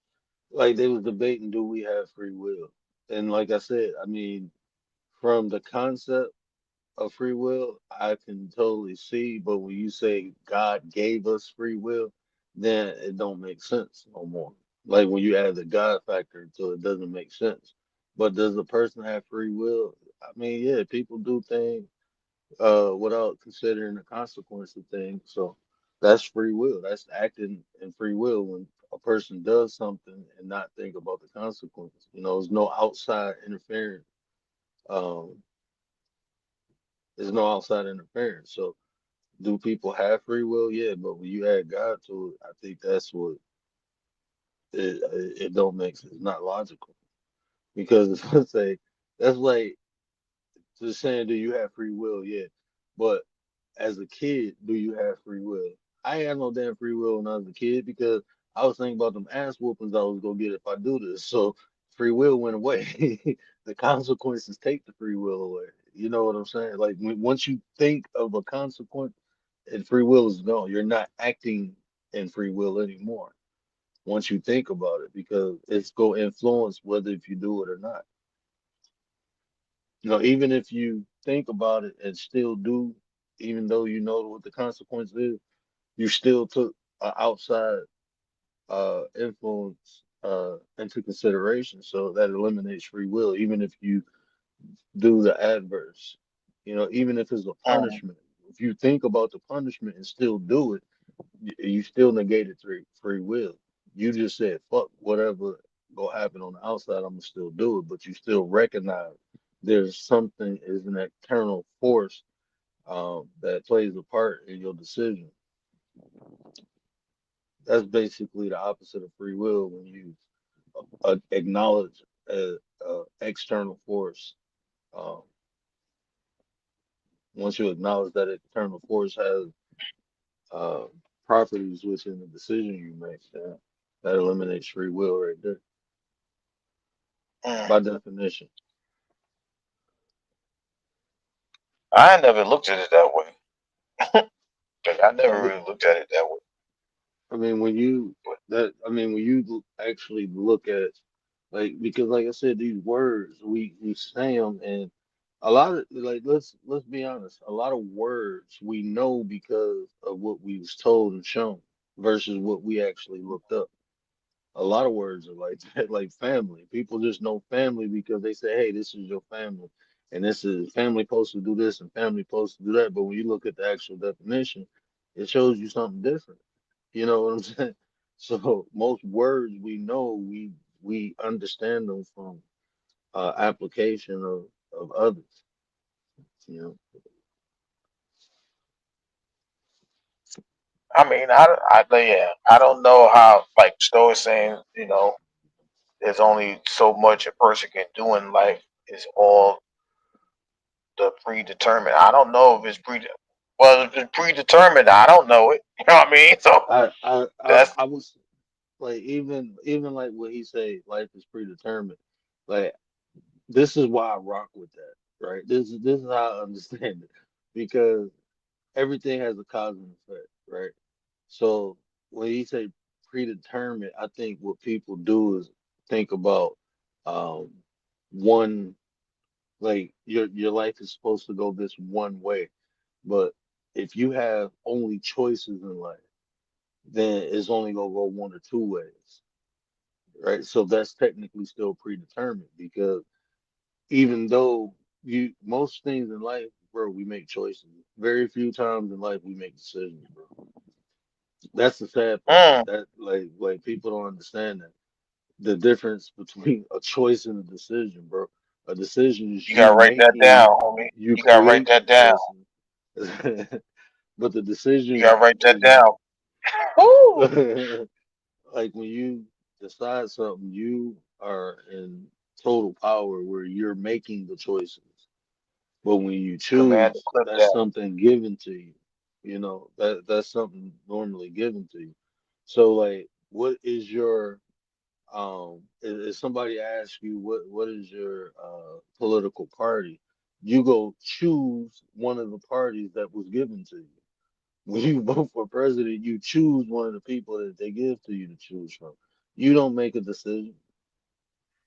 like they was debating do we have free will? And like I said, I mean from the concept of free will, I can totally see, but when you say God gave us free will, then it don't make sense no more. Like when you add the God factor to it, doesn't make sense. But does the person have free will? I mean, yeah, people do things without considering the consequence of things. So that's free will. That's acting in free will when a person does something and not think about the consequence. There's no outside interference. Um, there's no outside interference. So Do people have free will? Yeah, but when you add God to it, I think that's what it don't make sense. It's not logical because let's say that's like just saying, do you have free will? Yeah, but as a kid, do you have free will? I ain't had no damn free will when I was a kid because I was thinking about them ass whoopings I was gonna get if I do this. So free will went away. The consequences take the free will away. You know what I'm saying? Like once you think of a consequence, and free will is gone. You're not acting in free will anymore. Once you think about it, because it's gonna influence whether if you do it or not. Even if you think about it and still do, even though you know what the consequence is, you still took an outside influence into consideration. So that eliminates free will, even if you do the adverse. Even if it's a Mm. punishment. If you think about the punishment and still do it, you still negated free will. You just said, fuck whatever go happen on the outside, I'm gonna still do it, but you still recognize there's something is an external force that plays a part in your decision. That's basically the opposite of free will when you acknowledge a external force. Um, Once you acknowledge that external force has uh, properties within the decision you make, that eliminates free will right there Mm. by definition. I never looked at it that way. Like, I I never mean, really looked at it that way. when you actually look at like because like I said, these words we say them and a lot of like let's be honest, a lot of words we know because of what we was told and shown versus what we actually looked up. A lot of words are like that, like family. People just know family because they say, "Hey, this is your family," and this is family supposed to do this and family supposed to do that. But when you look at the actual definition, it shows you something different. You know what I'm saying? So most words we know, we understand them from application of others. You know, I mean, yeah, I don't know how, like Stoic was saying, there's only so much a person can do in life. It's all the predetermined. I don't know if it's well, if it's predetermined, I don't know it. You know what I mean? So that's I was like even like what he say, life is predetermined. Like this is why I rock with that, right? This is how I understand it because everything has a cause and effect, right? So when you say predetermined, I think what people do is think about um, one like your life is supposed to go this one way, but if you have only choices in life, then it's only gonna go one or two ways, right? So that's technically still predetermined because even though you most things in life, bro, we make choices. Very few times in life we make decisions, bro. That's the sad part. mm, That like people don't understand that the difference between a choice and a decision, bro. A decision is you you gotta write that making down, homie. you You gotta write create the that down. choices, but the You decision gotta write that is down. Woo! like when you decide something, you are in total power where you're making the choices. But when you Command to choose, clip that's that. something given to you. That's something normally given to you. So like what is your if somebody asks you what is your political party, you go choose one of the parties that was given to you. When you vote for president, you choose one of the people that they give to you to choose from. You don't make a decision.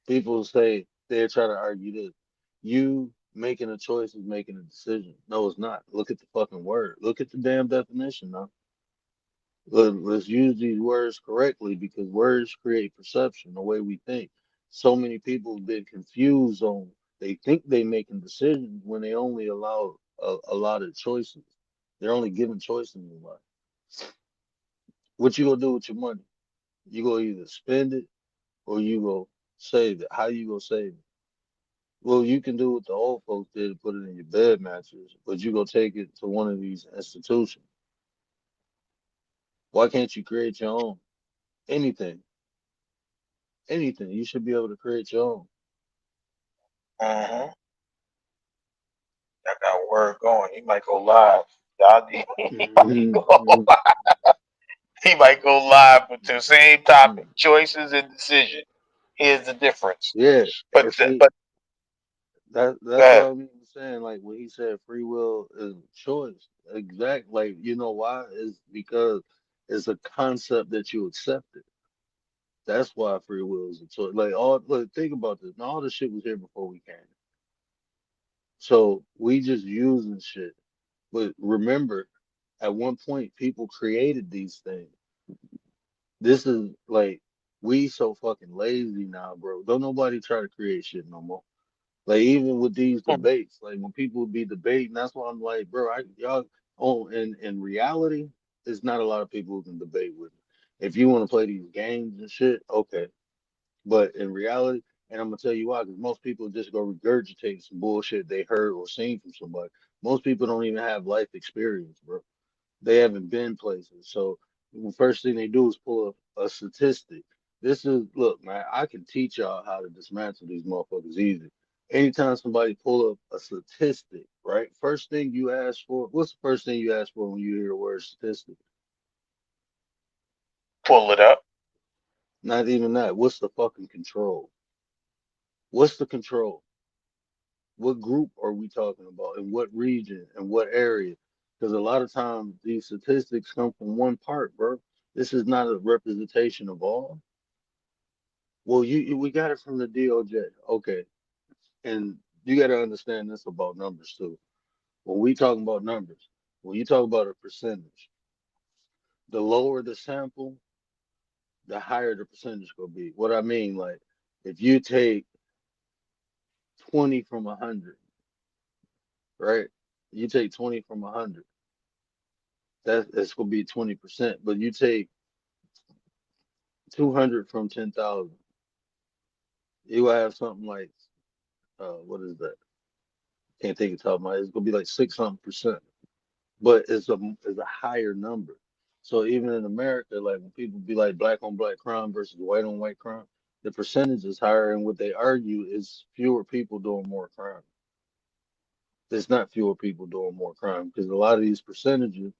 People say they're trying to argue this. You making a choice is making a decision. No, it's not. Look at the fucking word. Look at the damn definition now. Let's use these words correctly because words create perception, the way we think. So many people have been confused on they think they making decisions when they only allow a lot of choices. They're only given choices in life. What you gonna do with your money? You gonna either spend it or you gonna save it. How you gonna save it? Well, you can do what the old folks did and put it in your bed mattress, but you go take it to one of these institutions. Why can't you create your own? Anything, anything. You should be able to create your own. Mm-hmm. I got a word going. He might go live. Y'all, he might Mhm, go. mhm, He might go live with the same topic: mhm. choices and decision. Here's the difference. Yeah, But and see, but go that's what ahead. I mean saying. Like when he said free will is choice. Exact. Like you know why? Is because it's a concept that you accepted. That's why free will is a choice. Like all look, think about this. All this shit was here before we came. So we just using shit. But remember, at one point people created these things. This is like we so fucking lazy now, bro. Don't nobody try to create shit no more. Like even with these debates, like when people be debating, that's why I'm like, bro, y'all in reality, there's not a lot of people who can debate with me. If you want to play these games and shit, okay. But in reality, and I'm gonna tell you why, because most people just go regurgitate some bullshit they heard or seen from somebody. Most people don't even have life experience, bro. They haven't been places. So the first thing they do is pull up a statistic. This is look, man, I can teach y'all how to dismantle these motherfuckers easy. Anytime somebody pull up a statistic, right? First thing you ask for, what's the first thing you ask for when you hear the word statistic? Pull it up. Not even that. What's the fucking control? What's the control? What group are we talking about? In what region? And what area? Because a lot of times these statistics come from one part, bro. This is not a representation of all. Well, we got it from the DOJ. Okay. And you got to understand this about numbers too. When we talking about numbers, when you talk about a percentage, the lower the sample, the higher the percentage gonna be. What I mean, like, if you take 20 from 100, right? You take 20 from 100, that's gonna be 20%. But you take 200 from 10,000, you will have something like, what is that? Can't think of the top of my head. It's gonna be like six something percent, but it's a higher number. So even in America, like when people be like black on black crime versus white on white crime, the percentage is higher, and what they argue is fewer people doing more crime. There's not fewer people doing more crime because a lot of these percentages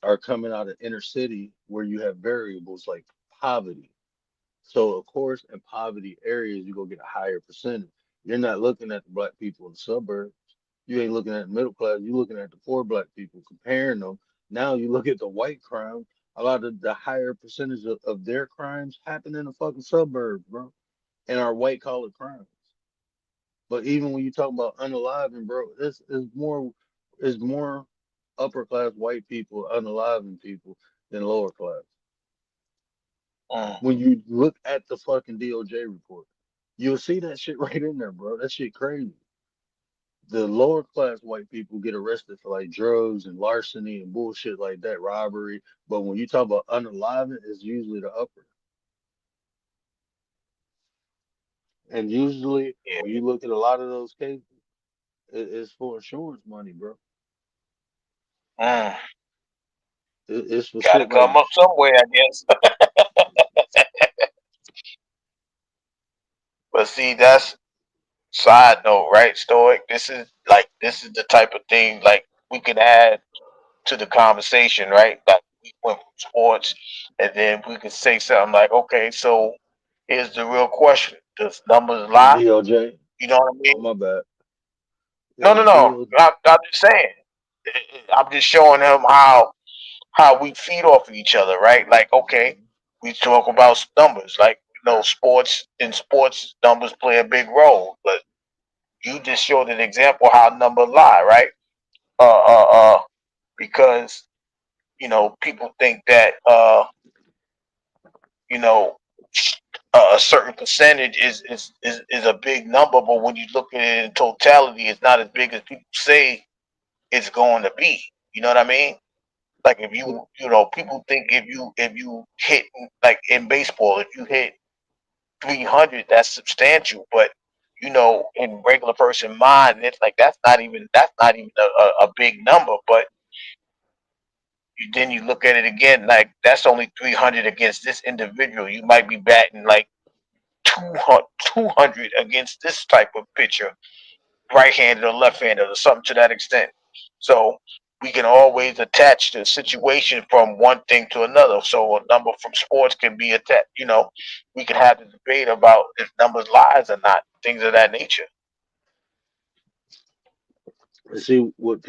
are coming out of inner city where you have variables like poverty. So of course, in poverty areas, you're gonna get a higher percentage. You're not looking at the black people in the suburbs. You ain't looking at the middle class. You're looking at the poor black people, comparing them. Now you look at the white crime. A lot of the higher percentage of their crimes happen in the fucking suburbs, bro, and are white collar crimes. But even when you talk about unaliving, bro, this is more upper class white people unaliving people than lower class. Mm. When you look at the fucking DOJ report, you'll see that shit right in there, bro. That shit crazy. The lower class white people get arrested for like drugs and larceny and bullshit like that, robbery. But when you talk about unaliving, it's usually the upper. And usually, Yeah. when you look at a lot of those cases, it's for insurance money, bro. Mm. It's for Got to shit like, come up somewhere, I guess. But see, that's side note, right? Stoic. This is the type of thing like we could add to the conversation, right? Like we went from sports, and then we could say something like, okay, so here's the real question: does numbers the lie? DOJ. You know what I Oh, mean? my bad. No, Yeah, no, the no. DOJ. I'm just saying. I'm just showing him how we feed off of each other, right? Like, okay, we talk about numbers, like sports. In sports, numbers play a big role, but you just showed an example how numbers lie, right? Uh, uh, uh, because people think that you know a certain percentage is a big number, but when you look at it in totality, it's not as big as people say it's going to be. You know what I mean? Like if But people think if you hit like in baseball, if you hit 300, that's substantial, but in regular person mind, it's like that's not even a big number. But then you look at it again, like that's only 300 against this individual. You might be batting like 200 against this type of pitcher, right-handed or left-handed or something to that extent. So we can always attach the situation from one thing to another. So a number from sports can be attached. We can have the debate about if numbers lies or not, things of that nature. See, what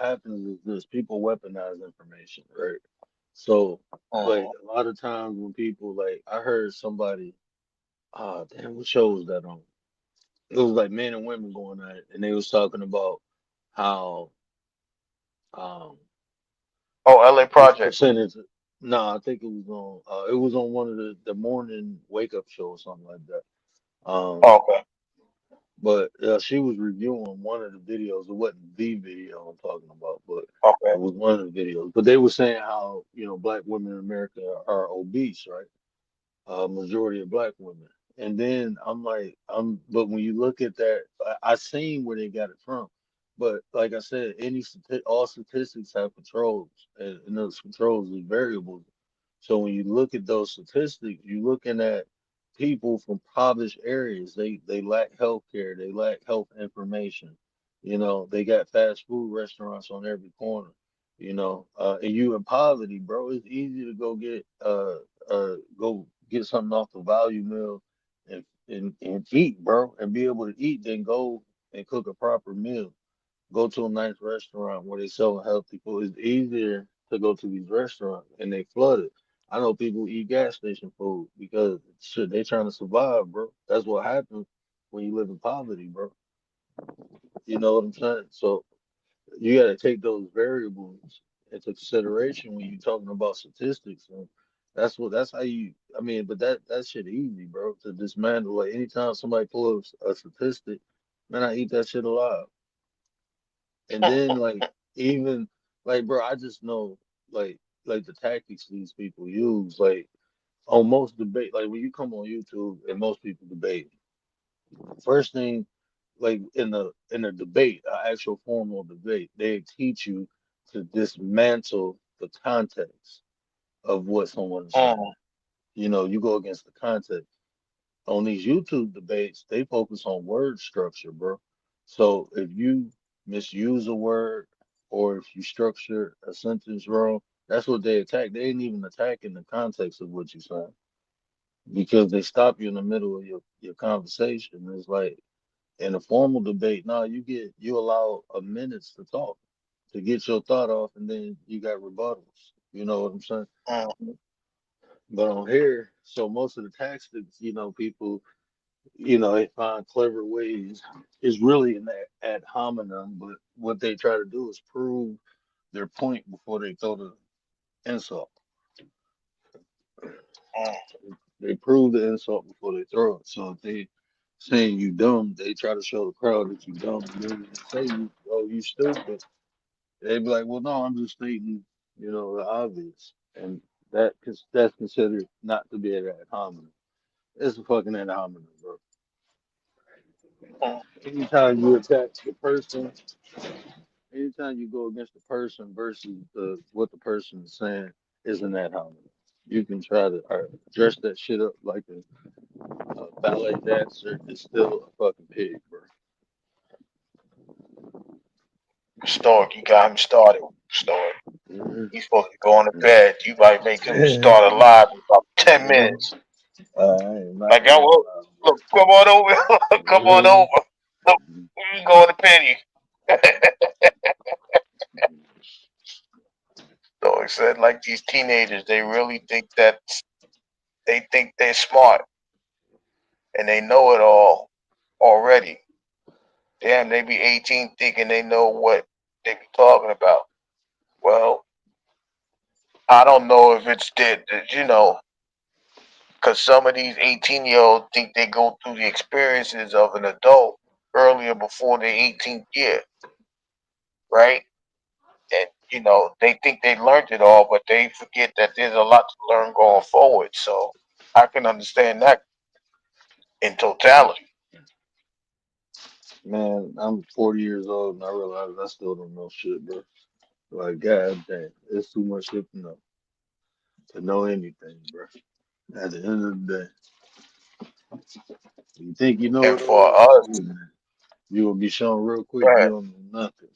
happens is this: people weaponize information, right? So, like Mhm. a lot of times when people like, I heard somebody, damn, what show was that on? It was like men and women going at it, and they was talking about how um Oh, LA this Project. percentage. No, I think it was on one of the morning wake up shows, something like that. Um, Oh, okay. but she was reviewing one of the videos. It wasn't the video I'm talking about, but Okay. it was one of the videos. But they were saying how black women in America are obese, right? Majority of black women. And then I'm like, but when you look at that, I seen where they got it from. But like I said, all statistics have controls, and those controls is variables. So when you look at those statistics, you're looking at people from impoverished areas. They lack health care, they lack health information. They got fast food restaurants on every corner. And you in poverty, bro. It's easy to go get something off the value meal and eat, bro, and be able to eat, then go and cook a proper meal. Go to a nice restaurant where they sell healthy food. It's easier to go to these restaurants and they flooded. I know people eat gas station food because shit, they trying to survive, bro. That's what happens when you live in poverty, bro. You know what I'm saying? So you got to take those variables into consideration when you're talking about statistics. And that's how I mean, but that shit easy, bro, to dismantle. Like anytime somebody pulls a statistic, man, I eat that shit alive. And then like even like bro, I just know like the tactics these people use. Like on most debate, like when you come on YouTube and most people debate, first thing like in a debate, an actual formal debate, they teach you to dismantle the context of what someone is saying. Mhm. You go against the context. On these YouTube debates, they focus on word structure, bro. So if you misuse a word or if you structure a sentence wrong, that's what they attack. They ain't even attacking the context of what you're saying because they stop you in the middle of your conversation. It's like in a formal debate, now you allow a minute to talk to get your thought off, and then you got rebuttals. You know what I'm saying? Mhm. But on here, so most of the tactics, people, they find clever ways. It's really an ad hominem, but what they try to do is prove their point before they throw the insult. Mhm. They prove the insult before they throw it. So if they saying you dumb, they try to show the crowd that you dumb. And then when they say you stupid, they be like, well, no, I'm just stating, the obvious. And that's considered not to be an ad hominem. It's a fucking ad hominem, bro. Anytime you attack the person, anytime you go against the person versus what the person is saying, isn't that hominem. You can try to dress that shit up like a ballet dancer. It's still a fucking pig, bro. Stoic, you got him started. Stoic. Mhm. He's supposed to be going to bed. You might make him start a live in about 10 minutes. I am not Like, going look, come on over. Come on live. over. Look, you going to Penny. So it said, like these teenagers, they really think that they think they're smart and they know it all already. Damn, they be 18 thinking they know what they be talking about. Well, I don't know if it's that, because some of these 18-year-olds think they go through the experiences of an adult earlier before their 18th year, right? And they think they learned it all, but they forget that there's a lot to learn going forward. So I can understand that in totality. Man, I'm 40 years old and I realize I still don't know shit, bro. Like, god damn, it's too much shit to know anything, bro. At the end of the day, you think you know And it all, for us, you will be shown real quick you right, don't know nothing.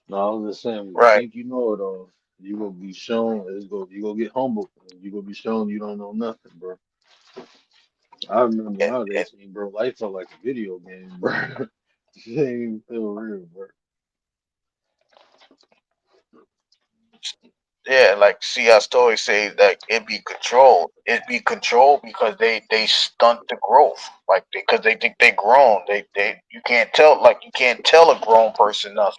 No, I was just saying, when you right, think you know it all, you gonna be shown, you gonna get humbled, and you gonna be shown you don't know nothing, bro. I remember when and, I was and 18, bro, life felt like a video game, bro. Shit ain't even feel real, bro. yeah, like see our story say that it be controlled. It be controlled because they stunt the growth, like because they think they grown. They you can't tell a grown person nothing.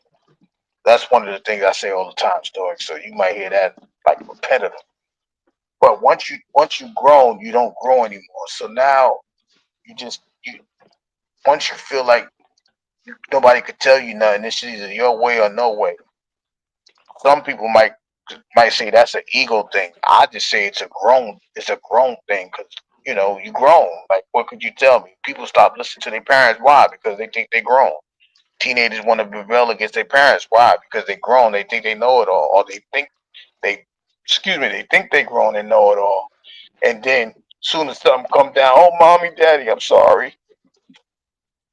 That's one of the things I say all the time, story. So you might hear that like repetitive. But once you grown, you don't grow anymore. So now you once you feel like nobody could tell you nothing, it's either your way or no way. Some people might say that's an ego thing. I just say it's a grown thing because you grown. Like what could you tell me? People stop listening to their parents. Why? Because they think they grown. Teenagers want to rebel against their parents. Why? Because they grown. They think they know it all, or they they think they grown and know it all. And then soon as something come down, oh mommy, daddy, I'm sorry.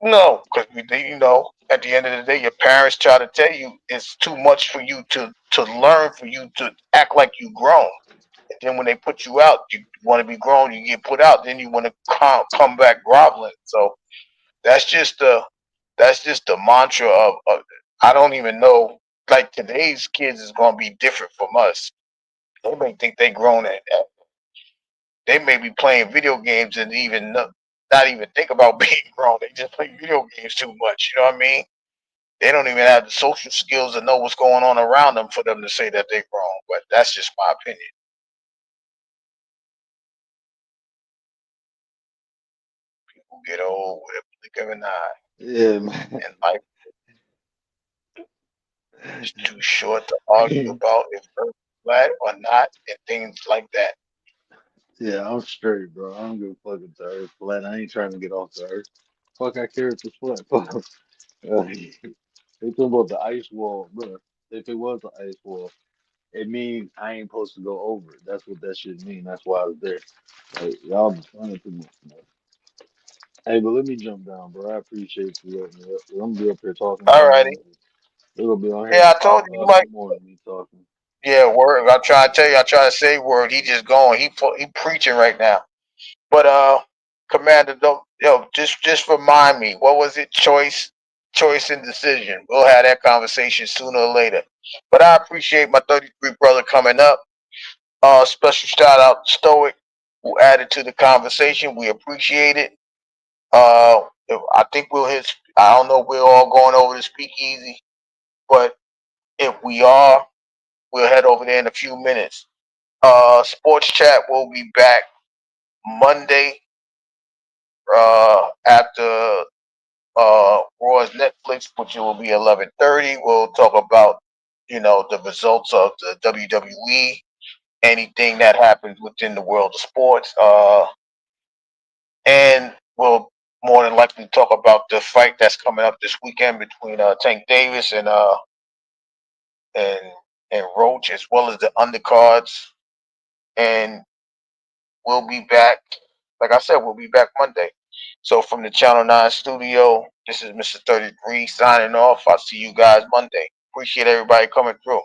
No, because at the end of the day, your parents try to tell you it's too much for you to learn, for you to act like you grown. And then when they put you out, you want to be grown, you get put out, then you want to come back groveling. So that's just the that's just the mantra of I don't even know. Like today's kids is gonna be different from us. They may think they grown they may be playing video games and not even think about being grown. They just play video games too much. You know what I mean? They don't even have the social skills to know what's going on around them for them to say that they're grown. But that's just my opinion. People get old with a blink of an eye, Yeah, man. and life is too short to argue about if Earth is flat or not, and things like that. Yeah, I'm straight, bro. I don't give a fuck if the earth flat. I ain't trying to get off the earth. Fuck, I care if it's flat. Fuck. They talking about the ice wall, bro. If it was an ice wall, it means I ain't supposed to go over it. That's what that shit mean. That's why I was there. Like, y'all be funny too much, man. Hey, but let me jump down, bro. I appreciate you letting me up. I'm gonna be up here talking to y'all, Alrighty. man. They're gonna be on here Yeah, till I told you, you up in might. the morning, me talking. Yeah, word. I try to tell you. I try to say word. He just going. He preaching right now. But Commander, don't just remind me. What was it? Choice and decision. We'll have that conversation sooner or later. But I appreciate my 33 brother coming up. Special shout out to Stoic who added to the conversation. We appreciate it. I think we'll hit. I don't know if we're all going over to Speakeasy, but if we are, we'll head over there in a few minutes. Sports chat will be back Monday after Raw's Netflix, which will be 11:30. We'll talk about the results of the WWE, anything that happens within the world of sports, and we'll more than likely talk about the fight that's coming up this weekend between Tank Davis and and Roach, as well as the undercards. And we'll be back. Like I said, we'll be back Monday. So from the Channel 9 studio, this is Mr. 33 signing off. I'll see you guys Monday. Appreciate everybody coming through.